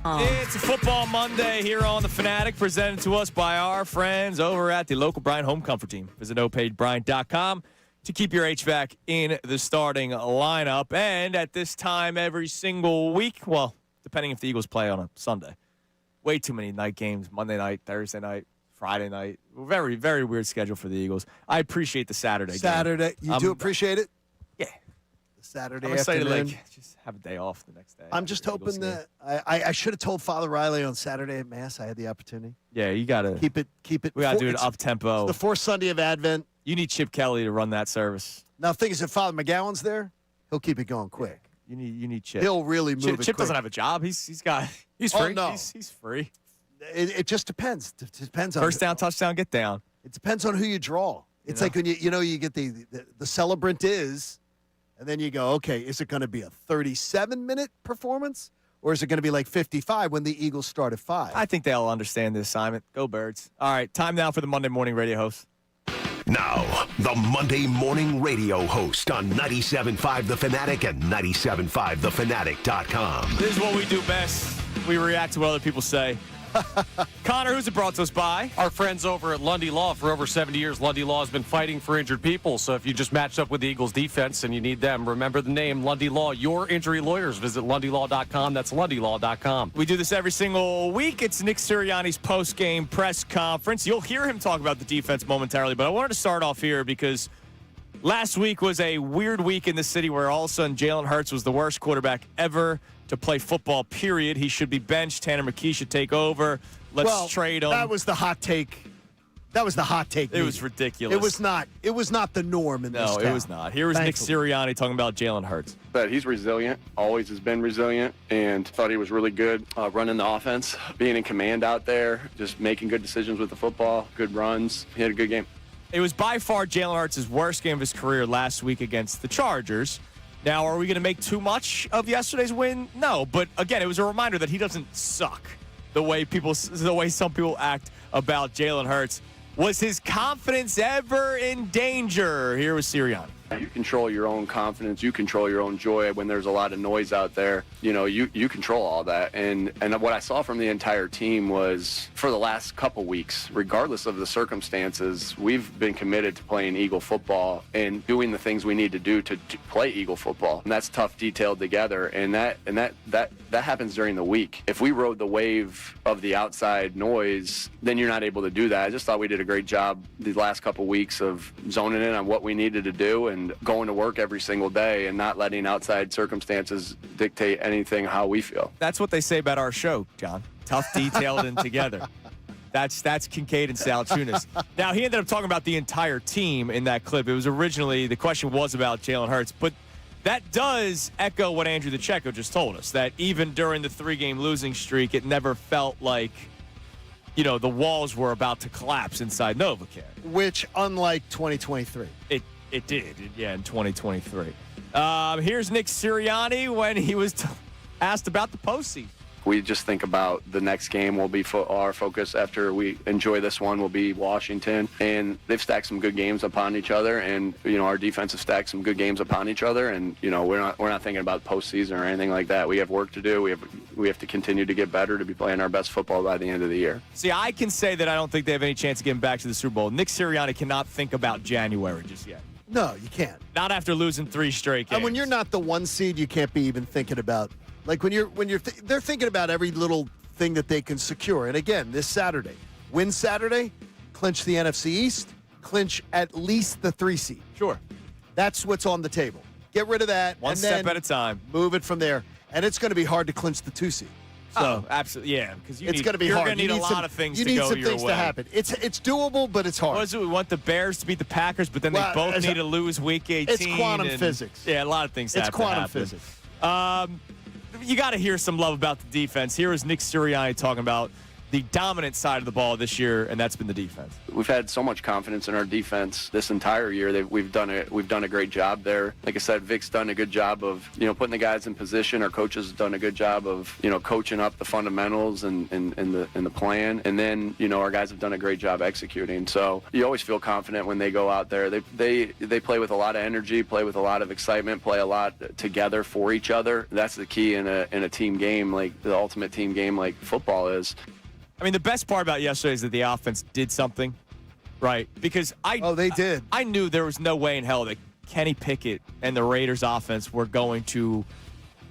It's a Football Monday here on The Fanatic, presented to us by our friends over at the local Bryant Home Comfort Team. Visit opagebryant.com to keep your HVAC in the starting lineup. And at this time every single week, well, depending if the Eagles play on a Sunday, way too many night games, Monday night, Thursday night, Friday night. Very, very weird schedule for the Eagles. I appreciate the Saturday game. You do appreciate it? Yeah. The Saturday I'm excited afternoon. to just have a day off the next day. I'm just hoping that I should have told Father Riley on Saturday at Mass. I had the opportunity. Yeah, you got to keep it. We got to do it up-tempo. The fourth Sunday of Advent. You need Chip Kelly to run that service. Now, the thing is, if Father McGowan's there, he'll keep it going quick. You need Chip. He'll really move it Chip quick. doesn't have a job. He's free. Oh, no. He's free. It just depends. It depends on First down, touchdown, get down. It depends on who you draw. It's like when you get the celebrant is, and then you go, okay, is it going to be a 37-minute performance, or is it going to be like 55 when the Eagles start at 5? I think they'll understand the assignment. Go Birds. All right, time now for the Monday Morning Radio host. Now, the Monday Morning Radio host on 97.5 The Fanatic and 97.5thefanatic.com. This is what we do best. We react to what other people say. Connor, who's it brought to us by? Our friends over at Lundy Law. For over 70 years, Lundy Law has been fighting for injured people. So if you just matched up with the Eagles defense and you need them, remember the name Lundy Law. Your injury lawyers. Visit LundyLaw.com. That's LundyLaw.com. We do this every single week. It's Nick Sirianni's post-game press conference. You'll hear him talk about the defense momentarily, but I wanted to start off here because last week was a weird week in the city where all of a sudden Jalen Hurts was the worst quarterback ever to play football, period. He should be benched. Tanner McKee should take over. Let's trade him. That was the hot take. It was ridiculous. It was not the norm in this town. No, it was not. Here was Nick Sirianni talking about Jalen Hurts. But he's resilient, always has been resilient, and thought he was really good running the offense, being in command out there, just making good decisions with the football, good runs. He had a good game. It was by far Jalen Hurts' worst game of his career last week against the Chargers. Now, are we going to make too much of yesterday's win? No, but again, it was a reminder that he doesn't suck the way some people act about Jalen Hurts. Was his confidence ever in danger? Here was Sirianni. You control your own confidence. You control your own joy. When there's a lot of noise out there, you control all that. And what I saw from the entire team was, for the last couple weeks, regardless of the circumstances, we've been committed to playing Eagle football and doing the things we need to do to play Eagle football. And that's tough, detailed together. And that happens during the week. If we rode the wave of the outside noise, then you're not able to do that. I just thought we did a great job the last couple weeks of zoning in on what we needed to do and going to work every single day and not letting outside circumstances dictate anything how we feel. That's what they say about our show, John. Tough, detailed, and together. That's Kincade and Salciunas. Now, he ended up talking about the entire team in that clip. It was originally, the question was about Jalen Hurts, but that does echo what Andrew DeCecco just told us, that even during the 3-game losing streak, it never felt like, the walls were about to collapse inside NovaCare. Which, unlike 2023. It did, in 2023. Here's Nick Sirianni when he was asked about the postseason. We just think about the next game will be our focus after we enjoy this one will be Washington. And they've stacked some good games upon each other. And, our defense has stacked some good games upon each other. And, we're not thinking about postseason or anything like that. We have work to do. We have to continue to get better to be playing our best football by the end of the year. See, I can say that I don't think they have any chance of getting back to the Super Bowl. Nick Sirianni cannot think about January just yet. No, you can't. Not after losing 3 straight games. And when you're not the 1 seed, you can't be even thinking about, like they're thinking about every little thing that they can secure. And again, this Saturday, win Saturday, clinch the NFC East, clinch at least the 3 seed. Sure. That's what's on the table. Get rid of that. One step at a time. Move it from there. And it's going to be hard to clinch the 2 seed. So, absolutely, yeah, because it's going to be you're hard. You're going to need a lot of things to go your way. You need some things to happen. It's doable, but it's hard. What is it? We want the Bears to beat the Packers, but then they both need to lose Week 18. It's quantum physics. Yeah, a lot of things have to happen. It's quantum physics. You got to hear some love about the defense. Here is Nick Sirianni talking about the dominant side of the ball this year, and that's been the defense. We've had so much confidence in our defense this entire year. We've done a great job there. Like I said, Vic's done a good job of putting the guys in position. Our coaches have done a good job of coaching up the fundamentals and the plan. And then our guys have done a great job executing. So you always feel confident when they go out there. They play with a lot of energy, play with a lot of excitement, play a lot together for each other. That's the key in a team game, like the ultimate team game, like football is. I mean, the best part about yesterday is that the offense did something, right? Because they did. I knew there was no way in hell that Kenny Pickett and the Raiders offense were going to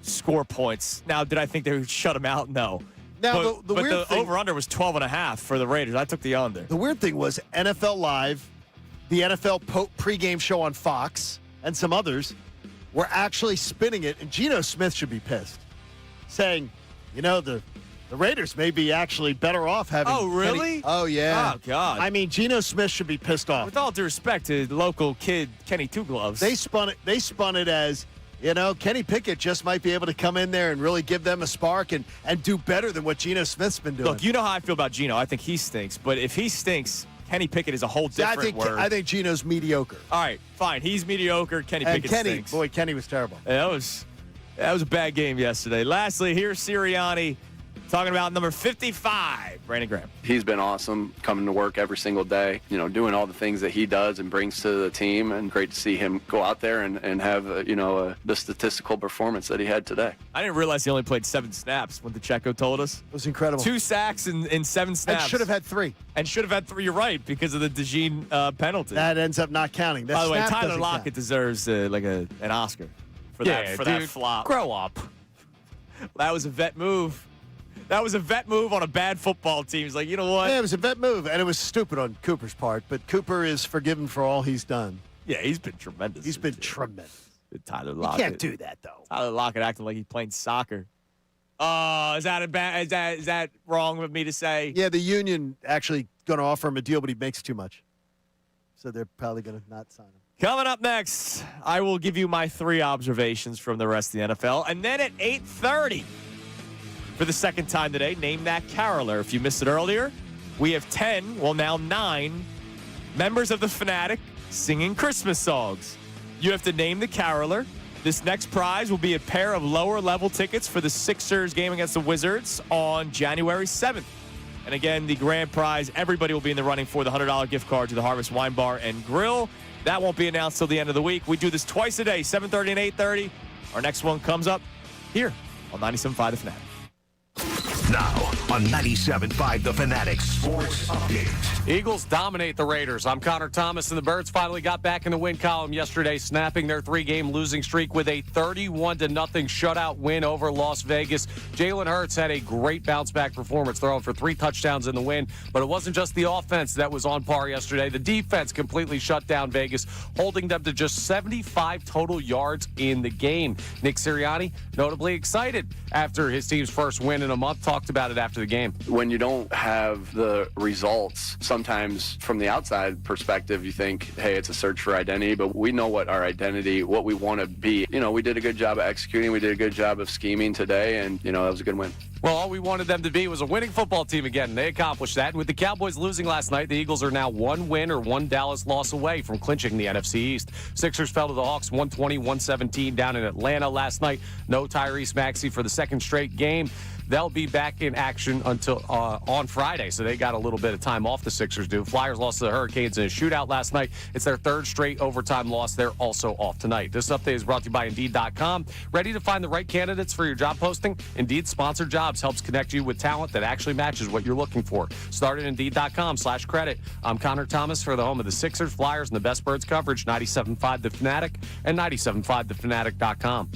score points. Now, did I think they would shut them out? No. Now, but the over-under was 12.5 for the Raiders. I took the under. The weird thing was NFL Live, the NFL pregame show on Fox, and some others were actually spinning it, and Geno Smith should be pissed, saying, the Raiders may be actually better off having. Oh, really? Kenny. Oh, yeah. Oh, God. I mean, Geno Smith should be pissed off. With all due respect to local kid Kenny Two Gloves. They spun it as, Kenny Pickett just might be able to come in there and really give them a spark and do better than what Geno Smith's been doing. Look, you know how I feel about Geno. I think he stinks. But if he stinks, Kenny Pickett is a whole different word. I think Geno's mediocre. All right, fine. He's mediocre. Kenny Pickett stinks. Boy, Kenny was terrible. That was a bad game yesterday. Lastly, here's Sirianni talking about number 55, Brandon Graham. He's been awesome coming to work every single day, doing all the things that he does and brings to the team. And great to see him go out there and have, the statistical performance that he had today. I didn't realize he only played 7 snaps when DeCecco told us. It was incredible. 2 sacks in 7 snaps. And should have had 3. You're right, because of the DeJean penalty. That ends up not counting. By the way, Tyler Lockett deserves an Oscar for that flop. Grow up. That was a vet move. That was a vet move on a bad football team. He's like, you know what? Yeah, it was a vet move, and it was stupid on Cooper's part, but Cooper is forgiven for all he's done. Yeah, he's been tremendous. He's been tremendous. Tyler Lockett. You can't do that, though. Tyler Lockett acting like he's playing soccer. Is that wrong of me to say? Yeah, the union actually going to offer him a deal, but he makes too much. So they're probably going to not sign him. Coming up next, I will give you my 3 observations from the rest of the NFL. And then at 8:30, for the second time today, name that caroler. If you missed it earlier, we have 10, well now 9, members of the Fanatic singing Christmas songs. You have to name the caroler. This next prize will be a pair of lower-level tickets for the Sixers game against the Wizards on January 7th. And again, the grand prize, everybody will be in the running for the $100 gift card to the Harvest Wine Bar and Grill. That won't be announced till the end of the week. We do this twice a day, 7:30 and 8:30. Our next one comes up here on 97.5 The Fanatic. Now on 97.5 The Fanatic Sports Update. Eagles dominate the Raiders. I'm Connor Thomas, and the Birds finally got back in the win column yesterday, snapping their 3-game losing streak with a 31-0 shutout win over Las Vegas. Jalen Hurts had a great bounce-back performance, throwing for 3 touchdowns in the win. But it wasn't just the offense that was on par yesterday. The defense completely shut down Vegas, holding them to just 75 total yards in the game. Nick Sirianni, notably excited after his team's first win in a month, talked about it after the game. When you don't have the results, sometimes from the outside perspective, you think, hey, it's a search for identity, but we know what our identity, what we want to be. We did a good job of executing. We did a good job of scheming today, and, that was a good win. Well, all we wanted them to be was a winning football team again, and they accomplished that. And with the Cowboys losing last night, the Eagles are now 1 win or 1 Dallas loss away from clinching the NFC East. Sixers fell to the Hawks 120-117 down in Atlanta last night. No Tyrese Maxey for the second straight game. They'll be back in action until on Friday, so they got a little bit of time off, the Sixers do. Flyers lost to the Hurricanes in a shootout last night. It's their 3rd straight overtime loss. They're also off tonight. This update is brought to you by Indeed.com. Ready to find the right candidates for your job posting? Indeed Sponsored Jobs helps connect you with talent that actually matches what you're looking for. Start at Indeed.com/credit. I'm Connor Thomas for the home of the Sixers, Flyers, and the best Birds coverage, 97.5 The Fanatic and 97.5thefanatic.com.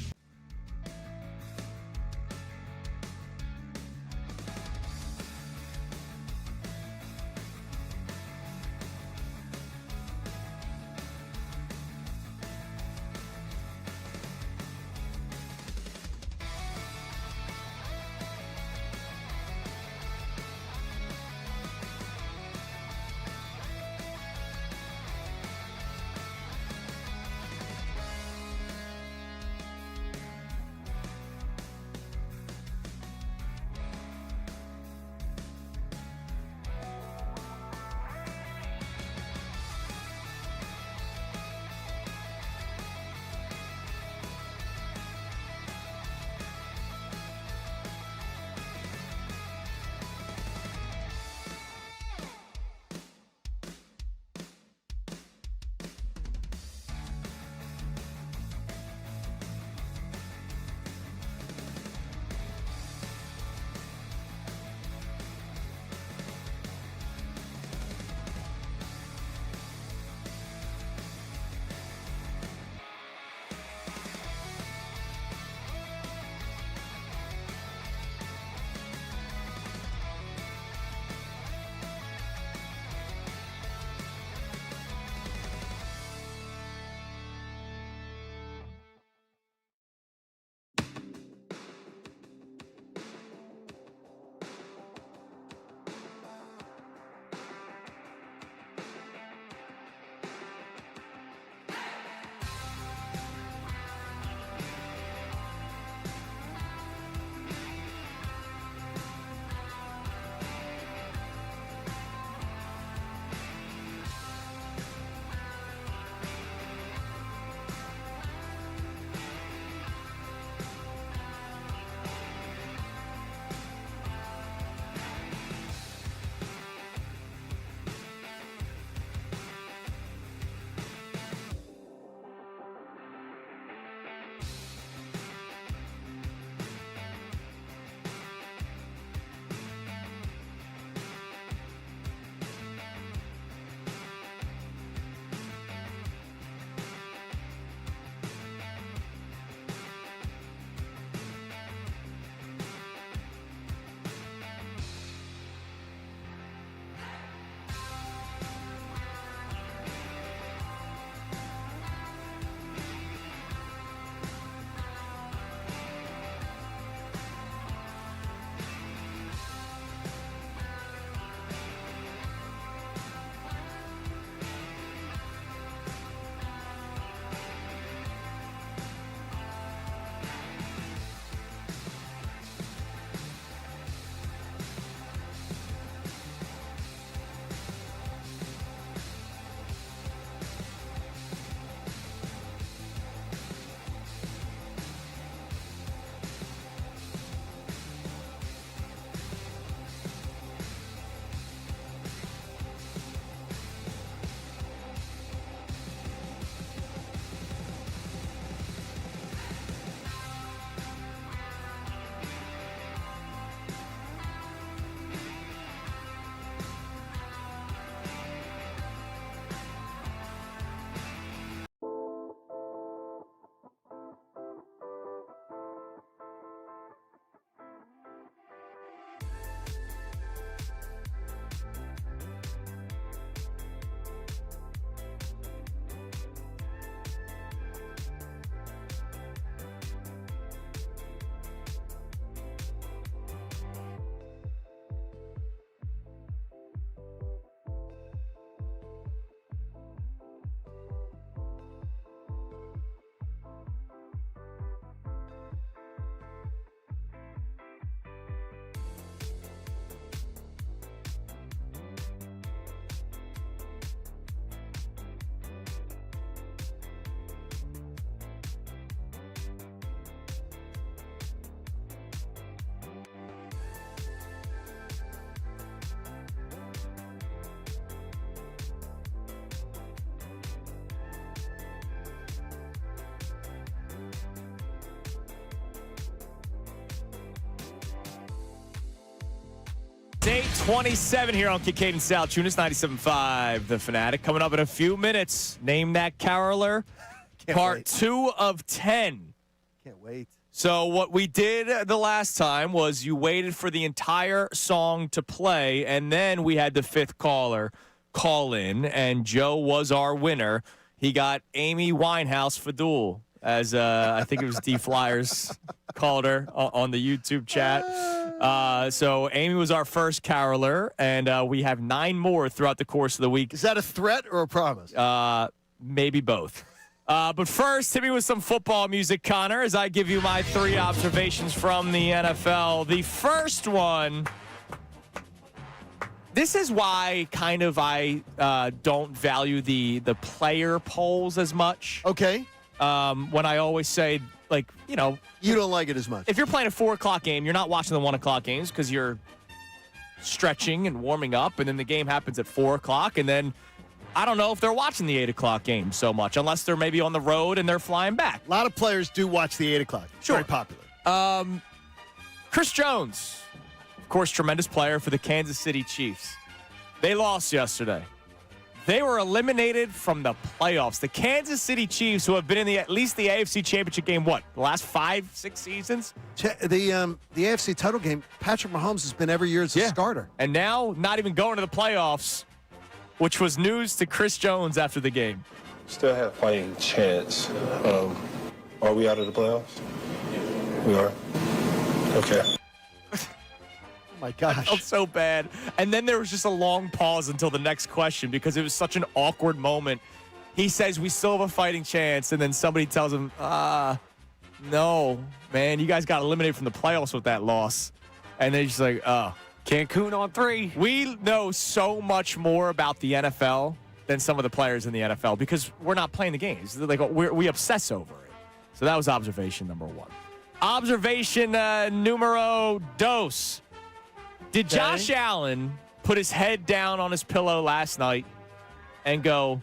7:27 here on Kincade Salciunas, 97.5 The Fanatic. Coming up in a few minutes. Name That Caroler, part 2 of 10. Can't wait. So what we did the last time was you waited for the entire song to play, and then we had the fifth caller call in, and Joe was our winner. He got Amy Winehouse Fadul, as I think it was D Flyers called her on the YouTube chat. So Amy was our first caroler, and we have 9 more throughout the course of the week. Is that a threat or a promise? Maybe both. But first, hit me with some football music, Connor, as I give you my 3 observations from the NFL. The first one, this is why kind of I don't value the player polls as much. Okay. When I always say, like, you know. You don't like it as much. If you're playing a 4 o'clock game, you're not watching the 1 o'clock games because you're stretching and warming up, and then the game happens at 4 o'clock, and then I don't know if they're watching the 8 o'clock game so much, unless they're maybe on the road and they're flying back. A lot of players do watch the 8 o'clock. Sure. Very popular. Chris Jones, of course, tremendous player for the Kansas City Chiefs. They lost yesterday. They were eliminated from the playoffs. The Kansas City Chiefs, who have been in at least the AFC Championship game, the last 5-6 seasons? The AFC title game, Patrick Mahomes has been every year as a starter. And now not even going to the playoffs, which was news to Chris Jones after the game. Still have a fighting chance. Are we out of the playoffs? We are? Okay. Oh, my gosh. I felt so bad. And then there was just a long pause until the next question because it was such an awkward moment. He says, we still have a fighting chance. And then somebody tells him, no, man, you guys got eliminated from the playoffs with that loss. And they're just like, Cancun on 3. We know so much more about the NFL than some of the players in the NFL because we're not playing the games. Like we obsess over it. So that was observation number 1. Observation numero dos. Did Josh Allen put his head down on his pillow last night and go,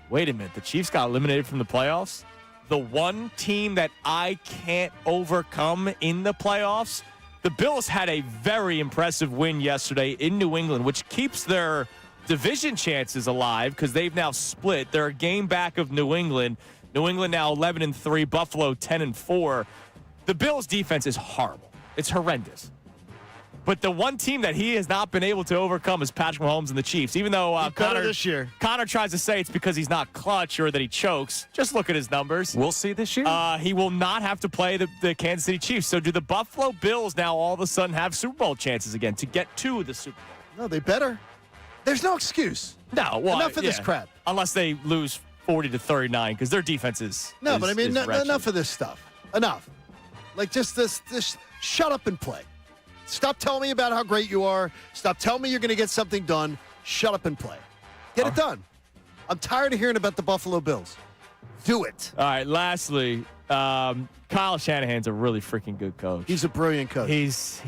wait a minute, the Chiefs got eliminated from the playoffs? The one team that I can't overcome in the playoffs? The Bills had a very impressive win yesterday in New England, which keeps their division chances alive because they've now split. They're a game back of New England. New England now 11-3, Buffalo 10-4. The Bills' defense is horrible. It's horrendous. But the one team that he has not been able to overcome is Patrick Mahomes and the Chiefs. Even though Connor tries to say it's because he's not clutch or that he chokes. Just look at his numbers. We'll see this year. He will not have to play the Kansas City Chiefs. So do the Buffalo Bills now all of a sudden have Super Bowl chances again to get to the Super Bowl? No, they better. There's no excuse. No, well, enough of this crap. Unless they lose 40-39 because their defense is No, but I mean, wretched. enough of this stuff. Enough. Like, just this shut up and play. Stop telling me about how great you are. Stop telling me you're going to get something done. Shut up and play. Get it done. I'm tired of hearing about the Buffalo Bills. Do it. All right, lastly, Kyle Shanahan's a really freaking good coach. He's a brilliant coach. He's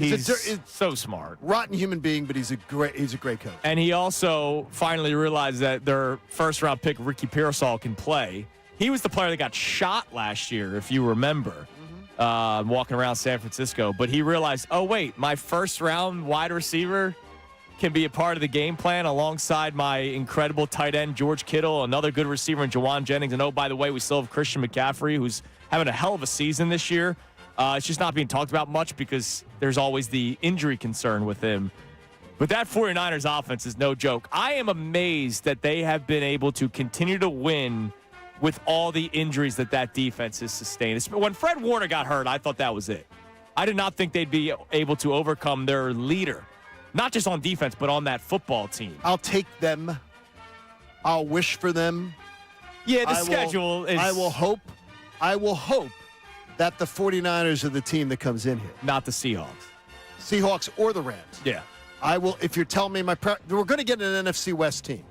so smart. Rotten human being, but he's a great coach. And he also finally realized that their first-round pick, Ricky Pearsall, can play. He was the player that got shot last year, if you remember. Walking around San Francisco, but he realized, oh, wait, my first-round wide receiver can be a part of the game plan alongside my incredible tight end, George Kittle, another good receiver in Jawan Jennings, and, oh, by the way, we still have Christian McCaffrey, who's having a hell of a season this year. It's just not being talked about much because there's always the injury concern with him. But that 49ers offense is no joke. I am amazed that they have been able to continue to win with all the injuries that defense has sustained. When Fred Warner got hurt, I thought that was it. I did not think they'd be able to overcome their leader, not just on defense, but on that football team. I'll take them. I'll wish for them. Yeah, the schedule is... I will hope that the 49ers are the team that comes in here. Not the Seahawks. Seahawks or the Rams. Yeah. I will, if you're telling me we're going to get an NFC West team.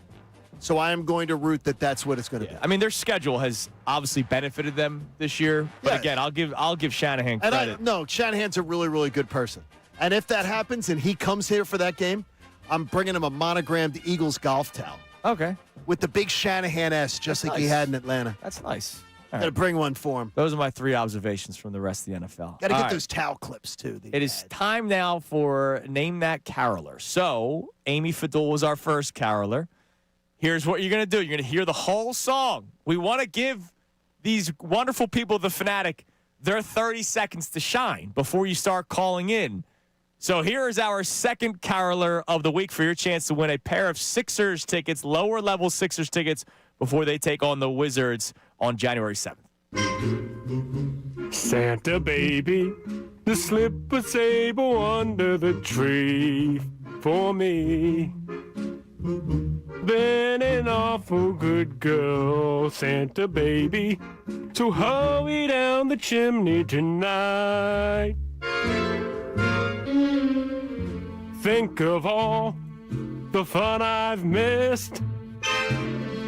So I am going to root that's what it's going to be. I mean, their schedule has obviously benefited them this year. But again, I'll give Shanahan credit. No, Shanahan's a really, really good person. And if that happens and he comes here for that game, I'm bringing him a monogrammed Eagles golf towel. Okay. With the big Shanahan S, just like he had in Atlanta. That's nice. Got to bring one for him. Those are my 3 observations from the rest of the NFL. Got to All get right. those towel clips, too. It is time now for Name That Caroler. So, Amy Fadul was our first caroler. Here's what you're going to do. You're going to hear the whole song. We want to give these wonderful people of the Fanatic their 30 seconds to shine before you start calling in. So here is our second caroler of the week for your chance to win a pair of Sixers tickets, lower-level Sixers tickets, before they take on the Wizards on January 7th. Santa baby, the slip a sable under the tree for me. Been an awful good girl, Santa baby, so hurry down the chimney tonight. Think of all the fun I've missed.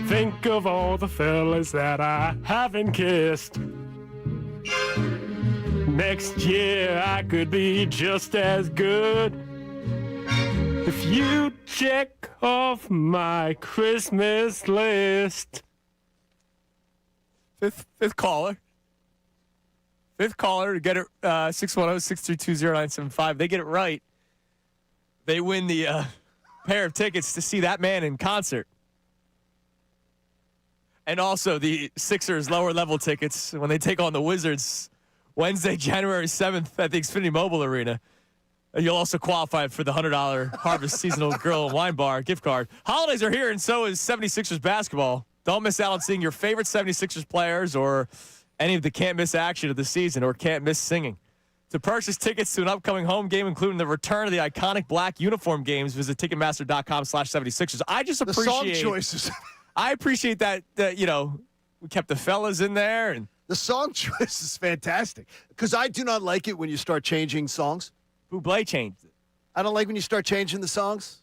Think of all the fellas that I haven't kissed. Next year I could be just as good if you check off my Christmas list. Fifth caller. Fifth caller to get it 610-632-0975. They get it right. They win the pair of tickets to see that man in concert. And also the Sixers lower-level tickets when they take on the Wizards Wednesday, January 7th at the Xfinity Mobile Arena. You'll also qualify for the $100 Harvest Seasonal Grill and Wine Bar gift card. Holidays are here, and so is 76ers basketball. Don't miss out on seeing your favorite 76ers players or any of the can't-miss action of the season or can't-miss singing. To purchase tickets to an upcoming home game, including the return of the iconic black uniform games, visit Ticketmaster.com/76ers. I just appreciate the song choices. I appreciate that, we kept the fellas in there. And the song choice is fantastic because I do not like it when you start changing songs. Bublé changed it. I don't like when you start changing the songs.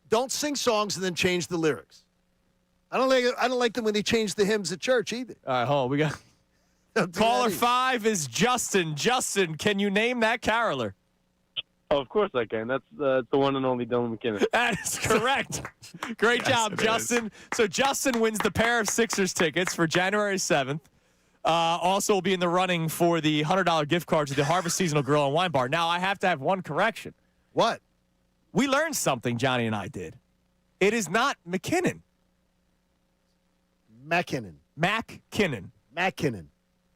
Don't sing songs and then change the lyrics. I don't like them when they change the hymns at church either. All right, hold on. We got caller 5 is Justin. Justin, can you name that caroler? Of course I can. That's the one and only Dylan McKinnon. That is correct. Great job, Justin. Is. So Justin wins the pair of Sixers tickets for January 7th. Also will be in the running for the $100 gift card to the Harvest Seasonal Grill and Wine Bar. Now, I have to have one correction. What? We learned something, Johnny and I did. It is not McKinnon. McKinnon. McKinnon. McKinnon.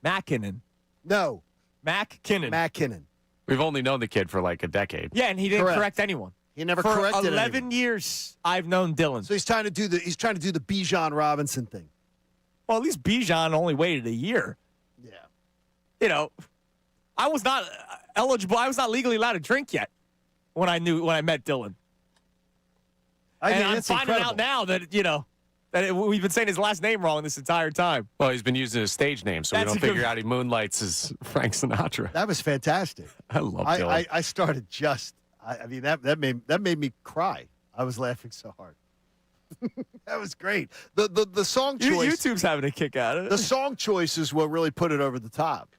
McKinnon. No. McKinnon. McKinnon. We've only known the kid for like a decade. Yeah, and he didn't correct anyone. He never for corrected 11 anyone. years, I've known Dylan. So he's trying to do the Bijan Robinson thing. Well, at least Bijan only waited a year. Yeah. I was not eligible. I was not legally allowed to drink yet when I met Dylan. I'm finding out now that we've been saying his last name wrong this entire time. Well, he's been using his stage name, so we don't figure out he moonlights as Frank Sinatra. That was fantastic. I love Dylan. I started that made me cry. I was laughing so hard. That was great. The song choice. YouTube's having a kick out of it. The song choice is what really put it over the top.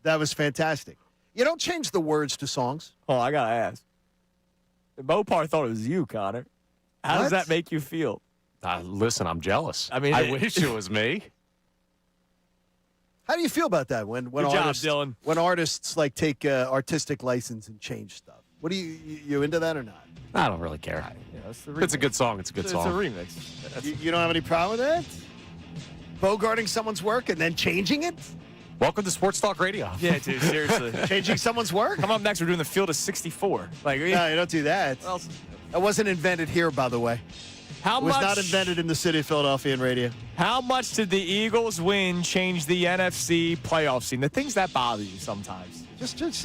That was fantastic. You don't change the words to songs. Oh, I gotta ask. Mopar thought it was you, Connor. How does that make you feel? Listen, I'm jealous. I mean, I wish it was me. How do you feel about that when Good artists job, Dylan. when artists like take artistic license and change stuff? What do you into that or not? I don't really care. It's a good song. It's a good song. It's a remix. You don't have any problem with that? Bogarting someone's work and then changing it? Welcome to Sports Talk Radio. Yeah, dude, seriously. Changing someone's work? Come up next, we're doing the Field of 64. No, you don't do that. That wasn't invented here, by the way. It was not invented in the city of Philadelphia in radio. How much did the Eagles win change the NFC playoff scene? The things that bother you sometimes. Just just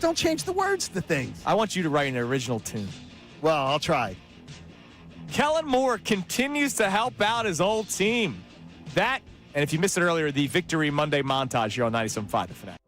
don't change the words to things. I want you to write an original tune. Well, I'll try. Kellen Moore continues to help out his old team. That, and if you missed it earlier, the Victory Monday montage here on 97.5 The Fanatic.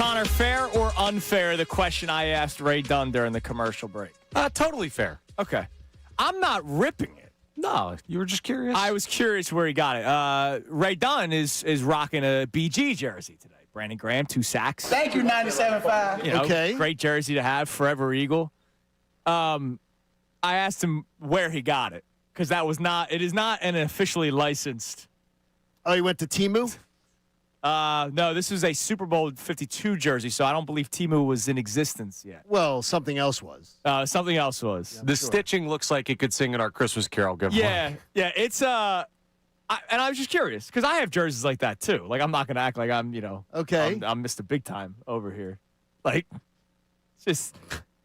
Connor, fair or unfair, the question I asked Ray Dunn during the commercial break? Totally fair. Okay. I'm not ripping it. No, you were just curious. I was curious where he got it. Ray Dunn is rocking a BG jersey today. Brandon Graham, 2 sacks. Thank you, 97.5. You know, Okay. Great jersey to have, forever Eagle. I asked him where he got it because it is not an officially licensed. Oh, he went to Temu? No, this was a Super Bowl 52 jersey, so I don't believe Temu was in existence yet. Well, something else was. Something else was. The stitching looks like it could sing in our Christmas Carol. Good Yeah, it's and I was just curious because I have jerseys like that too. Like I'm not gonna act like I'm Okay. I'm Mr. Big Time over here. Like it's just.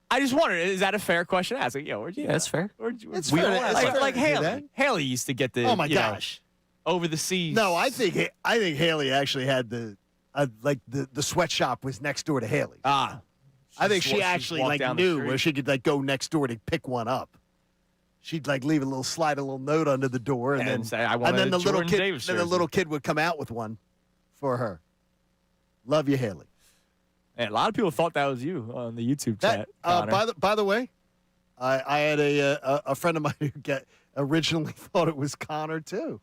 I just wondered, is that a fair question to ask? Like, where'd you? Yeah, that's fair. It's fair. It's fair Like to do Haley. that. Haley used to get the. Oh my gosh. Over the seas. No, I think Haley actually had the sweatshop was next door to Haley. Ah. I think she walked actually down the knew street. where she could go next door to pick one up. She'd leave a little note under the door, and then say, "I want and then a the little Jordan kid, Davis then the jersey." little kid would come out with one for her. Love you, Haley. And a lot of people thought that was you on the YouTube chat. By the way, I had a friend of mine who originally thought it was Connor too.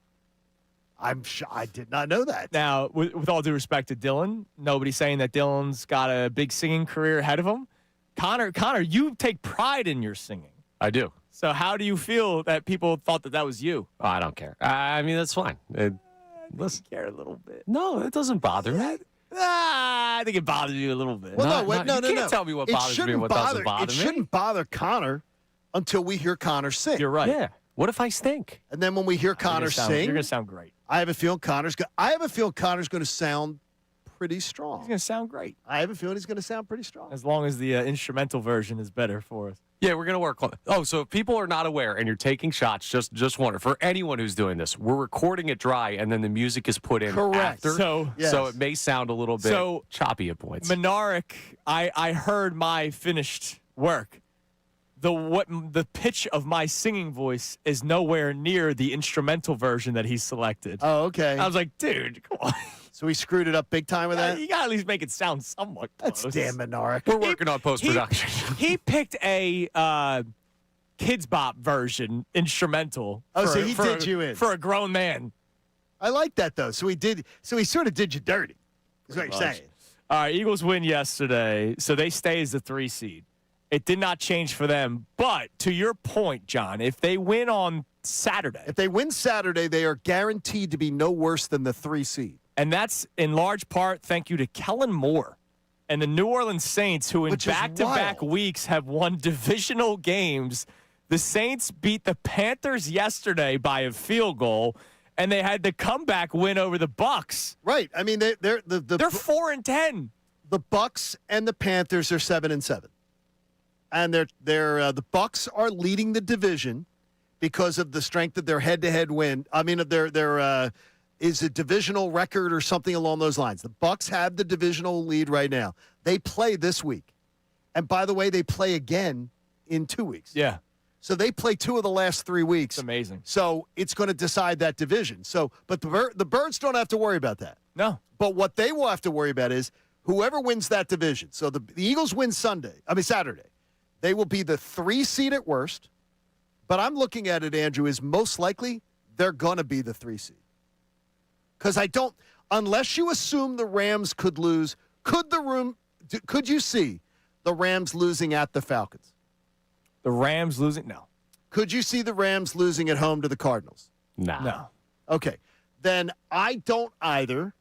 I did not know that. Now, with all due respect to Dylan, nobody's saying that Dylan's got a big singing career ahead of him. Connor, you take pride in your singing. I do. So how do you feel that people thought that was you? Oh, I don't care. I mean, that's fine. Listen, care a little bit. No, it doesn't bother me. I think it bothers you a little bit. Well, You can't tell me what bothers me and what doesn't bother me. It shouldn't bother Connor until we hear Connor sing. You're right. Yeah. What if I stink? And then when we hear Connor sing, you're gonna sound great. I have a feeling Connor's going to sound pretty strong. He's gonna sound great. I have a feeling he's going to sound pretty strong. As long as the instrumental version is better for us. Yeah, we're going to work on it. Oh, so if people are not aware and you're taking shots, just wonder, for anyone who's doing this, we're recording it dry and then the music is put in Correct. after. So it may sound a little bit choppy at points. Minaric, I heard my finished work. The pitch of my singing voice is nowhere near the instrumental version that he selected. Oh, okay. I was like, dude, come on. So he screwed it up big time with that? You got to at least make it sound somewhat close. That's damn Minaric. We're working on post-production. He picked a Kids Bop version instrumental. Oh, so he did you in. For a grown man. I like that, though. So he sort of did you dirty, is what you're saying. All right, Eagles win yesterday, so they stay as the 3 seed. It did not change for them. But to your point, John, if they win on Saturday. If they win Saturday, they are guaranteed to be no worse than the 3 seed. And that's in large part thank you to Kellen Moore and the New Orleans Saints, who in back-to-back weeks have won divisional games. The Saints beat the Panthers yesterday by a field goal, and they had the comeback win over the Bucks. Right. I mean, they're 4-10. The Bucks and the Panthers are 7-7. And the Bucks are leading the division because of the strength of their head-to-head win. I mean, their is a divisional record or something along those lines. The Bucks have the divisional lead right now. They play this week, and by the way, they play again in 2 weeks. Yeah. So they play 2 of the last 3 weeks. It's amazing. So it's going to decide that division. So, but the Birds don't have to worry about that. No. But what they will have to worry about is whoever wins that division. So the Eagles win Saturday. They will be the 3 seed at worst. But I'm looking at it, Andrew, is most likely they're going to be the 3 seed. Because unless you assume the Rams could lose, could you see the Rams losing at the Falcons? The Rams losing? No. Could you see the Rams losing at home to the Cardinals? No. Okay. Then I don't either.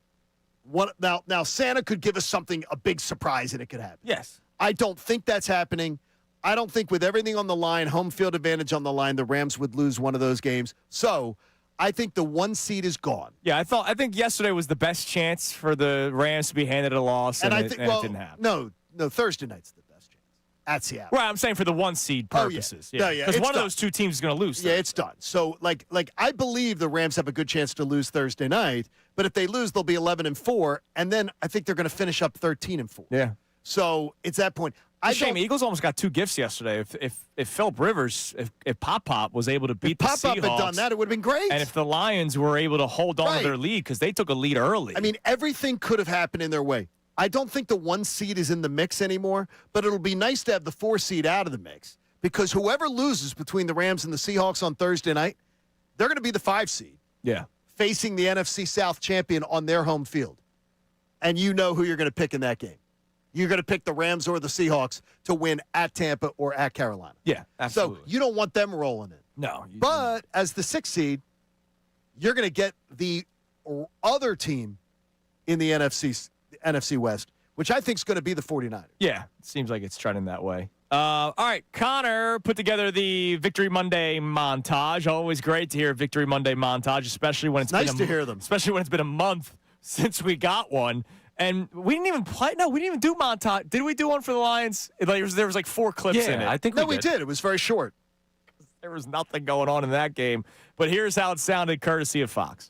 Now Santa could give us a big surprise, and it could happen. Yes. I don't think that's happening. I don't think with everything on the line, home field advantage on the line, the Rams would lose one of those games. So I think the 1 seed is gone. Yeah, I think yesterday was the best chance for the Rams to be handed a loss, and it didn't happen. No, Thursday night's the best chance at Seattle. Right, I'm saying for the 1 seed purposes. Yeah. Because one of those 2 teams is going to lose. Yeah, it's done. So, like I believe the Rams have a good chance to lose Thursday night, but if they lose, they'll be 11-4, and then I think they're going to finish up 13-4. Yeah. So it's that point. Shame. Eagles almost got 2 gifts yesterday. If Philip Rivers, if Pop was able to beat the Seahawks. Pop had done that, it would have been great. And if the Lions were able to hold on to their lead because they took a lead early. I mean, everything could have happened in their way. I don't think the 1 seed is in the mix anymore, but it'll be nice to have the 4 seed out of the mix because whoever loses between the Rams and the Seahawks on Thursday night, they're going to be the 5 seed. Yeah. Facing the NFC South champion on their home field. And you know who you're going to pick in that game. You're going to pick the Rams or the Seahawks to win at Tampa or at Carolina. Yeah, absolutely. So you don't want them rolling in. No. But as the 6th seed, you're going to get the other team in the NFC West, which I think is going to be the 49ers. Yeah, it seems like it's trending that way. All right, Connor put together the Victory Monday montage. Always great to hear a Victory Monday montage, especially when it's nice been to hear them. Especially when it's been a month since we got one. And we didn't even play. No, we didn't even do montage. Did we do one for the Lions? There was like 4 clips in it. I think we did. It was very short. There was nothing going on in that game. But here's how it sounded, courtesy of Fox.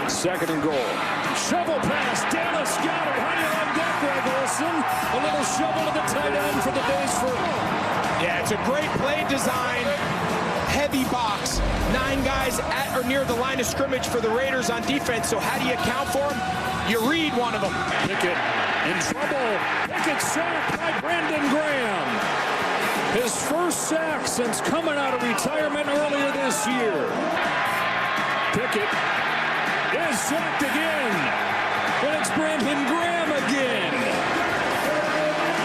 Second and goal. Shovel pass. Dallas got it. Honey on deck, Greg Olsen. A little shovel to the tight end for the base for. Yeah, it's a great play design. Heavy box. 9 guys at or near the line of scrimmage for the Raiders on defense. So how do you account for them? You read one of them. Pickett in trouble. Pickett sacked by Brandon Graham. His first sack since coming out of retirement earlier this year. Pickett is sacked again. And it's Brandon Graham again.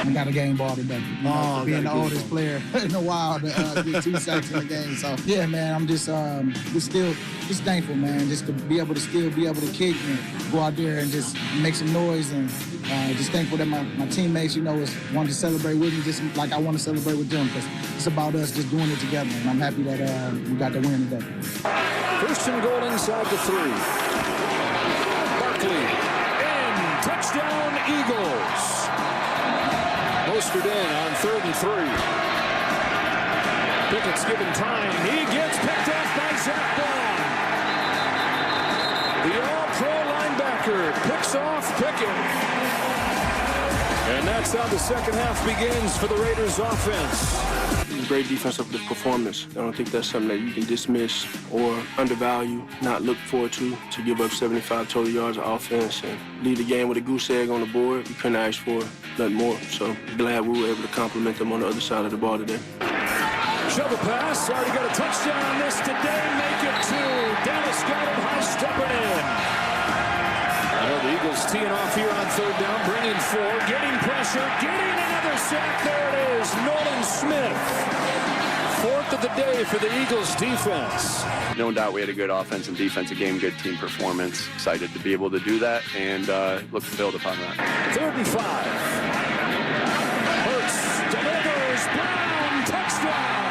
I got a game ball today. Being the oldest player in a while to get 2 sacks in the game. So yeah, man, I'm just thankful, man, just to be able to still be able to kick and go out there and just make some noise, and just thankful that my teammates, wanted to celebrate with me just like I want to celebrate with them, because it's about us just doing it together, and I'm happy that we got the win today. First and goal inside the 3. Barkley in, touchdown Eagles. Mostert in on 3rd and 3. Pickett's given time. He gets picked off by Zach Bond. The all-pro linebacker picks off Pickett. And that's how the second half begins for the Raiders offense. Great defensive performance. I don't think that's something that you can dismiss or undervalue, not look forward to give up 75 total yards of offense and lead the game with a goose egg on the board. We couldn't ask for nothing more. So glad we were able to compliment them on the other side of the ball today. Shovel pass. Already got a touchdown on this today. Make it 2. Dallas got it. High stepping in. The Eagles teeing off here on 3rd down, bringing 4, getting pressure, getting another sack. There it is, Nolan Smith. 4th of the day for the Eagles defense. No doubt we had a good offense and defensive game, good team performance. Excited to be able to do that and look to build upon that. 3rd and 5. Hurts delivers. Brown touchdown.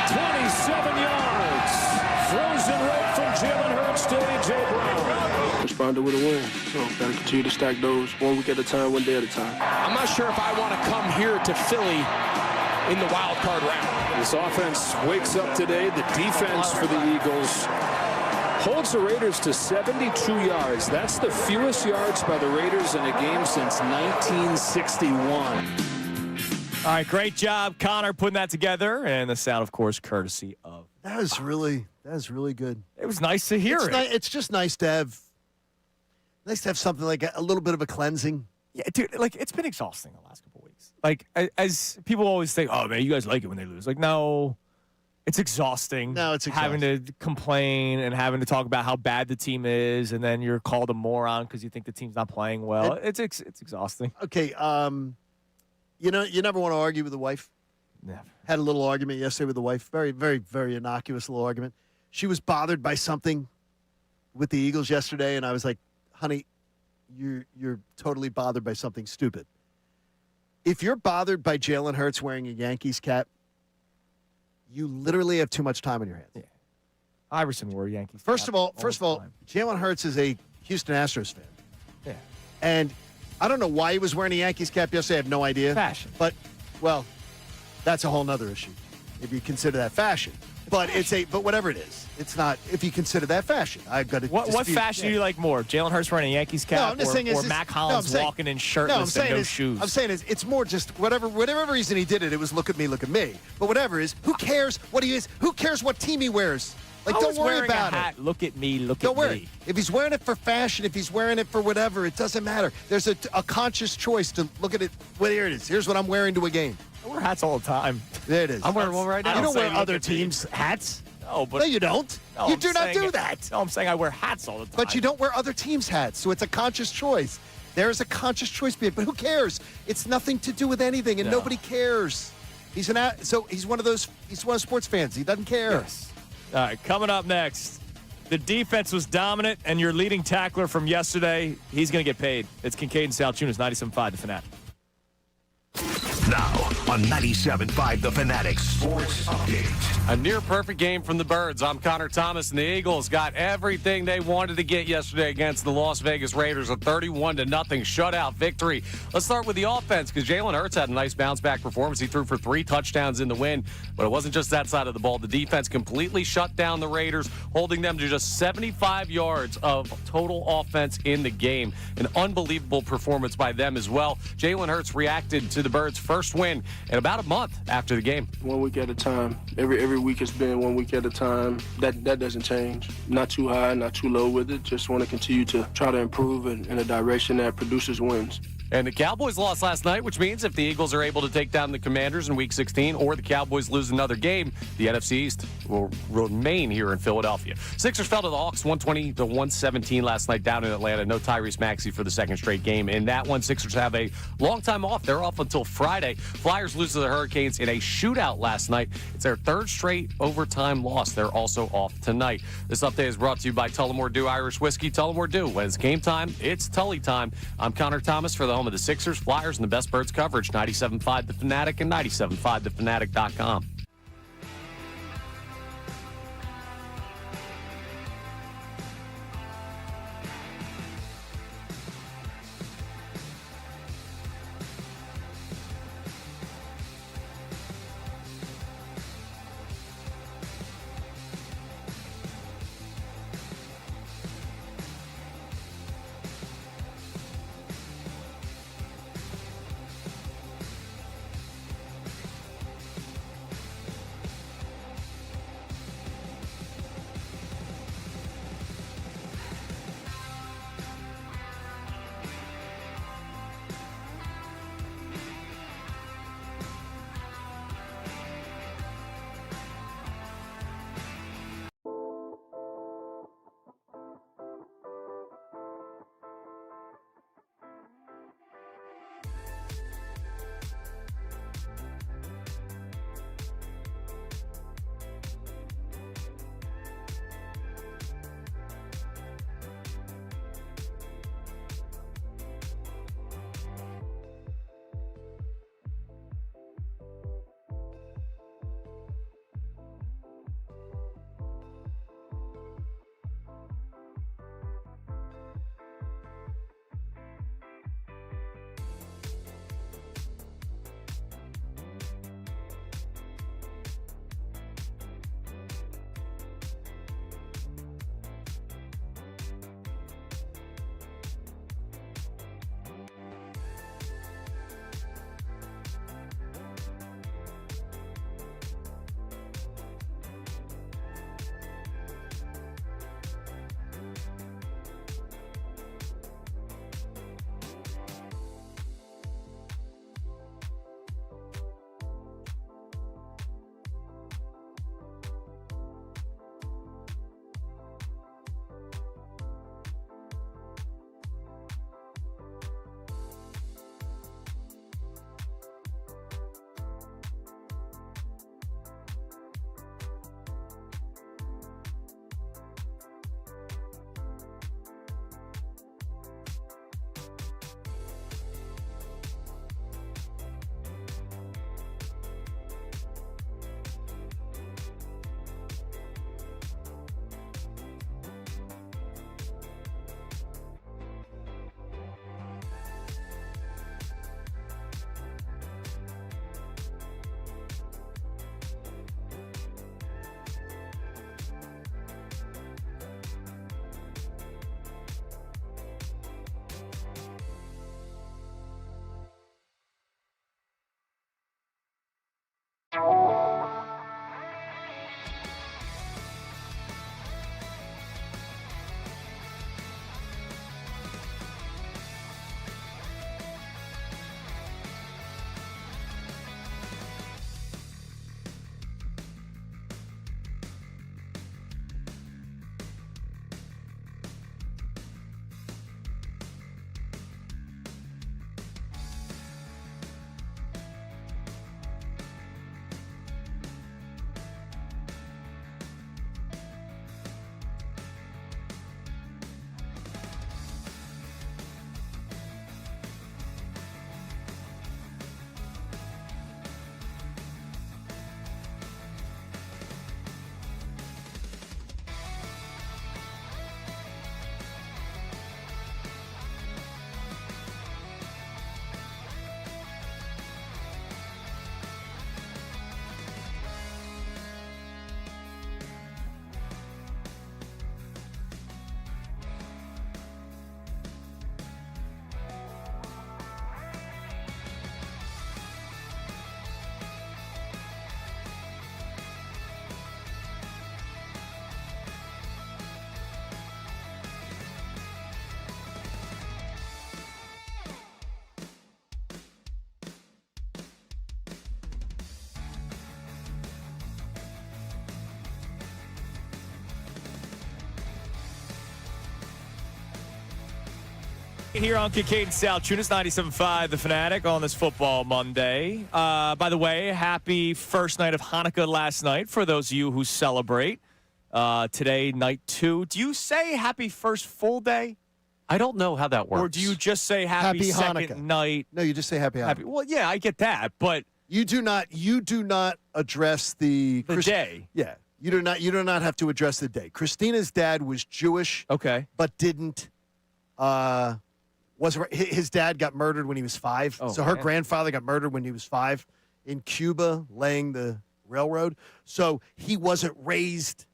27 yards. Frozen right from Jalen Hurts to A.J. Brown. Responded with a win. So got to continue to stack those 1 week at a time, 1 day at a time. I'm not sure if I want to come here to Philly in the wild card round. This offense wakes up today. The defense for the Eagles holds the Raiders to 72 yards. That's the fewest yards by the Raiders in a game since 1961. All right, great job, Connor, putting that together. And the sound, of course, courtesy of. That was really good. It was nice to hear it. It's just nice to have something like a little bit of a cleansing. Yeah, dude, like, it's been exhausting the last couple weeks. Like, as people always think, oh, man, you guys like it when they lose. Like, no, it's exhausting. No, it's exhausting. Having to complain and having to talk about how bad the team is, and then you're called a moron because you think the team's not playing well. It's exhausting. Okay, you never want to argue with the wife? Never. Had a little argument yesterday with the wife. Very, very, very innocuous little argument. She was bothered by something with the Eagles yesterday, and I was like, honey, you're totally bothered by something stupid. If you're bothered by Jalen Hurts wearing a Yankees cap, you literally have too much time on your hands. Yeah. Iverson wore a Yankees cap. First of all, Jalen Hurts is a Houston Astros fan. Yeah. And I don't know why he was wearing a Yankees cap yesterday. I have no idea. Fashion. But, well, that's a whole nother issue if you consider that fashion. But but whatever it is, it's not. If you consider that fashion, I've got to. What fashion do you like more? Jalen Hurts wearing a Yankees cap, or Mac Hollins walking in shirtless and no shoes? I'm saying it's more just whatever reason he did it. It was look at me. But whatever is, who cares what he is? Who cares what team he wears? Like, I don't was worry wearing about a hat. it. Look at me. Don't worry. If he's wearing it for fashion, if he's wearing it for whatever, it doesn't matter. There's a conscious choice to look at it. Well, here it is. Here's what I'm wearing to a game. I wear hats all the time. There it is. I'm wearing one right now. You don't wear Look other at me. teams' hats. No, but No, you don't. No, You I'm do not saying do it- that. No, I'm saying I wear hats all the time. But you don't wear other teams' hats, so it's a conscious choice. There is a conscious choice being, but who cares? It's nothing to do with anything, and No. nobody cares. He's one of those sports fans. He doesn't care. Yes. All right, coming up next, the defense was dominant, and your leading tackler from yesterday, he's going to get paid. It's Kincade Salciunas, 97.5 The Fanatic. Now on 97.5 The Fanatic Sports Update. A near-perfect game from the Birds. I'm Connor Thomas, and the Eagles got everything they wanted to get yesterday against the Las Vegas Raiders, a 31-0 shutout victory. Let's start with the offense, because Jalen Hurts had a nice bounce-back performance. He threw for 3 touchdowns in the win, but it wasn't just that side of the ball. The defense completely shut down the Raiders, holding them to just 75 yards of total offense in the game. An unbelievable performance by them as well. Jalen Hurts reacted to the Birds' first win in about a month after the game. 1 week at a time. Every week it's been 1 week at a time. That doesn't change. Not too high, not too low with it. Just want to continue to try to improve in a direction that produces wins. And the Cowboys lost last night, which means if the Eagles are able to take down the Commanders in Week 16 or the Cowboys lose another game, the NFC East will remain here in Philadelphia. Sixers fell to the Hawks 120-117 last night down in Atlanta. No Tyrese Maxey for the second straight game. In that one, Sixers have a long time off. They're off until Friday. Flyers lose to the Hurricanes in a shootout last night. It's their third straight overtime loss. They're also off tonight. This update is brought to you by Tullamore Dew Irish Whiskey. Tullamore Dew. When it's game time, it's Tully time. I'm Connor Thomas for the home of the Sixers, Flyers, and the best Birds coverage. 97.5 The Fanatic and 97.5thefanatic.com. Here on Kincade Salciunas, 97.5 The Fanatic on this football Monday. By the way, happy first night of Hanukkah last night for those of you who celebrate. Today, night 2. Do you say happy first full day? I don't know how that works. Or do you just say happy second Hanukkah night? No, you just say happy Hanukkah. Well, yeah, I get that, but You do not address the day. Yeah. You do not have to address the day. Christina's dad was Jewish. Okay. But didn't his dad got murdered when he was 5. Oh, so her man. grandfather got murdered when he was 5 in Cuba, laying the railroad. So he wasn't raised,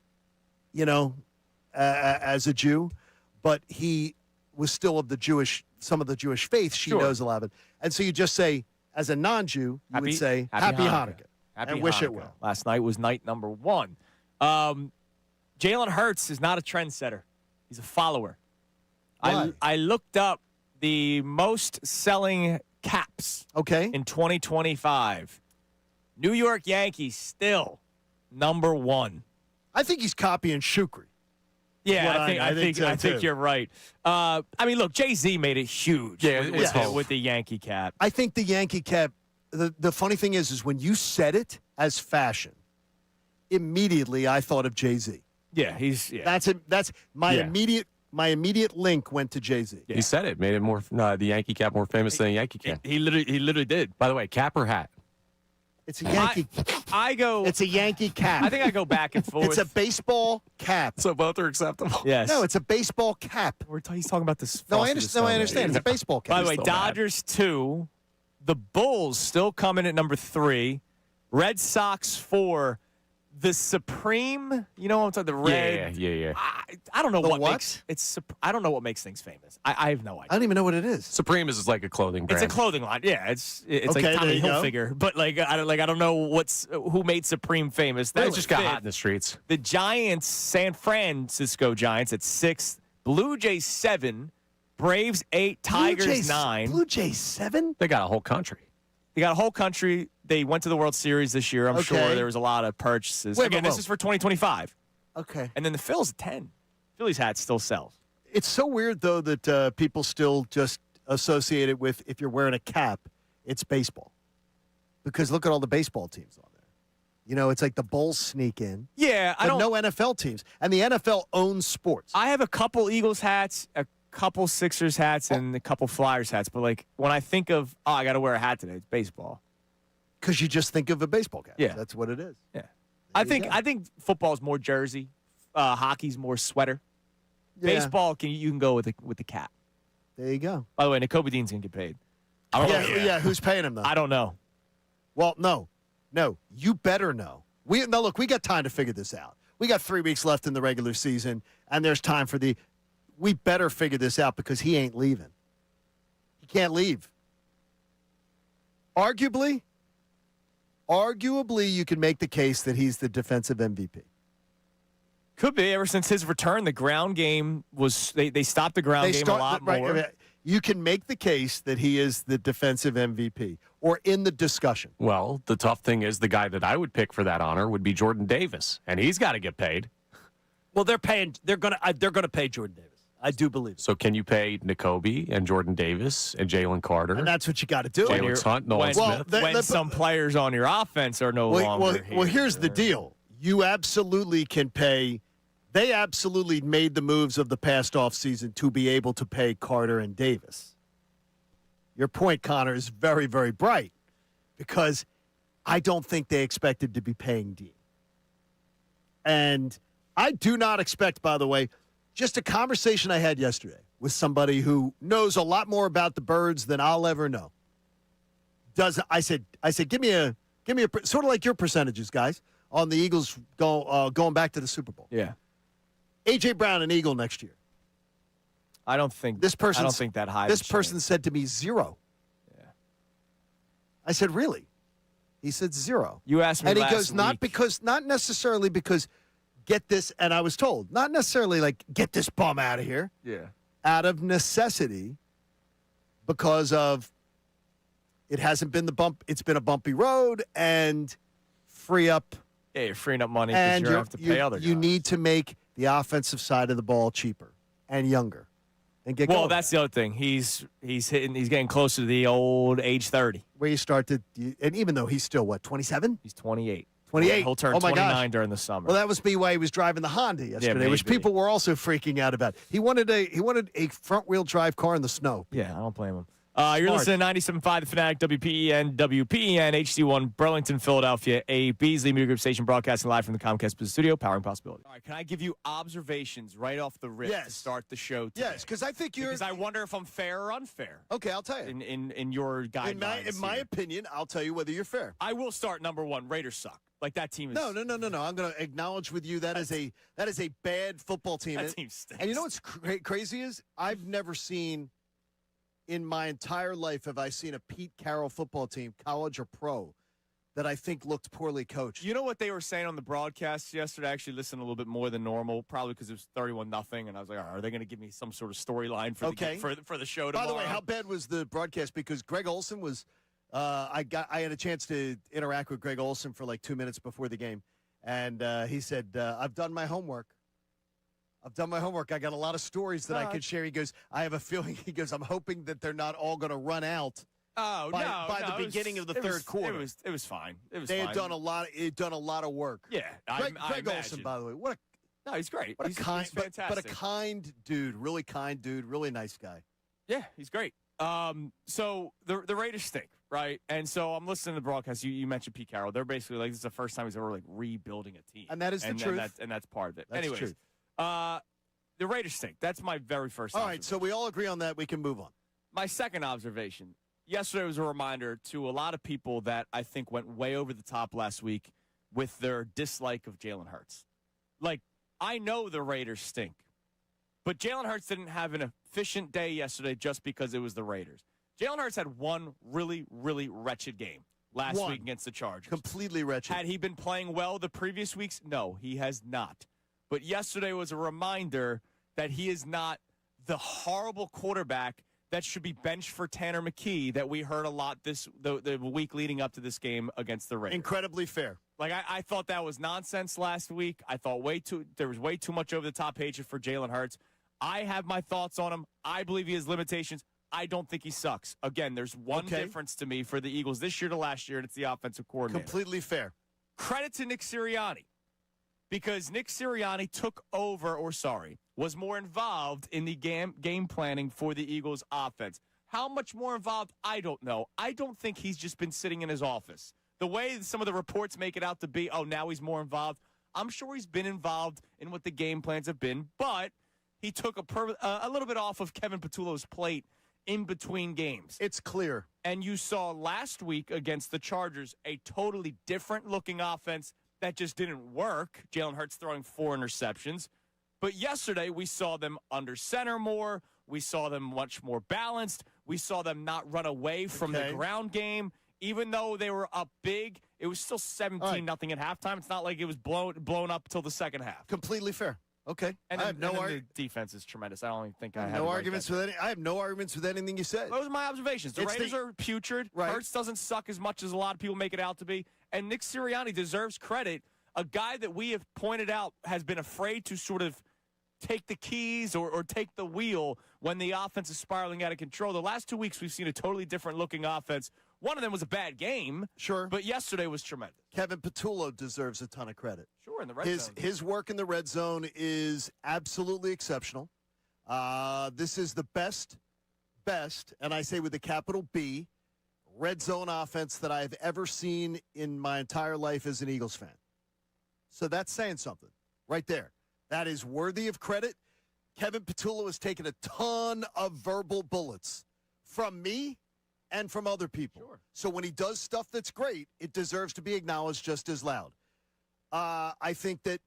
as a Jew, but he was still of some of the Jewish faith. She knows a lot of it. And so you just say, as a non-Jew, you would say happy Hanukkah. And wish it well. Last night was night number 1. Jalen Hurts is not a trendsetter. He's a follower. I looked up the most selling caps in 2025. New York Yankees still number 1. I think he's copying Shukri. Yeah, I think you're right. Look, Jay-Z made it huge with the Yankee cap. I think the Yankee cap, the funny thing is when you said it as fashion, immediately I thought of Jay-Z. Yeah, That's my immediate link went to Jay-Z. Yeah. He said it, made it more the Yankee cap more famous than a Yankee cap. He literally did. By the way, cap or hat? It's a Yankee. It's a Yankee cap. I think I go back and forth. It's a baseball cap. So both are acceptable. Yes. No, it's a baseball cap. He's talking about this. No, I understand. It's a baseball cap. By the way, Dodgers 2. The Bulls still coming at number 3. Red Sox 4. The Supreme, you know what I'm talking about? The red. Yeah. I don't know what what? makes I don't know what makes things famous. I have no idea. I don't even know what it is. Supreme is like a clothing brand. It's a clothing line. Yeah, it's Okay, like Tommy there you go. Hilfiger. But I don't know who made Supreme famous. They That's just got hot in the streets. The Giants, San Francisco Giants at 6th, Blue Jays 7, Braves 8, Tigers 9. Blue Jays 7? They got a whole country. They got a whole country. They went to the World Series this year. I'm sure there was a lot of purchases. Again, this is for 2025. Okay. And then the Phillies at 10. Phillies hat still sells. It's so weird, though, that people still just associate it with, if you're wearing a cap, it's baseball. Because look at all the baseball teams on there. It's like the Bulls sneak in. Yeah, but no NFL teams. And the NFL owns sports. I have a couple Eagles hats, a couple Sixers hats, and a couple Flyers hats. But, when I think of, I got to wear a hat today, it's baseball. Because you just think of a baseball cap. Yeah. That's what it is. Yeah. I think football's more jersey. Hockey's more sweater. Yeah. Baseball, you can go with the cap. There you go. By the way, Nakobe Dean's going to get paid. Who's paying him, though? I don't know. Well, no. You better know. Look, we got time to figure this out. We got 3 weeks left in the regular season, and there's time for we better figure this out because he ain't leaving. He can't leave. Arguably, you can make the case that he's the defensive MVP. Could be. Ever since his return, the ground game was they stopped the ground game a lot more. You can make the case that he is the defensive MVP or in the discussion. Well, the tough thing is the guy that I would pick for that honor would be Jordan Davis, and he's got to get paid. Well, they're gonna pay Jordan Davis. I do believe it. So can you pay Nakobe and Jordan Davis and Jalen Carter? And that's what you got to do. Jalen Hunt, Nolan Smith. When some players on your offense are no longer here. Well, here's the deal. You absolutely can pay. They absolutely made the moves of the past offseason to be able to pay Carter and Davis. Your point, Connor, is very, very bright because I don't think they expected to be paying Dean. And I do not expect, by the way, just a conversation I had yesterday with somebody who knows a lot more about the Birds than I'll ever know. I said, give me a sort of like your percentages, guys, on the Eagles going back to the Super Bowl. Yeah. A.J. Brown, an Eagle next year. I don't think that high. This person said to me 0. Yeah. I said, really? He said 0. You asked me and he last goes, week. not necessarily because get this, and I was told, not necessarily like get this bum out of here. Yeah. Out of necessity because of it hasn't been it's been a bumpy road and free up. Yeah, you're freeing up money because you have to pay other guys. You need to make the offensive side of the ball cheaper and younger. and get Well, going. that's the other thing. He's getting closer to the old age 30. Where you start to, and even though he's still, 27? He's 28. 28. He'll turn 29 during the summer. Well, that was me why he was driving the Honda yesterday, which people were also freaking out about. He wanted a front-wheel drive car in the snow. Yeah, I don't blame him. You're listening to 97.5 The Fanatic, WPEN, HD1, Burlington, Philadelphia, a Beasley Media Group station broadcasting live from the Comcast Business Studio, powering possibility. All right, can I give you observations right off the rip to start the show today? Yes, because I think Because I wonder if I'm fair or unfair. Okay, I'll tell you. In your guidelines. In my opinion, I'll tell you whether you're fair. I will start number one. Raiders suck. Like that team is. No. I'm going to acknowledge with you that is a bad football team. That team stinks. And you know what's crazy is I've never seen in my entire life have I seen a Pete Carroll football team, college or pro, that I think looked poorly coached. You know what they were saying on the broadcast yesterday? I actually listened a little bit more than normal, probably because it was 31-0, and I was like, are they going to give me some sort of storyline for the show tomorrow? By the way, how bad was the broadcast? Because Greg Olsen was I had a chance to interact with Greg Olsen for like 2 minutes before the game, and he said, I've done my homework. I got a lot of stories that I could share. He goes, I have a feeling, I'm hoping that they're not all going to run out by the beginning of the third quarter. It was fine. They had done a lot of work. Yeah. Greg Olsen, by the way, no, he's great. He's fantastic. But a kind dude, really nice guy. Yeah, he's great. So the Raiders stink, right? And so I'm listening to the broadcast. You mentioned Pete Carroll. They're basically like, this is the first time he's ever like rebuilding a team. And that is the truth. And that's part of it. That's Anyways, true. The Raiders stink. That's my very first All right, so we all agree on that. We can move on. My second observation. Yesterday was a reminder to a lot of people that I think went way over the top last week with their dislike of Jalen Hurts. Like, I know the Raiders stink, but Jalen Hurts didn't have an efficient day yesterday just because it was the Raiders. Jalen Hurts had one really, really wretched game last week against the Chargers. Completely wretched. Had he been playing well the previous weeks? No, he has not. But yesterday was a reminder that he is not the horrible quarterback that should be benched for Tanner McKee that we heard a lot the week leading up to this game against the Raiders. Incredibly fair. Like, I thought that was nonsense last week. I thought there was way too much over the top hatred for Jalen Hurts. I have my thoughts on him. I believe he has limitations. I don't think he sucks. Again, there's one difference to me for the Eagles this year to last year, and it's the offensive coordinator. Completely fair. Credit to Nick Sirianni. Because Nick Sirianni was more involved in the game planning for the Eagles offense. How much more involved, I don't know. I don't think he's just been sitting in his office. The way some of the reports make it out to be, now he's more involved. I'm sure he's been involved in what the game plans have been, but he took a little bit off of Kevin Patullo's plate in between games. It's clear. And you saw last week against the Chargers a totally different looking offense that just didn't work. Jalen Hurts throwing 4 interceptions. But yesterday, we saw them under center more. We saw them much more balanced. We saw them not run away from the ground game. Even though they were up big, it was still 17-0 at halftime. It's not like it was blown up till the second half. Completely fair. Okay. And the defense is tremendous. I don't even think I have no arguments with any. I have no arguments with anything you said. Those are my observations. The Raiders are putrid. Right. Hurts doesn't suck as much as a lot of people make it out to be. And Nick Sirianni deserves credit. A guy that we have pointed out has been afraid to sort of take the keys or take the wheel when the offense is spiraling out of control. The last 2 weeks, we've seen a totally different looking offense. One of them was a bad game. Sure. But yesterday was tremendous. Kevin Patullo deserves a ton of credit. Sure, in the red zone. His work in the red zone is absolutely exceptional. This is the best, and I say with a capital B, red zone offense that I've ever seen in my entire life as an Eagles fan. So that's saying something right there. That is worthy of credit. Kevin Patullo has taken a ton of verbal bullets from me and from other people. Sure. So when he does stuff that's great, it deserves to be acknowledged just as loud. I think that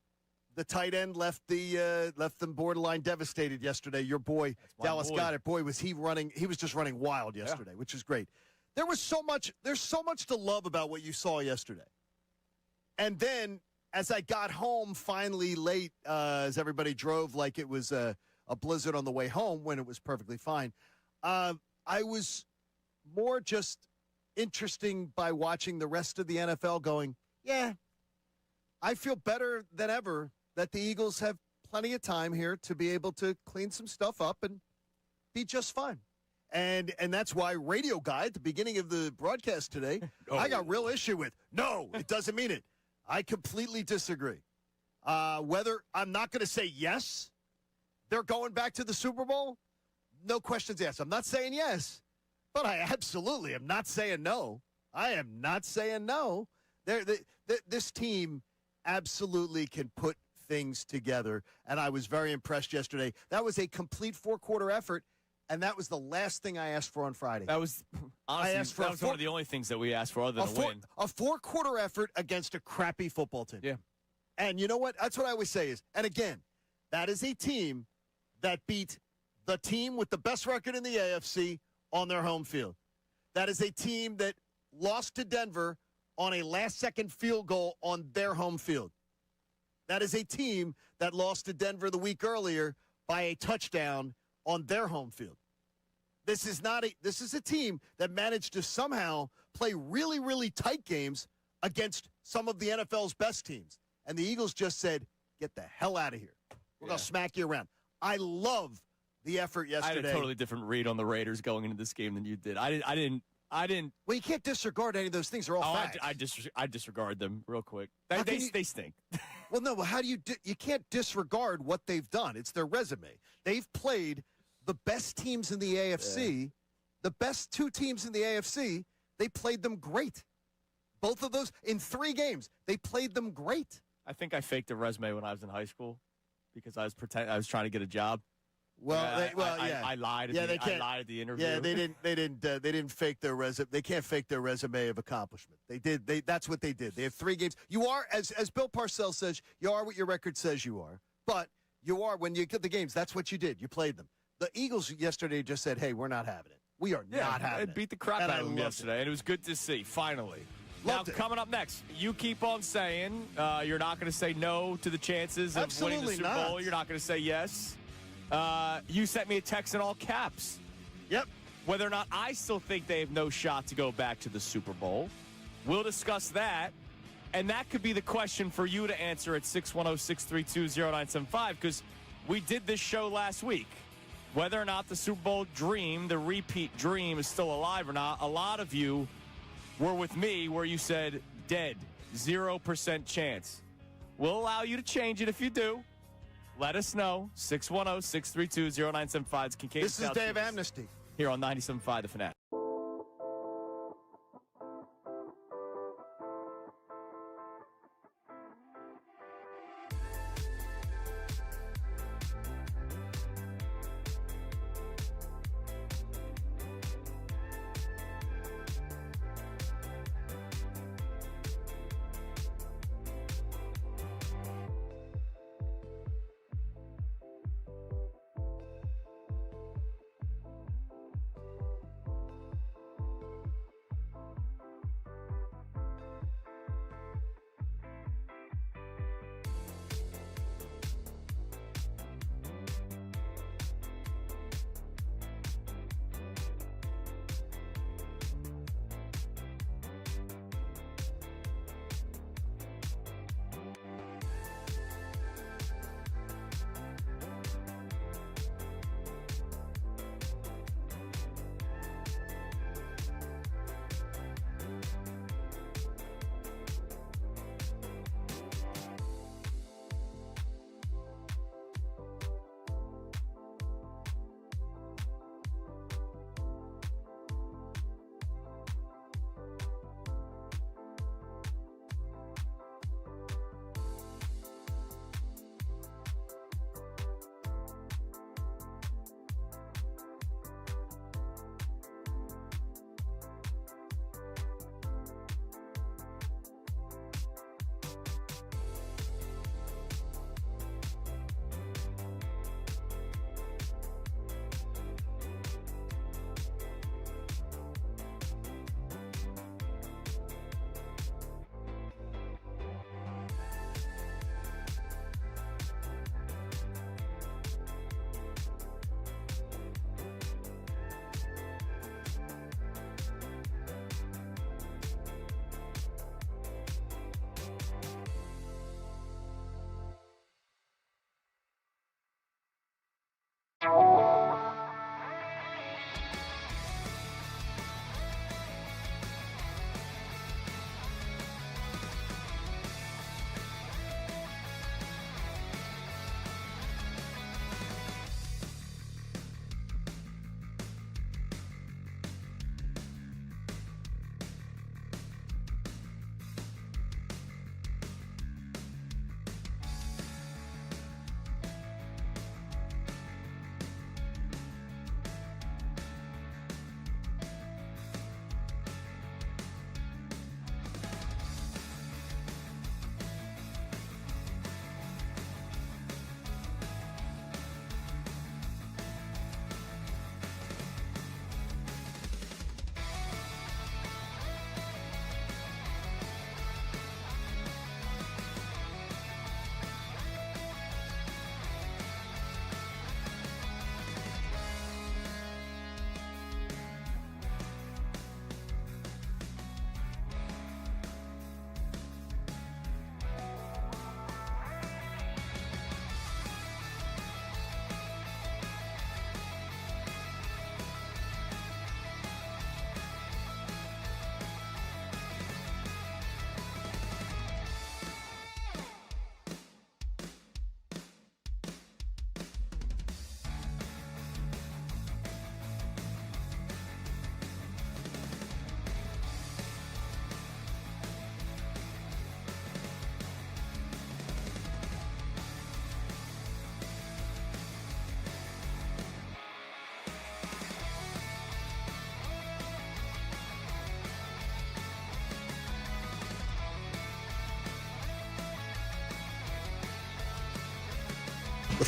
the tight end left them borderline devastated yesterday. Your boy, Dallas Goedert, was he running? He was just running wild yesterday, which is great. There's so much to love about what you saw yesterday. And then as I got home finally late, as everybody drove like it was a blizzard on the way home when it was perfectly fine, I was more just interesting by watching the rest of the NFL going, I feel better than ever that the Eagles have plenty of time here to be able to clean some stuff up and be just fine. And that's why Radio Guy at the beginning of the broadcast today, I got real issue with. No, it doesn't mean it. I completely disagree. Whether I'm not going to say yes, they're going back to the Super Bowl, no questions asked. I'm not saying yes, but I absolutely am not saying no. I am not saying no. This team absolutely can put things together, and I was very impressed yesterday. That was a complete four-quarter effort, and that was the last thing I asked for on Friday. That was honestly that was one of the only things that we asked for other than a win. A four-quarter effort against a crappy football team. Yeah. And you know what? That's what I always say is, and again, that is a team that beat the team with the best record in the AFC on their home field. That is a team that lost to Denver on a last-second field goal on their home field. That is a team that lost to Denver the week earlier by a touchdown on their home field. This is a team that managed to somehow play really, really tight games against some of the NFL's best teams. And the Eagles just said, get the hell out of here. We're going to smack you around. I love the effort yesterday. I had a totally different read on the Raiders going into this game than you did. I didn't. Well, you can't disregard any of those things. They're all facts. I disregard them real quick. They stink. Well, no, but how do you can't disregard what they've done. It's their resume. They've played the best teams in the AFC, the best two teams in the AFC. They played them great. Both of those in 3 games, they played them great. I think I faked a resume when I was in high school because I was trying to get a job. Well, I lied. I lied at the interview. Yeah, they didn't fake their resume. They can't fake their resume of accomplishment. They did. That's what they did. They have 3 games. You are, as Bill Parcells says, you are what your record says you are. But you are when you get the games. That's what you did. You played them. The Eagles yesterday just said, "Hey, we're not having it. We are not having it." Beat the crap out of them yesterday, and it was good to see. Finally. Now, coming up next, you keep on saying you're not going to say no to the chances of winning the Super Bowl. You're not going to say yes. You sent me a text in all caps. Yep. Whether or not I still think they have no shot to go back to the Super Bowl. We'll discuss that. And that could be the question for you to answer at 610-632-0975 because we did this show last week. Whether or not the Super Bowl dream, the repeat dream, is still alive or not, a lot of you were with me where you said dead, 0% chance. We'll allow you to change it if you do. Let us know. 610-632-0975. It's Kincade This is Day of Amnesty. Here on 97.5 The Fanatic.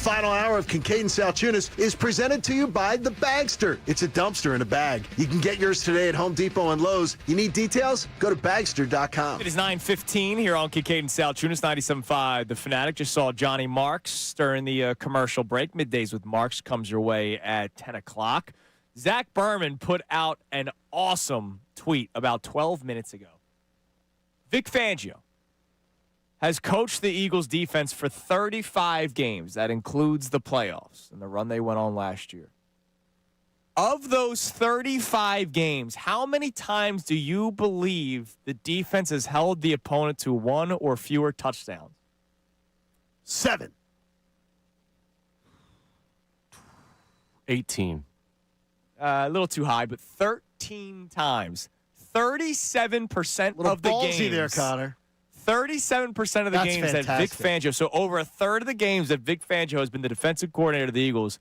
final hour of Kincade Salciunas is presented to you by The Bagster. It's a dumpster in a bag. You can get yours today at Home Depot and Lowe's. You need details? Go to Bagster.com. It is 9:15 here on Kincade and Salciunas, 97.5. The Fanatic just saw Johnny Marks during the commercial break. Middays with Marks comes your way at 10 o'clock. Zach Berman put out an awesome tweet about 12 minutes ago. Vic Fangio has coached the Eagles defense for 35 games. That includes the playoffs and the run they went on last year. Of those 35 games, how many times do you believe the defense has held the opponent to one or fewer touchdowns? 7. 18. A little too high, but 13 times. 37% Little of the ballsy games. there, Connor. 37% of the That's games that Vic fantastic. Fangio, so over a third of the games that Vic Fangio has been the defensive coordinator of the Eagles,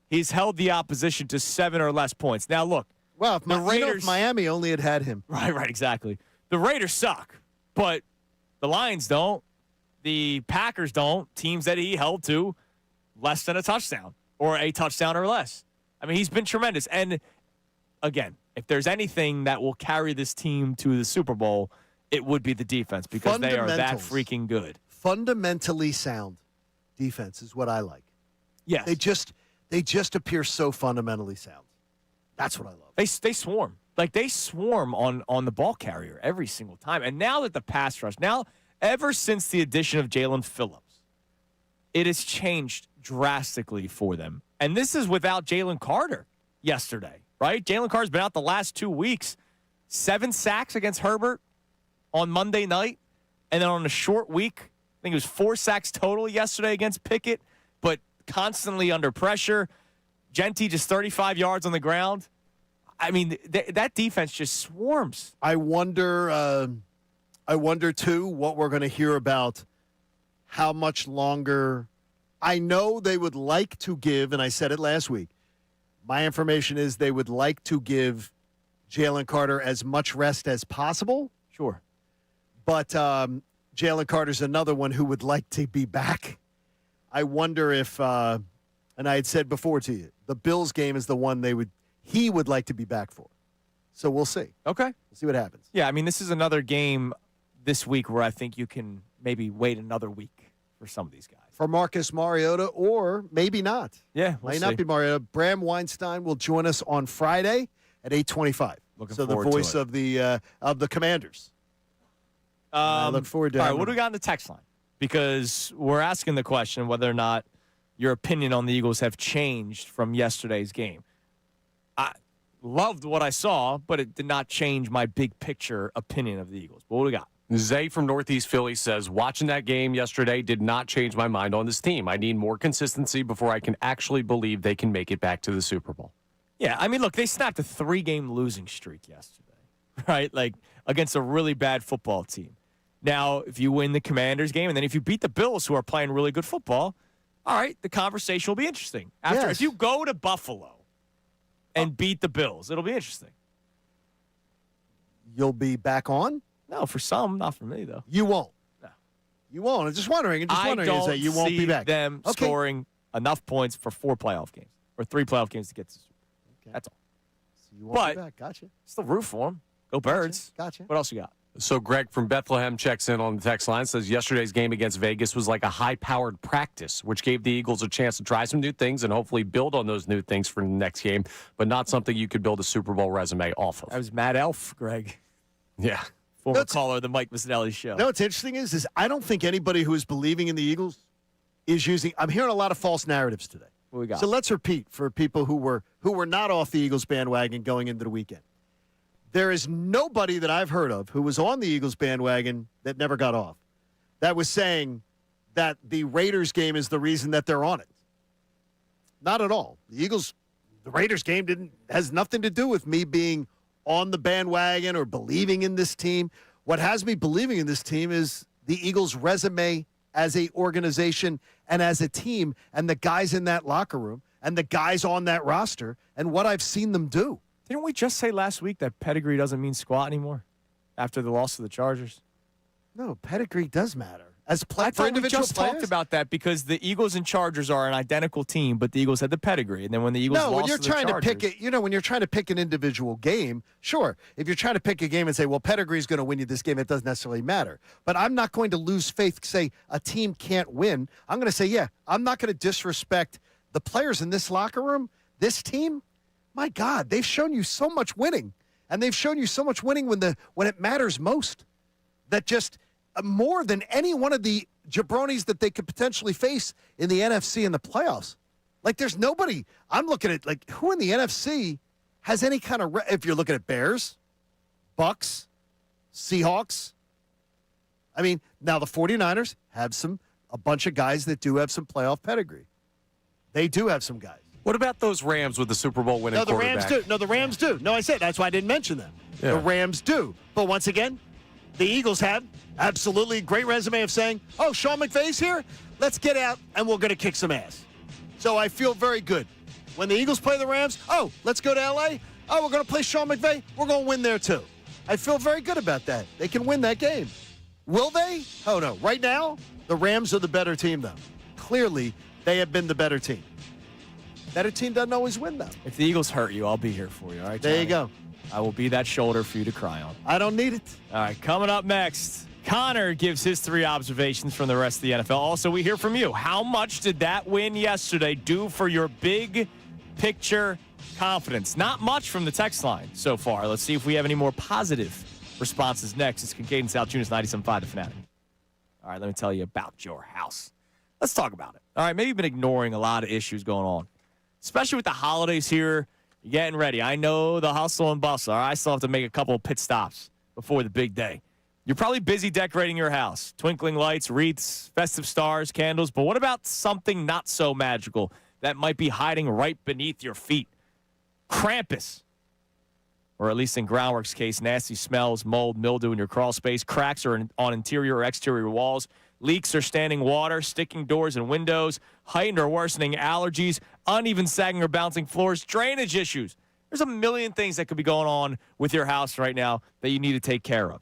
he's held the opposition to 7 or less points. Now, look. Well, if the Raiders, if Miami only had him. Right, exactly. The Raiders suck, but the Lions don't. The Packers don't. Teams that he held to less than a touchdown or a touchdown or less. I mean, he's been tremendous. And, again, if there's anything that will carry this team to the Super Bowl, it would be the defense because they are that freaking good. Fundamentally sound defense is what I like. Yes. They just appear so fundamentally sound. That's what I love. They swarm. Like, they swarm on the ball carrier every single time. And now that the pass rush, ever since the addition of Jalen Phillips, it has changed drastically for them. And this is without Jalen Carter yesterday, right? Jalen Carter's been out the last 2 weeks. 7 sacks against Herbert on Monday night. And then on a short week, I think it was 4 sacks total yesterday against Pickett, but constantly under pressure. Genty just 35 yards on the ground. I mean, that defense just swarms. I wonder, too, what we're going to hear about how much longer. I know they would like to give, and I said it last week, my information is they would like to give Jalen Carter as much rest as possible. Sure. But Jalen Carter's another one who would like to be back. I wonder if, and I had said before to you, the Bills game is the one he would like to be back for. So we'll see. Okay. We'll see what happens. Yeah, I mean, this is another game this week where I think you can maybe wait another week for some of these guys. For Marcus Mariota, or maybe not. Yeah, we'll Might see. not be Mariota. Bram Weinstein will join us on Friday at 8:25. Looking so the forward to voice it. of the Commanders. I look forward to all right, having what do him. we got on the text line? Because we're asking the question whether or not your opinion on the Eagles have changed from yesterday's game. I loved what I saw, but it did not change my big picture opinion of the Eagles. But what do we got? Zay from Northeast Philly says, watching that game yesterday did not change my mind on this team. I need more consistency before I can actually believe they can make it back to the Super Bowl. Yeah, I mean, look, they snapped a 3-game losing streak yesterday, right? Like, against a really bad football team. Now, if you win the Commanders game, and then if you beat the Bills, who are playing really good football, all right, the conversation will be interesting. If you go to Buffalo and beat the Bills, it'll be interesting. You'll be back on? No, for some, not for me, though. You won't? No. You won't? I'm just wondering. I don't is that you won't see be back. them Okay. scoring enough points for 4 playoff games or 3 playoff games to get to the Super Bowl. Okay. That's all. So you won't But be back. Gotcha. still root for them. Go Birds. Gotcha. What else you got? So Greg from Bethlehem checks in on the text line, says yesterday's game against Vegas was like a high-powered practice, which gave the Eagles a chance to try some new things and hopefully build on those new things for the next game, but not something you could build a Super Bowl resume off of. That was Matt Elf, Greg. Yeah. Former caller of the Mike Missinelli show. No, what's interesting is I don't think anybody who is believing in the Eagles is using. I'm hearing a lot of false narratives today. What we got? So let's repeat for people who were not off the Eagles bandwagon going into the weekend. There is nobody that I've heard of who was on the Eagles bandwagon that never got off, that was saying that the Raiders game is the reason that they're on it. Not at all. The Raiders game has nothing to do with me being on the bandwagon or believing in this team. What has me believing in this team is the Eagles' resume as a organization and as a team, and the guys in that locker room and the guys on that roster and what I've seen them do. Didn't we just say last week that pedigree doesn't mean squat anymore after the loss to the Chargers? No, pedigree does matter. As I for thought we individual just players? talked about that because the Eagles and Chargers are an identical team, but the Eagles had the pedigree. And then when the Eagles No, lost when you're to the trying to Chargers, pick it, when you're trying to pick an individual game, sure. If you're trying to pick a game and say, well, pedigree is going to win you this game, it doesn't necessarily matter. But I'm not going to lose faith, say a team can't win. I'm going to say, yeah, I'm not going to disrespect the players in this locker room, this team. My God, they've shown you so much winning. And they've shown you so much winning when it matters most. That just more than any one of the jabronis that they could potentially face in the NFC in the playoffs. Like, there's nobody. I'm looking at, like, who in the NFC has any kind of, if you're looking at Bears, Bucks, Seahawks. I mean, now the 49ers have a bunch of guys that do have some playoff pedigree. They do have some guys. What about those Rams with the Super Bowl winning quarterback? The Rams do. No, I said that's why I didn't mention them. Yeah. The Rams do. But once again, the Eagles have absolutely a great resume of saying, oh, Sean McVay's here? Let's get out and we're going to kick some ass. So I feel very good. When the Eagles play the Rams, oh, let's go to L.A. Oh, we're going to play Sean McVay. We're going to win there too. I feel very good about that. They can win that game. Will they? Oh, no. Right now, the Rams are the better team, though. Clearly, they have been the better team. Better team doesn't always win, though. if the Eagles hurt you, I'll be here for you. All right, There you Johnny? go. I will be that shoulder for you to cry on. I don't need it. All right, coming up next, Connor gives his 3 observations from the rest of the NFL. Also, we hear from you. How much did that win yesterday do for your big picture confidence? Not much from the text line so far. Let's see if we have any more positive responses next. It's Kincade Salciunas, 97.5 The Fanatic. All right, let me tell you about your house. Let's talk about it. All right, maybe you've been ignoring a lot of issues going on, especially with the holidays here. You're getting ready. I know the hustle and bustle. All right, I still have to make a couple of pit stops before the big day. You're probably busy decorating your house. Twinkling lights, wreaths, festive stars, candles. But what about something not so magical that might be hiding right beneath your feet? Krampus. Or at least in Groundwork's case, nasty smells, mold, mildew in your crawl space, cracks are on interior or exterior walls, leaks or standing water, sticking doors and windows, heightened or worsening allergies, uneven sagging or bouncing floors, drainage issues. There's a million things that could be going on with your house right now that you need to take care of.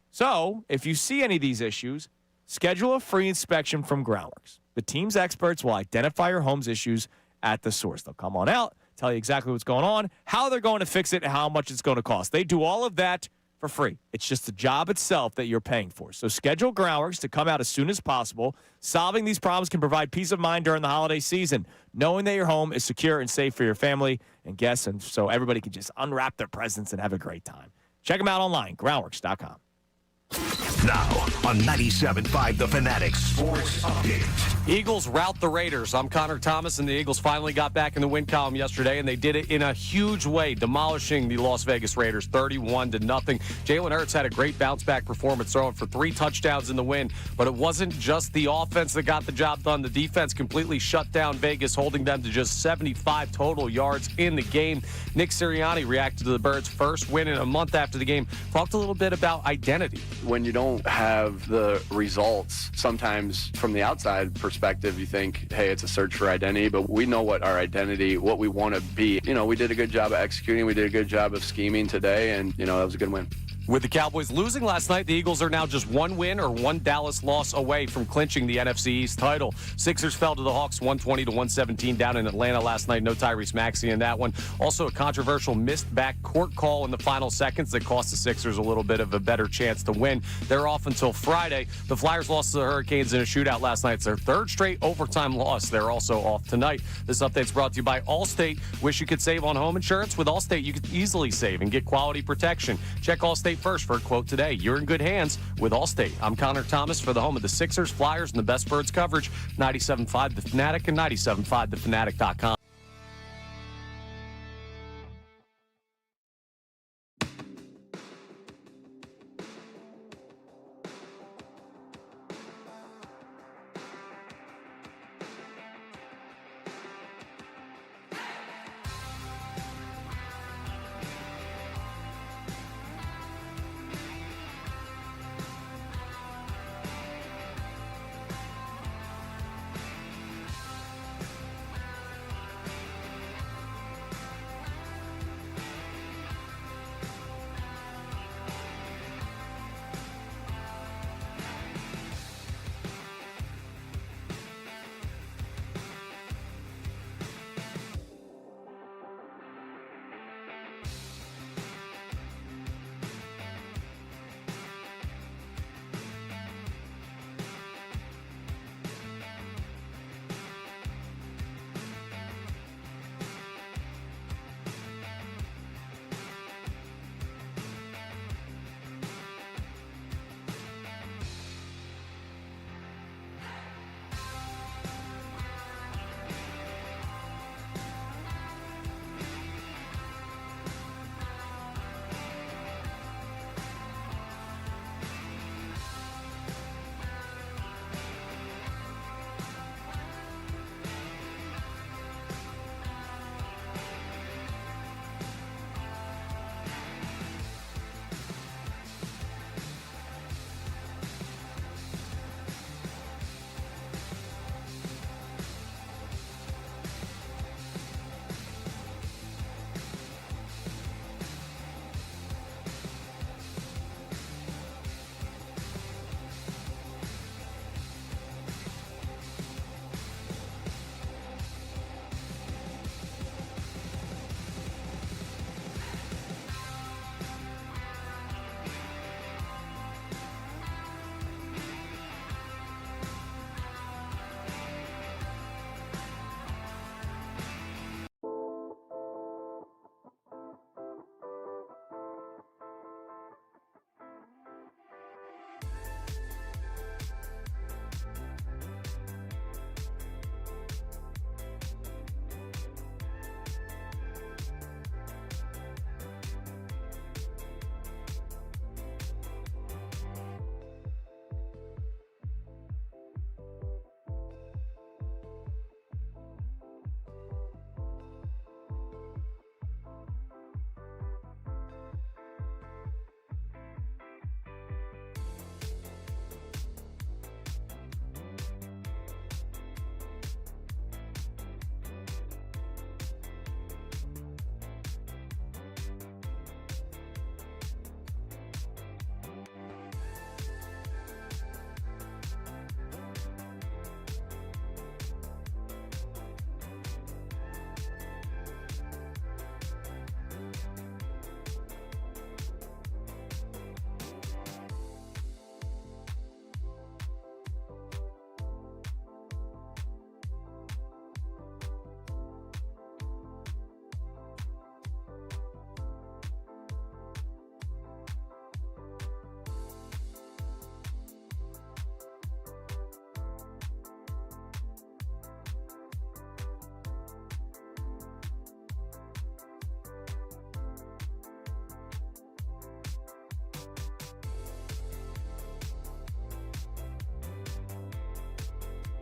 So, if you see any of these issues, schedule a free inspection from Groundworks. The team's experts will identify your home's issues at the source. They'll come on out, tell you exactly what's going on, how they're going to fix it, and how much it's going to cost. They do all of that for free. It's just the job itself that you're paying for. So schedule Groundworks to come out as soon as possible. Solving these problems can provide peace of mind during the holiday season, knowing that your home is secure and safe for your family and guests, and so everybody can just unwrap their presents and have a great time. Check them out online, groundworks.com. Now on 97.5 The Fanatic Sports Update. Eagles rout the Raiders. I'm Connor Thomas, and the Eagles finally got back in the win column yesterday, and they did it in a huge way, demolishing the Las Vegas Raiders 31-0. Jalen Hurts had a great bounce-back performance, throwing for 3 touchdowns in the win, but it wasn't just the offense that got the job done. The defense completely shut down Vegas, holding them to just 75 total yards in the game. Nick Sirianni reacted to the Birds' first win in a month after the game. Talked a little bit about identity. When you don't have the results, sometimes from the outside perspective, you think, hey, it's a search for identity, but we know what our identity, what we want to be. We did a good job of executing. We did a good job of scheming today, and, that was a good win. With the Cowboys losing last night, the Eagles are now just 1 win or 1 Dallas loss away from clinching the NFC East title. Sixers fell to the Hawks 120-117 down in Atlanta last night. No Tyrese Maxey in that one. Also a controversial missed back court call in the final seconds that cost the Sixers a little bit of a better chance to win. They're off until Friday. The Flyers lost to the Hurricanes in a shootout last night. It's their 3rd straight overtime loss. They're also off tonight. This update's brought to you by Allstate. Wish you could save on home insurance? With Allstate, you could easily save and get quality protection. Check Allstate first for a quote today. You're in good hands with Allstate. I'm Connor Thomas for the home of the Sixers, Flyers, and the best Birds coverage. 97.5 The Fanatic and 97.5thefanatic.com.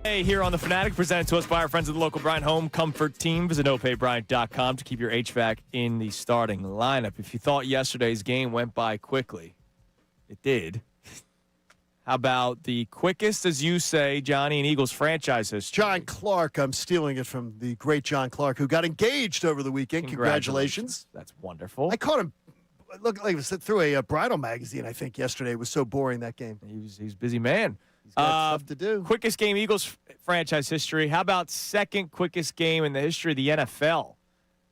Hey, here on the Fanatic, presented to us by our friends at the local Bryant Home Comfort Team. Visit opayBryant.com to keep your HVAC in the starting lineup. If you thought yesterday's game went by quickly, it did. How about the quickest, as you say, Johnny, in Eagles franchise history? John Clark. I'm stealing it from the great John Clark, who got engaged over the weekend. Congratulations. That's wonderful. I caught him. Look, like it was through a bridal magazine, I think, yesterday. It was so boring, that game. He's a busy man. He's got stuff to do. Quickest game Eagles franchise history. How about second quickest game in the history of the NFL?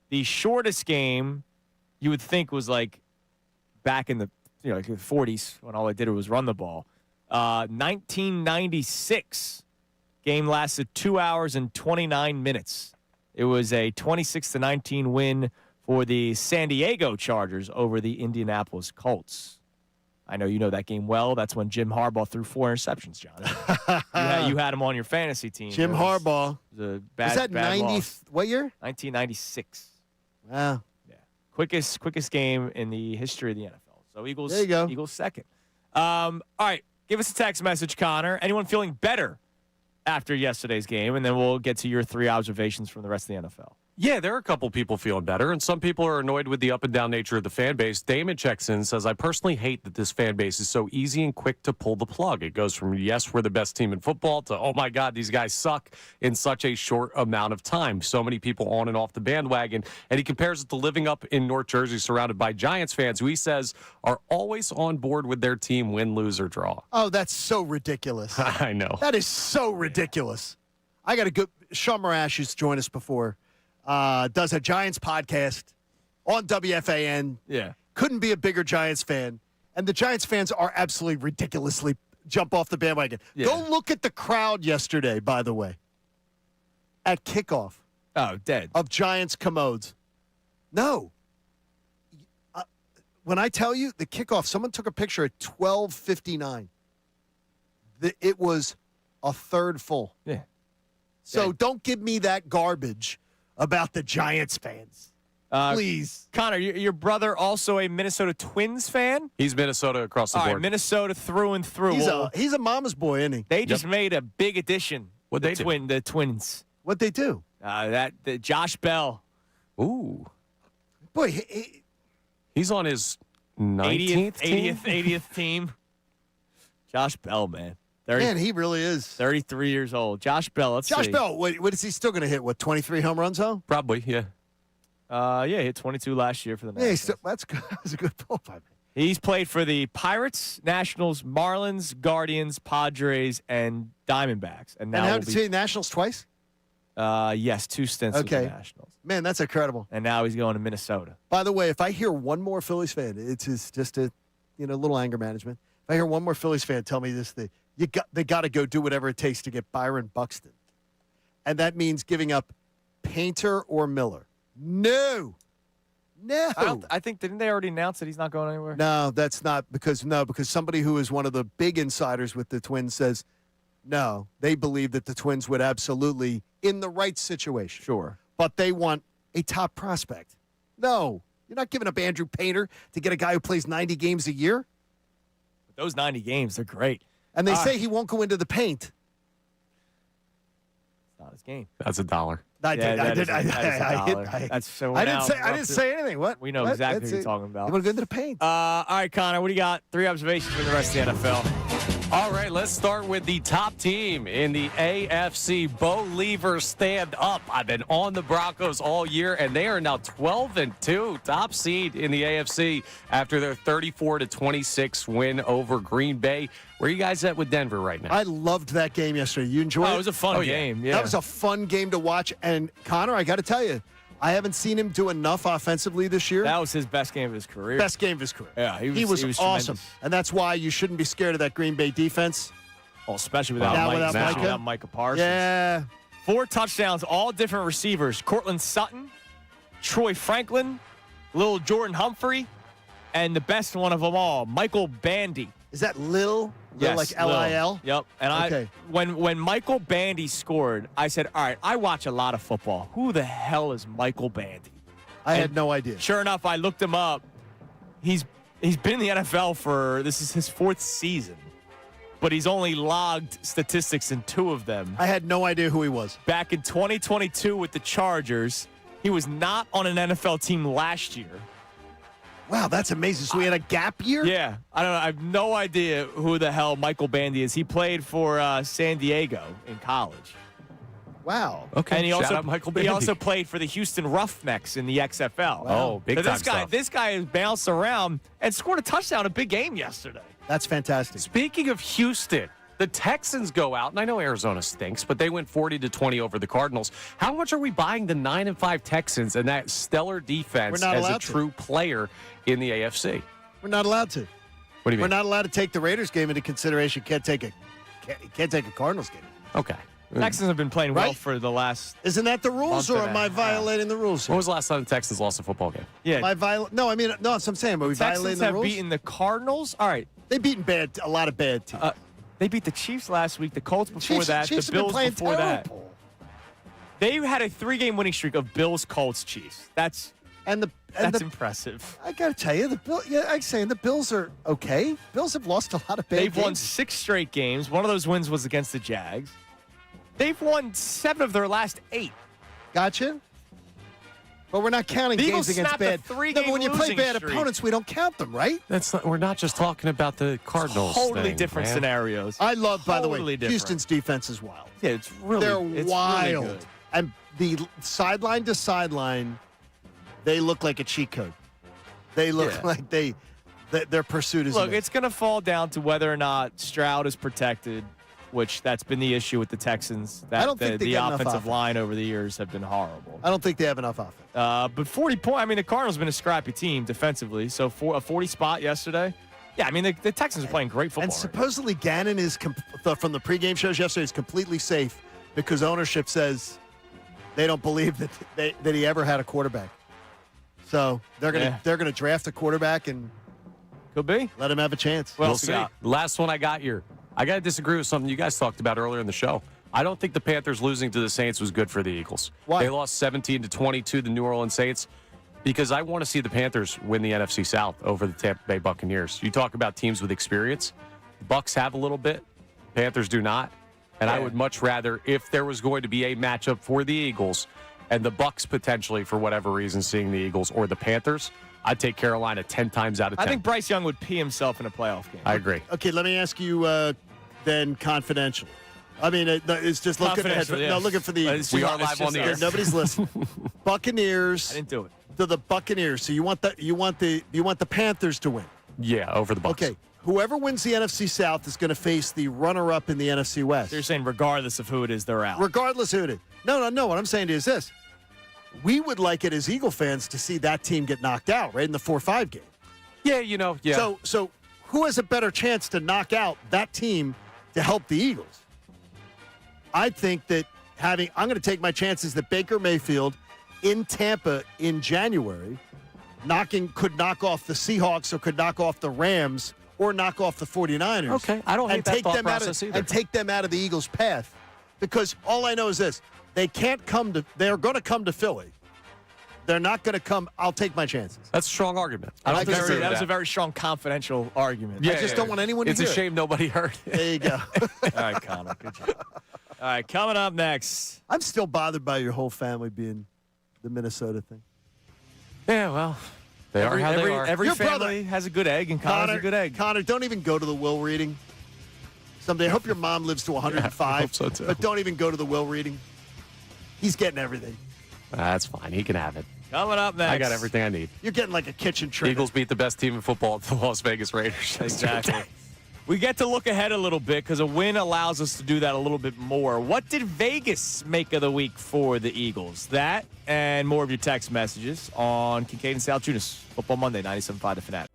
The shortest game you would think was like back in the like the 40s when all they did was run the ball. 1996 game lasted 2 hours and 29 minutes. It was a 26-19 win for the San Diego Chargers over the Indianapolis Colts. I know you know that game well. That's when Jim Harbaugh threw 4 interceptions, John. you had him on your fantasy team. Jim Harbaugh. It was a bad, was that bad 90? loss. What year? 1996. Wow. Yeah. Quickest game in the history of the NFL. So Eagles. There you go. Eagles second. All right. Give us a text message, Connor. Anyone feeling better after yesterday's game? And then we'll get to your 3 observations from the rest of the NFL. Yeah, there are a couple people feeling better, and some people are annoyed with the up-and-down nature of the fan base. Damon checks in and says, I personally hate that this fan base is so easy and quick to pull the plug. It goes from, yes, we're the best team in football, to, oh, my God, these guys suck in such a short amount of time. So many people on and off the bandwagon. And he compares it to living up in North Jersey surrounded by Giants fans who he says are always on board with their team, win, lose, or draw. Oh, that's so ridiculous. I know. That is so ridiculous. I got a good – Sean Marash has joined us before. Does a Giants podcast on WFAN. Yeah. Couldn't be a bigger Giants fan. And the Giants fans are absolutely ridiculously jump off the bandwagon. Yeah. Go look at the crowd yesterday, by the way, at kickoff. Oh, dead. Of Giants commodes. No. When I tell you the kickoff, someone took a picture at 12:59. It was a third full. Yeah. So don't give me that garbage about the Giants fans. Please. Connor, your brother also a Minnesota Twins fan? He's Minnesota across the All board. right, Minnesota through and through. He's a mama's boy, isn't he? They just made a big addition. What'd they do? The Twins. What'd they do? The Josh Bell. Ooh. Boy, he's on his 19th 80th team. Josh Bell, man. Man, he really is. 33 years old. Josh Bell, let's see. Josh Bell, what is he still going to hit? What, 23 home runs, though? Probably, yeah. Yeah, he hit 22 last year for the Nationals. Yeah, that's good. That's a good pull by me. He's played for the Pirates, Nationals, Marlins, Guardians, Padres, and Diamondbacks. And now how did he say Nationals twice? Yes, 2 stints with the Nationals. Man, that's incredible. And now he's going to Minnesota. By the way, if I hear one more Phillies fan, it's just a little anger management. If I hear one more Phillies fan tell me this thing, they got to go do whatever it takes to get Byron Buxton. And that means giving up Painter or Miller. No. I think, didn't they already announce that he's not going anywhere? No, that's not because somebody who is one of the big insiders with the Twins says, no, they believe that the Twins would absolutely, in the right situation. Sure. But they want a top prospect. No, you're not giving up Andrew Painter to get a guy who plays 90 games a year. Those 90 games, they're great. And they say he won't go into the paint. It's not his game. That's $1. I didn't say anything. What? We know exactly what you're talking about. You want to go into the paint? All right, Connor, what do you got? 3 observations for the rest of the NFL. All right, let's start with the top team in the AFC. Bo Lever, stand up. I've been on the Broncos all year, and they are now 12-2, top seed in the AFC after their 34-26 win over Green Bay. Where are you guys at with Denver right now? I loved that game yesterday. You enjoyed it? It was a fun game. Yeah. That was a fun game to watch. And Connor, I got to tell you, I haven't seen him do enough offensively this year. That was his best game of his career. Best game of his career. Yeah, he was awesome. Tremendous. And that's why you shouldn't be scared of that Green Bay defense. Well, especially without Micah Parsons. Yeah. 4 touchdowns, all different receivers. Cortland Sutton, Troy Franklin, Lil Jordan Humphrey, and the best one of them all, Michael Bandy. Is that Lil? Yes, like Lil. Yep. And when Michael Bandy scored, I said, all right, I watch a lot of football. Who the hell is Michael Bandy? I had no idea. Sure enough, I looked him up. He's been in the NFL this is his 4th season. but he's only logged statistics in 2 of them. I had no idea who he was. Back in 2022 with the Chargers, he was not on an NFL team last year. Wow, that's amazing. So he had a gap year? Yeah. I don't know. I have no idea who the hell Michael Bandy is. He played for San Diego in college. Wow. Okay. And he Shout out Michael Bandy. He also played for the Houston Roughnecks in the XFL. Wow. Oh, big time stuff. This guy has bounced around and scored a touchdown in a big game yesterday. That's fantastic. Speaking of Houston, the Texans go out, and I know Arizona stinks, but they went 40-20 over the Cardinals. How much are we buying the 9-5 Texans and that stellar defense as a true player in the AFC? We're not allowed to. What do you mean? We're not allowed to take the Raiders game into consideration. Can't take a Cardinals game. Okay. Texans have been playing well for the last. Isn't that the rules, or am I violating the rules? When was the last time the Texans lost a football game? Yeah. No, I mean, no, that's what I'm saying. Are we violating the Texans have rules? beaten the Cardinals. All right. They've beaten a lot of bad teams. They beat the Chiefs last week, the Colts before Chiefs the have Bills been playing before terrible. that. They had a 3-game winning streak of Bills, Colts, Chiefs. That's impressive. I got to tell you, I'm saying the Bills are okay. Bills have lost a lot of bad games. They've won 6 straight games. One of those wins was against the Jags. They've won 7 of their last 8. Gotcha. But we're not counting games against bad. No, but when you play bad opponents, we don't count them, right? We're not just talking about the Cardinals. Totally different scenarios. I love, by the way, different. Houston's defense is wild. Yeah, it's really wild. Really good. And the sideline to sideline, they look like a cheat code. They look like their pursuit is. Look, it's going to fall down to whether or not Stroud is protected, which that's been the issue with the Texans. I don't think the offensive line over the years have been horrible. I don't think they have enough offense. But 40 points. I mean, the Cardinals have been a scrappy team defensively. So for a 40 spot yesterday. Yeah, I mean, the Texans are playing great football. And supposedly Gannon is from the pregame shows yesterday is completely safe because ownership says they don't believe that he ever had a quarterback. So they're gonna draft a quarterback and could be let him have a chance. We'll see. Last one I got here. I got to disagree with something you guys talked about earlier in the show. I don't think the Panthers losing to the Saints was good for the Eagles. Why? They lost 17-20 to the New Orleans Saints because I want to see the Panthers win the NFC South over the Tampa Bay Buccaneers. You talk about teams with experience. The Bucs have a little bit. Panthers do not. And I would much rather, if there was going to be a matchup for the Eagles and the Bucs potentially, for whatever reason, seeing the Eagles or the Panthers, I'd take Carolina 10 times out of 10. I think Bryce Young would pee himself in a playoff game. I agree. Okay, let me ask you then confidential. I mean, it's just looking ahead. Yeah. No, looking for the Eagles. We are live on the air. Nobody's listening. Buccaneers. I didn't do it. To the Buccaneers. So you want the Panthers to win. Yeah, over the Bucs. Okay. Whoever wins the NFC South is going to face the runner-up in the NFC West. So you're saying regardless of who it is, they're out. Regardless of who it is. No. What I'm saying is this. We would like it as Eagle fans to see that team get knocked out, right, in the 4-5 game. Yeah. So who has a better chance to knock out that team to help the Eagles? I think that I'm going to take my chances that Baker Mayfield in Tampa in January could knock off the Seahawks or could knock off the Rams or knock off the 49ers. Okay, I don't hate that thought process either. And take them out of the Eagles' path. Because all I know is this. They're going to come to Philly. They're not going to come. I'll take my chances. That's a strong argument. I don't disagree with that was a very strong confidential argument. I just don't want anyone to hear it. It's a shame nobody heard it. There you go. All right, Connor. Good job. All right, coming up next. I'm still bothered by your whole family being the Minnesota thing. Yeah, well, they are how they are. Every Your family brother- has a good egg, and Connor's a good egg. Connor, don't even go to the will reading. Someday, I hope your mom lives to 105. I hope so, too. But don't even go to the will reading. He's getting everything. That's fine. He can have it. Coming up next. I got everything I need. You're getting like a kitchen tray. Eagles beat the best team in football, the Las Vegas Raiders. Exactly. We get to look ahead a little bit because a win allows us to do that a little bit more. What did Vegas make of the week for the Eagles? That and more of your text messages on Kincade and Salciunas. Football Monday, 97.5 The Fanatic.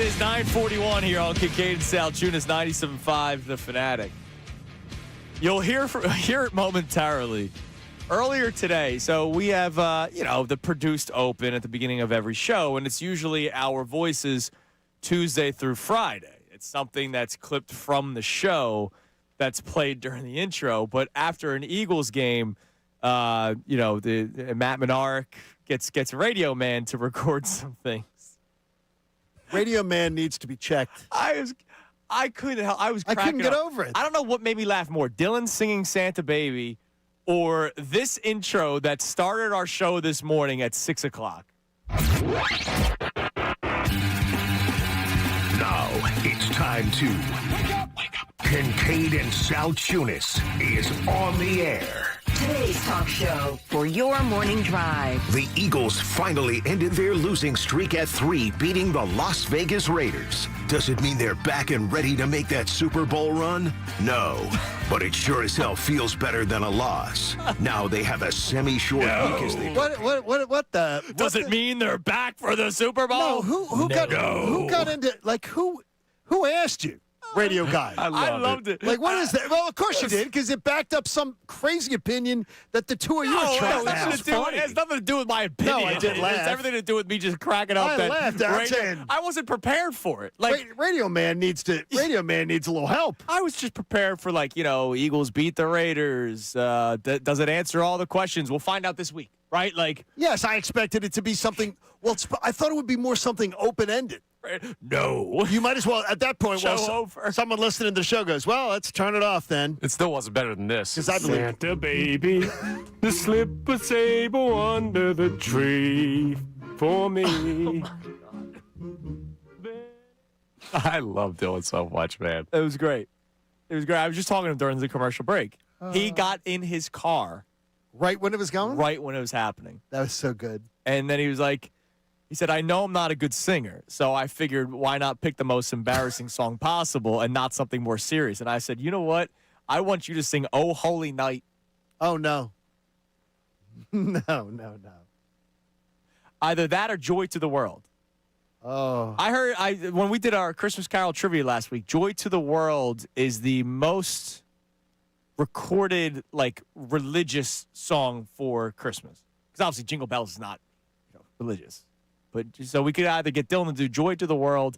is 9:41 here on Kincade Salciunas 97.5 The Fanatic. You'll hear it momentarily. Earlier today, so we have, the produced open at the beginning of every show, and it's usually our voices Tuesday through Friday. It's something that's clipped from the show that's played during the intro, but after an Eagles game, Matt Menarek gets Radio Man to record some things. Radio Man needs to be checked. I couldn't help. I couldn't get over it. I don't know what made me laugh more: Dylan singing "Santa Baby" or this intro that started our show this morning at 6:00. Now it's time to wake up. Kincade and Salciunas is on the air. Today's talk show for your morning drive. The Eagles finally ended their losing streak at 3, beating the Las Vegas Raiders. Does it mean they're back and ready to make that Super Bowl run? No, but it sure as hell feels better than a loss. Now they have a semi-short week as they... What the... Does it mean they're back for the Super Bowl? No, who got into... Like, who asked you? Radio guy. I loved it. Like, what is that? Well, of course you did, because it backed up some crazy opinion that the two of you are trying to have. It has nothing to do with my opinion. No, I did laugh. It has everything to do with me just cracking up. I laughed. I wasn't prepared for it. Like Radio Man needs a little help. I was just prepared for Eagles beat the Raiders. Does it answer all the questions? We'll find out this week, right? Yes, I expected it to be something. Well, I thought it would be more something open-ended. No. You might as well, at that point, someone listening to the show goes, well, let's turn it off then. It still wasn't better than this. Because I believe Santa baby, the slip a sable under the tree for me. I love Dylan so much, man. It was great. I was just talking to him during the commercial break. He got in his car. Right when it was going? Right when it was happening. That was so good. And then he was like, he said, I know I'm not a good singer, so I figured why not pick the most embarrassing song possible and not something more serious. And I said, you know what? I want you to sing Oh Holy Night. Oh, no. No. Either that or Joy to the World. Oh. I heard when we did our Christmas Carol trivia last week, Joy to the World is the most recorded, religious song for Christmas. Because obviously Jingle Bells is not religious. But so we could either get Dylan to do Joy to the World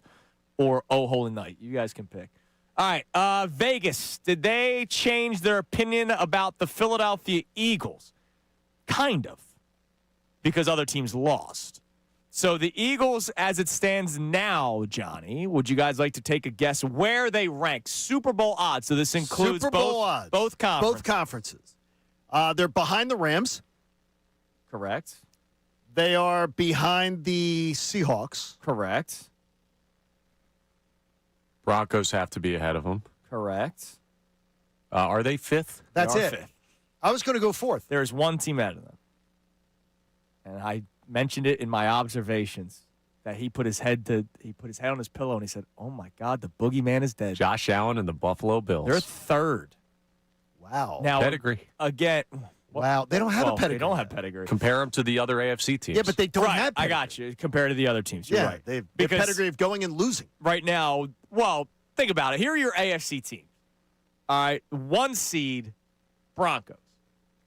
or Oh Holy Night. You guys can pick. All right, Vegas. Did they change their opinion about the Philadelphia Eagles? Kind of. Because other teams lost. So the Eagles, as it stands now, Johnny, would you guys like to take a guess where they rank? Super Bowl odds. So this includes Super Bowl odds. Both conferences. Both conferences. They're behind the Rams. Correct. They are behind the Seahawks. Correct. Broncos have to be ahead of them. Correct. Are they fifth? That's They are it. fifth. I was going to go fourth. There is one team ahead of them. And I mentioned it in my observations that he put his head on his pillow and he said, oh, my God, the boogeyman is dead. Josh Allen and the Buffalo Bills. They're third. Wow. Now, pedigree. Again. Wow. They don't have a pedigree. They don't have pedigree. Compare them to the other AFC teams. Yeah, but they don't have pedigree. I got you. Compared to the other teams. You're right. They have pedigree of going and losing. Right now, well, think about it. Here are your AFC teams. All right. 1 seed, Broncos.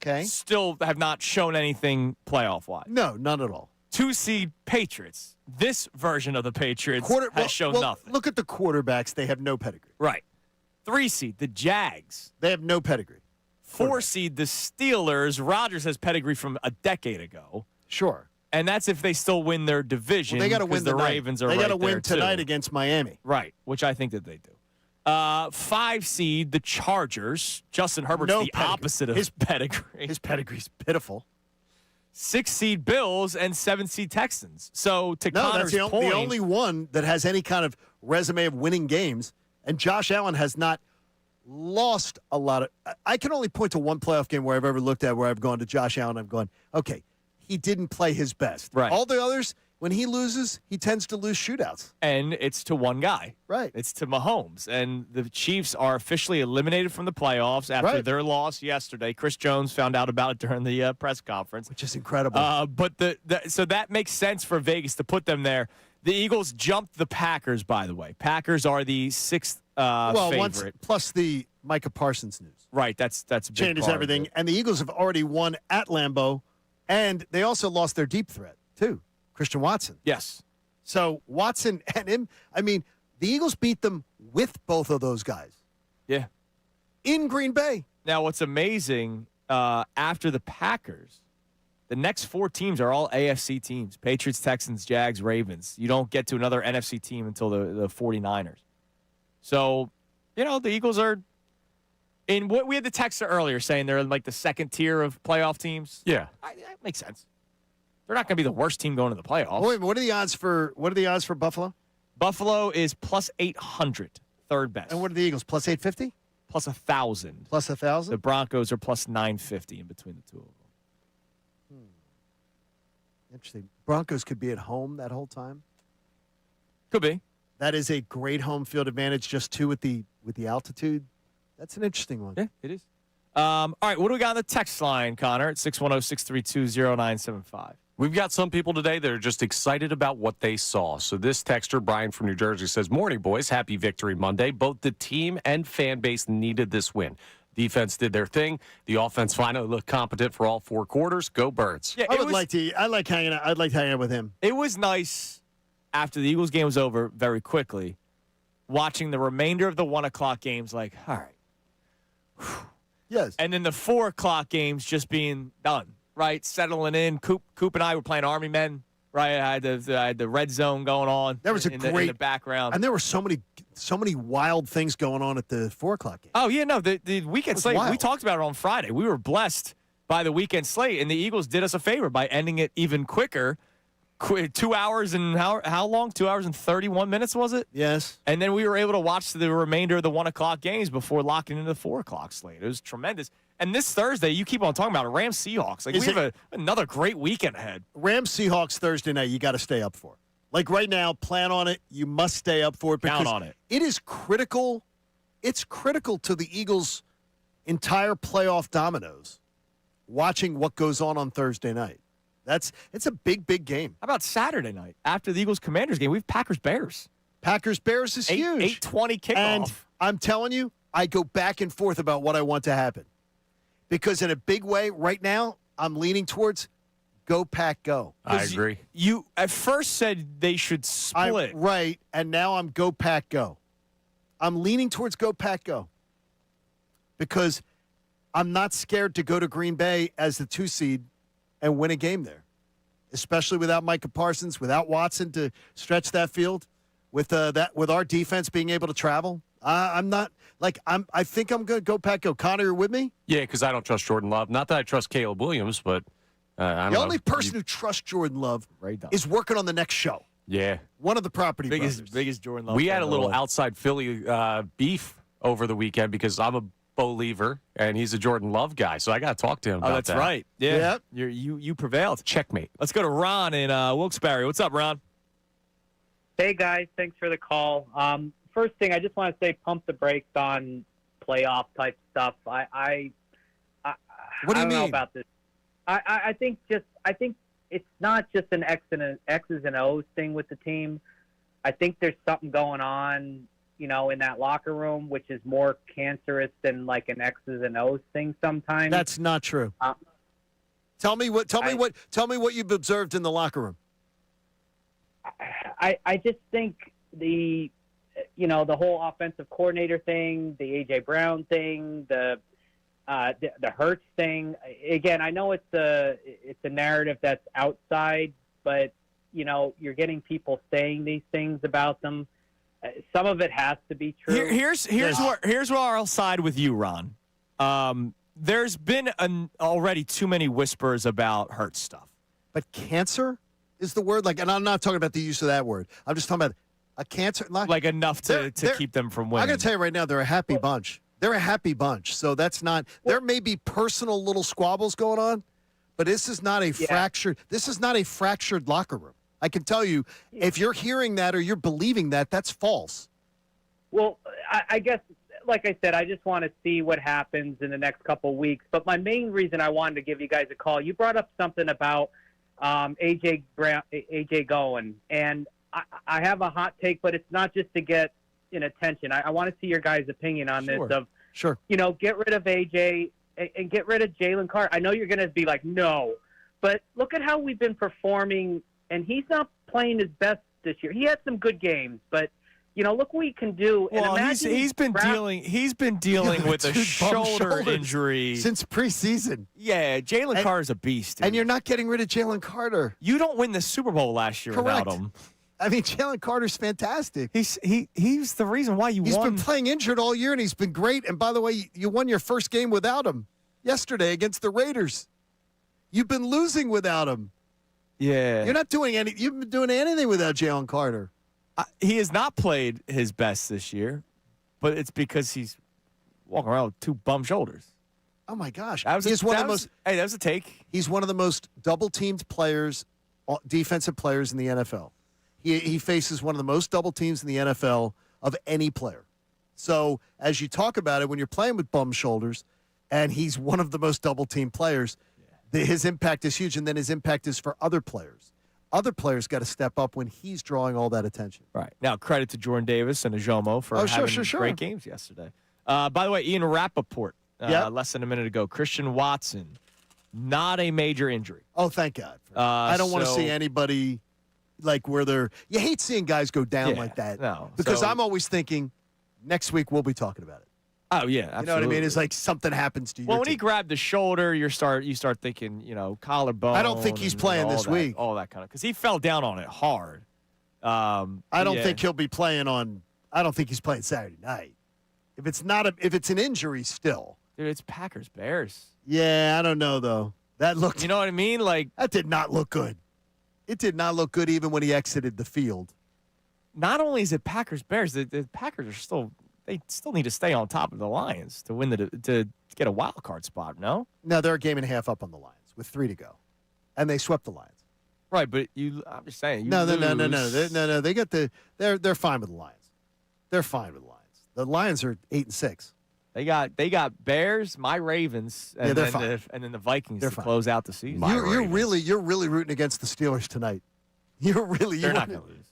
Okay. Still have not shown anything playoff-wise. No, none at all. 2 seed, Patriots. This version of the Patriots has shown nothing. Look at the quarterbacks. They have no pedigree. Right. 3 seed, the Jags. They have no pedigree. 4 seed, the Steelers. Rodgers has pedigree from a decade ago. Sure. And that's if they still win their division. Well, they got to win the tonight. Ravens are They got to win tonight against Miami. Right, which I think that they do. 5 seed, the Chargers. Justin Herbert's the opposite of his pedigree. His pedigree's pitiful. 6 seed Bills and 7 seed Texans. So to Connor's that's point, the only one that has any kind of resume of winning games. And Josh Allen has not lost a lot of. I can only point to one playoff game where I've ever looked at where I've gone to Josh Allen. I've gone, okay, he didn't play his best. Right. All the others, when he loses, he tends to lose shootouts. And it's to one guy. Right. It's to Mahomes. And the Chiefs are officially eliminated from the playoffs after their loss yesterday. Chris Jones found out about it during the press conference. Which is incredible. But so that makes sense for Vegas to put them there. The Eagles jumped the Packers, by the way. Packers are the sixth favorite. Once plus the Micah Parsons news. Right, that's a big changes part everything. of it. And the Eagles have already won at Lambeau, and they also lost their deep threat too, Christian Watson. Yes. So Watson and him. I mean, the Eagles beat them with both of those guys. Yeah. In Green Bay. Now, what's amazing after the Packers, the next 4 teams are all AFC teams: Patriots, Texans, Jags, Ravens. You don't get to another NFC team until the 49ers. So, the Eagles are in what we had the texter earlier saying they're in like the second tier of playoff teams. Yeah. That makes sense. They're not going to be the worst team going to the playoffs. Wait, what are the odds for Buffalo? Buffalo is plus 800, third best. And what are the Eagles? Plus 850? Plus 1,000. Plus 1,000? The Broncos are plus 950 in between the two of them. Interesting. Broncos could be at home that whole time. Could be. That is a great home field advantage, just 2 with the altitude. That's an interesting one. Yeah, it is. All right, what do we got on the text line, Connor, at 610-632-0975? We've got some people today that are just excited about what they saw. So this texter, Brian from New Jersey, says, "Morning, boys. Happy Victory Monday. Both the team and fan base needed this win. Defense did their thing. The offense finally looked competent for all 4 quarters. Go Birds." Yeah, I'd like to hang out with him. It was nice after the Eagles game was over very quickly, watching the remainder of the 1 o'clock games like, all right. Yes. And then the 4 o'clock games just being done, right? Settling in. Coop and I were playing Army Men, right? I had the red zone going on. There was in the background. And there were so many wild things going on at the 4 o'clock game. Oh, yeah, no, the weekend slate, wild. we talked about it on Friday. We were blessed by the weekend slate, and the Eagles did us a favor by ending it even quicker. 2 hours and how long? 2 hours and 31 minutes, was it? Yes. And then we were able to watch the remainder of the 1 o'clock games before locking into the 4 o'clock slate. It was tremendous. And this Thursday, you keep on talking about it, Rams Seahawks. Like, we have another great weekend ahead. Rams Seahawks Thursday night, you got to stay up for. Like right now, plan on it. You must stay up for it because Count on it. It is critical. It's critical to the Eagles' entire playoff dominoes. Watching what goes on Thursday night. It's a big, big game. How about Saturday night? After the Eagles-Commanders game, we have Packers-Bears. Packers-Bears is huge. 8:20 kickoff. And I'm telling you, I go back and forth about what I want to happen. Because in a big way, right now, I'm leaning towards go Pack go. I agree. You at first said they should split. Right, and now I'm go Pack go. I'm leaning towards go Pack go. Because I'm not scared to go to Green Bay as the 2 seed and win a game there, especially without Micah Parsons, without Watson to stretch that field, with our defense being able to travel. I'm not like I think I'm going to go Pack go. Connor, you with me? Yeah, because I don't trust Jordan Love. Not that I trust Caleb Williams, but I don't know. The only person who trusts Jordan Love is working on the next show. Yeah, one of the property brothers. Biggest Jordan Love. We had a little outside Philly beef over the weekend because I'm a believer and he's a Jordan Love guy, so I got to talk to him about that's that. right. Yeah, you prevailed. Checkmate. Let's go to Ron in Wilkes-Barre. What's up, Ron? Hey guys, thanks for the call. First thing, I just want to say, pump the brakes on playoff type stuff. I what do you don't know mean about this? I think it's not just an X's and O's thing with the team. I think there's something going on, in that locker room, which is more cancerous than like an X's and O's thing sometimes. That's not true. Tell me what you've observed in the locker room. I just think the whole offensive coordinator thing, the A.J. Brown thing, the Hurts thing. Again, I know it's a narrative that's outside, but you're getting people saying these things about them. Some of it has to be true. Here's where I'll side with you, Ron. There's been already too many whispers about Hurts stuff. But cancer is the word. And I'm not talking about the use of that word. I'm just talking about a cancer. Like enough to keep them from winning. I got to tell you right now, they're a happy bunch. They're a happy bunch. So that's not. There may be personal little squabbles going on, but this is not a fractured. This is not a fractured locker room. I can tell you, if you're hearing that or you're believing that, that's false. Well, I guess, like I said, I just want to see what happens in the next couple of weeks. But my main reason I wanted to give you guys a call, you brought up something about A.J. Brown, A.J. Goen, and I have a hot take, but it's not just to get in attention. I want to see your guys' opinion on this. Sure. Get rid of AJ and get rid of Jalen Carter. I know you're going to be like, no, but look at how we've been performing, and he's not playing his best this year. He had some good games, but look what he can do. Well, and he's been dealing with a shoulder injury since preseason. Yeah, Jalen Carter's a beast, dude. And you're not getting rid of Jalen Carter. You don't win the Super Bowl last year without him. I mean, Jalen Carter's fantastic. He's the reason why you won. He's been playing injured all year, and he's been great. And by the way, you won your first game without him yesterday against the Raiders. You've been losing without him. Yeah. You've been doing anything without Jalen Carter. He has not played his best this year, but it's because he's walking around with two bum shoulders. Oh, my gosh. That was a take. He's one of the most double-teamed players, defensive players in the NFL. He faces one of the most double teams in the NFL of any player. So as you talk about it, when you're playing with bum shoulders, and he's one of the most double-team players, his impact is huge, and then his impact is for other players. Other players got to step up when he's drawing all that attention. Right. Now, credit to Jordan Davis and Ajomo for having great games yesterday. By the way, Ian Rappaport, less than a minute ago, Christian Watson, not a major injury. Oh, thank God. I don't want to see anybody like where you hate seeing guys go down like that. No. Because I'm always thinking next week we'll be talking about it. Oh, yeah, absolutely. You know what I mean? It's like something happens to you. Well, when he grabbed the shoulder, you start thinking, collarbone. I don't think he's playing this week. All that kind of, because he fell down on it hard. I don't think he'll be playing I don't think he's playing Saturday night. If it's an injury still. Dude, it's Packers Bears. Yeah, I don't know though. That looked. You know what I mean? Like that did not look good. It did not look good even when he exited the field. Not only is it Packers Bears, the Packers are still. They still need to stay on top of the Lions to win to get a wild card spot. No, they're a game and a half up on the Lions with 3 to go, and they swept the Lions. Right, but I'm just saying. No. They got they're fine with the Lions. They're fine with the Lions. The Lions are 8-6. They got Bears, my Ravens, and they're fine. And then the Vikings to close out the season. You're really rooting against the Steelers tonight. They're not going to lose.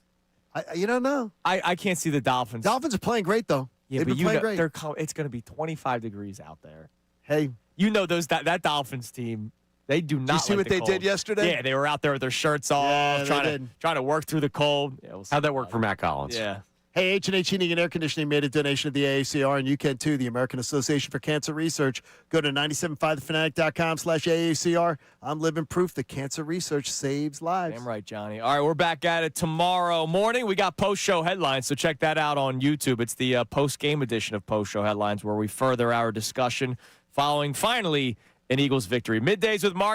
You don't know. I can't see the Dolphins. Dolphins are playing great though. Yeah, They've been playing great. It's going to be 25 degrees out there. Hey, that Dolphins team. They do not. Did you see what they did yesterday? Yeah, they were out there with their shirts off, trying to work through the cold. Yeah, how'd that work for Matt Collins? Yeah. Hey, H&H Heating and Air Conditioning made a donation to the AACR, and you can too, the American Association for Cancer Research. Go to 975thefanatic.com/AACR. I'm living proof that cancer research saves lives. Damn right, Johnny. All right, we're back at it tomorrow morning. We got post-show headlines, so check that out on YouTube. It's the post-game edition of post-show headlines where we further our discussion following, finally, an Eagles victory. Middays with Mark.